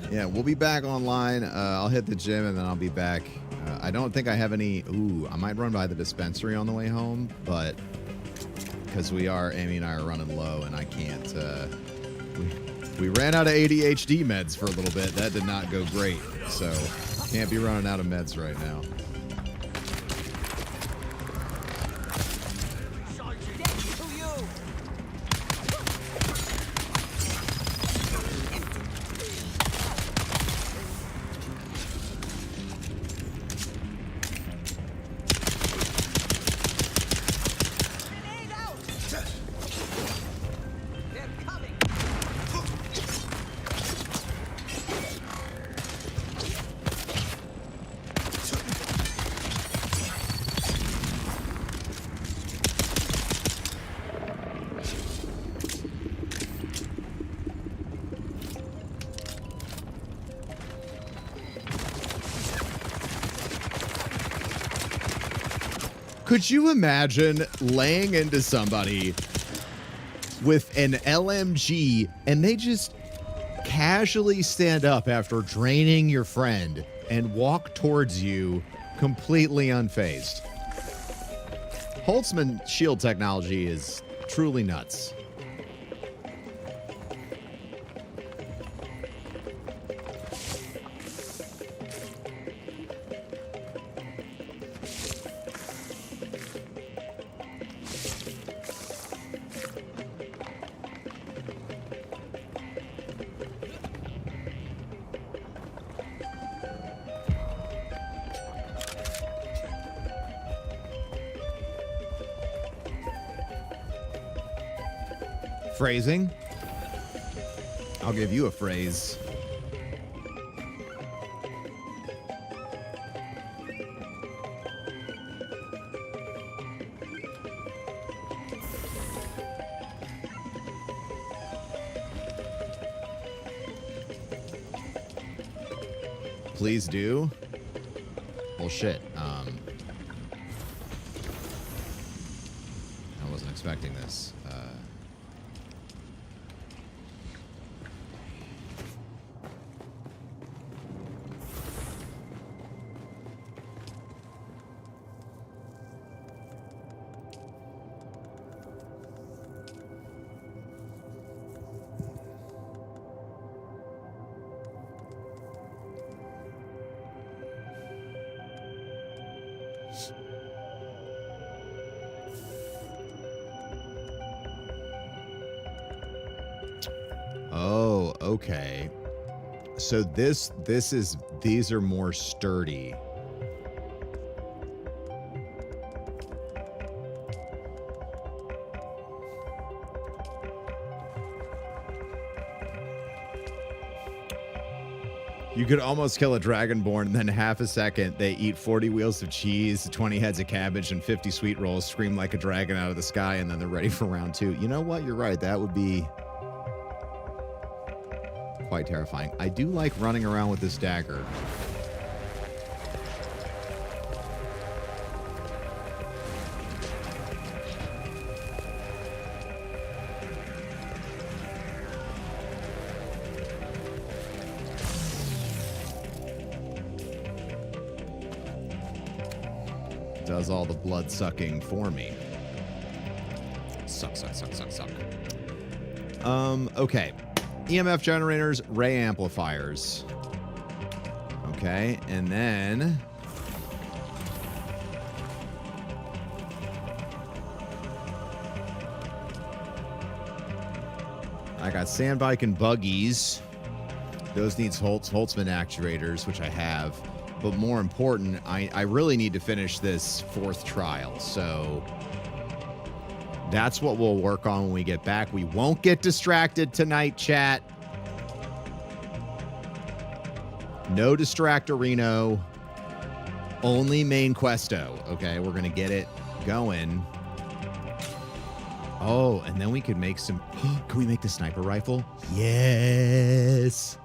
Yeah, we'll be back online. I'll hit the gym and then I'll be back. I don't think I have any. Ooh, I might run by the dispensary on the way home, but because Amy and I are running low, and I can't. We ran out of ADHD meds for a little bit. That did not go great, so can't be running out of meds right now. Could you imagine laying into somebody with an LMG and they just casually stand up after draining your friend and walk towards you completely unfazed? Holtzman shield technology is truly nuts. phrasing. I'll give you a phrase. Please do. Well, shit. I wasn't expecting this. Oh, okay. So these are more sturdy. You could almost kill a dragonborn, and then half a second they eat 40 wheels of cheese, 20 heads of cabbage, and 50 sweet rolls, scream like a dragon out of the sky, and then they're ready for round 2. You know what? You're right. That would be quite terrifying. I do like running around with this dagger. Does all the blood sucking for me. Suck. Okay. EMF generators, ray amplifiers. Okay, and then I got sandbike and buggies. Those needs Holtzman actuators, which I have. But more important, I really need to finish this 4th trial. So that's what we'll work on when we get back. We won't get distracted tonight, chat. No distractorino. Only main questo. Okay, we're going to get it going. Oh, and then we could make some... Can we make the sniper rifle? Yes.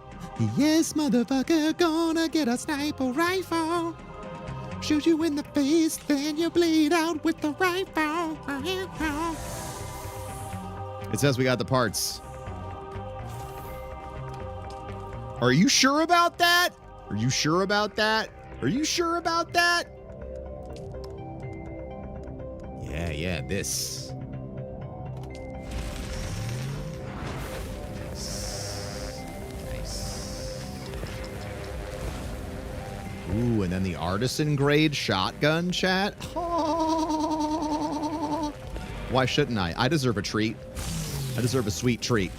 Yes, motherfucker, gonna get a sniper rifle. Shoot you in the face, then you bleed out with the rifle. It says we got the parts. Are you sure about that? Are you sure about that? Are you sure about that? Yeah, this. Ooh, and then the artisan grade shotgun, chat. Oh. Why shouldn't I? I deserve a treat. I deserve a sweet treat.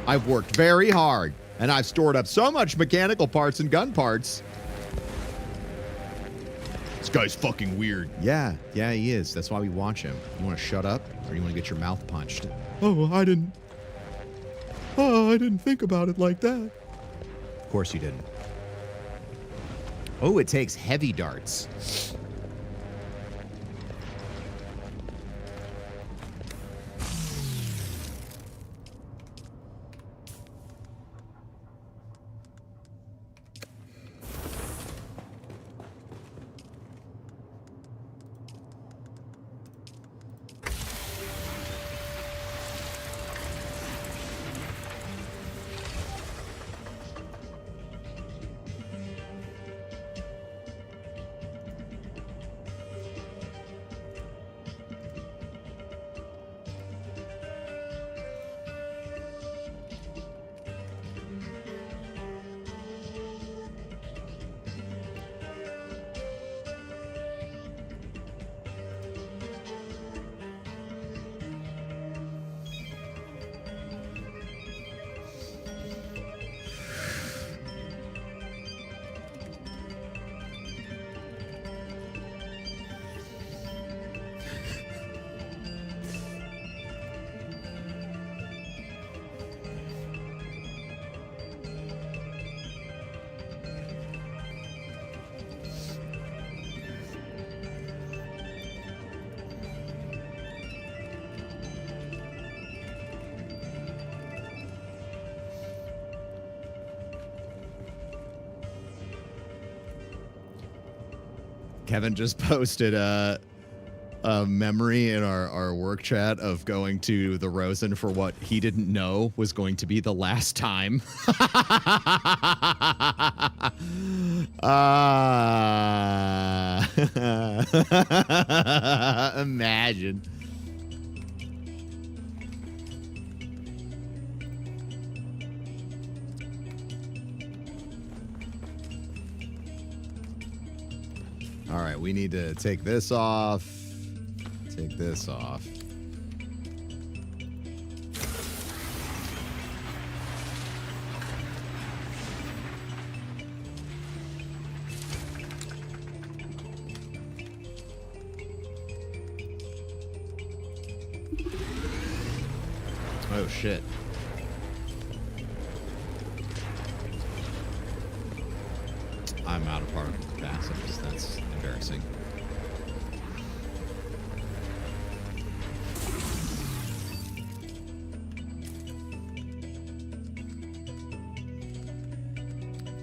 I've worked very hard, and I've stored up so much mechanical parts and gun parts. This guy's fucking weird. Yeah, he is. That's why we watch him. You want to shut up, or you want to get your mouth punched? Oh, I didn't think about it like that. Of course you didn't. Oh, it takes heavy darts. Kevin just posted a memory in our work chat of going to the Rosen for what he didn't know was going to be the last time. Imagine. All right, we need to take this off. Take this off. Oh, shit. I'm out of particle capacities. That's embarrassing.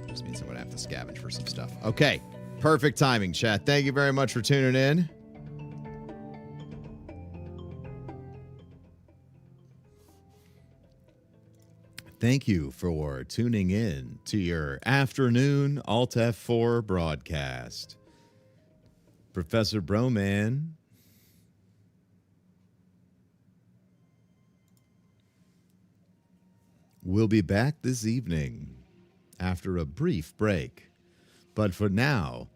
Just means I'm going to have to scavenge for some stuff. Okay. Perfect timing, chat. Thank you very much for tuning in. Thank you for tuning in to your afternoon Alt F4 broadcast. Professor Broman will be back this evening after a brief break. But for now,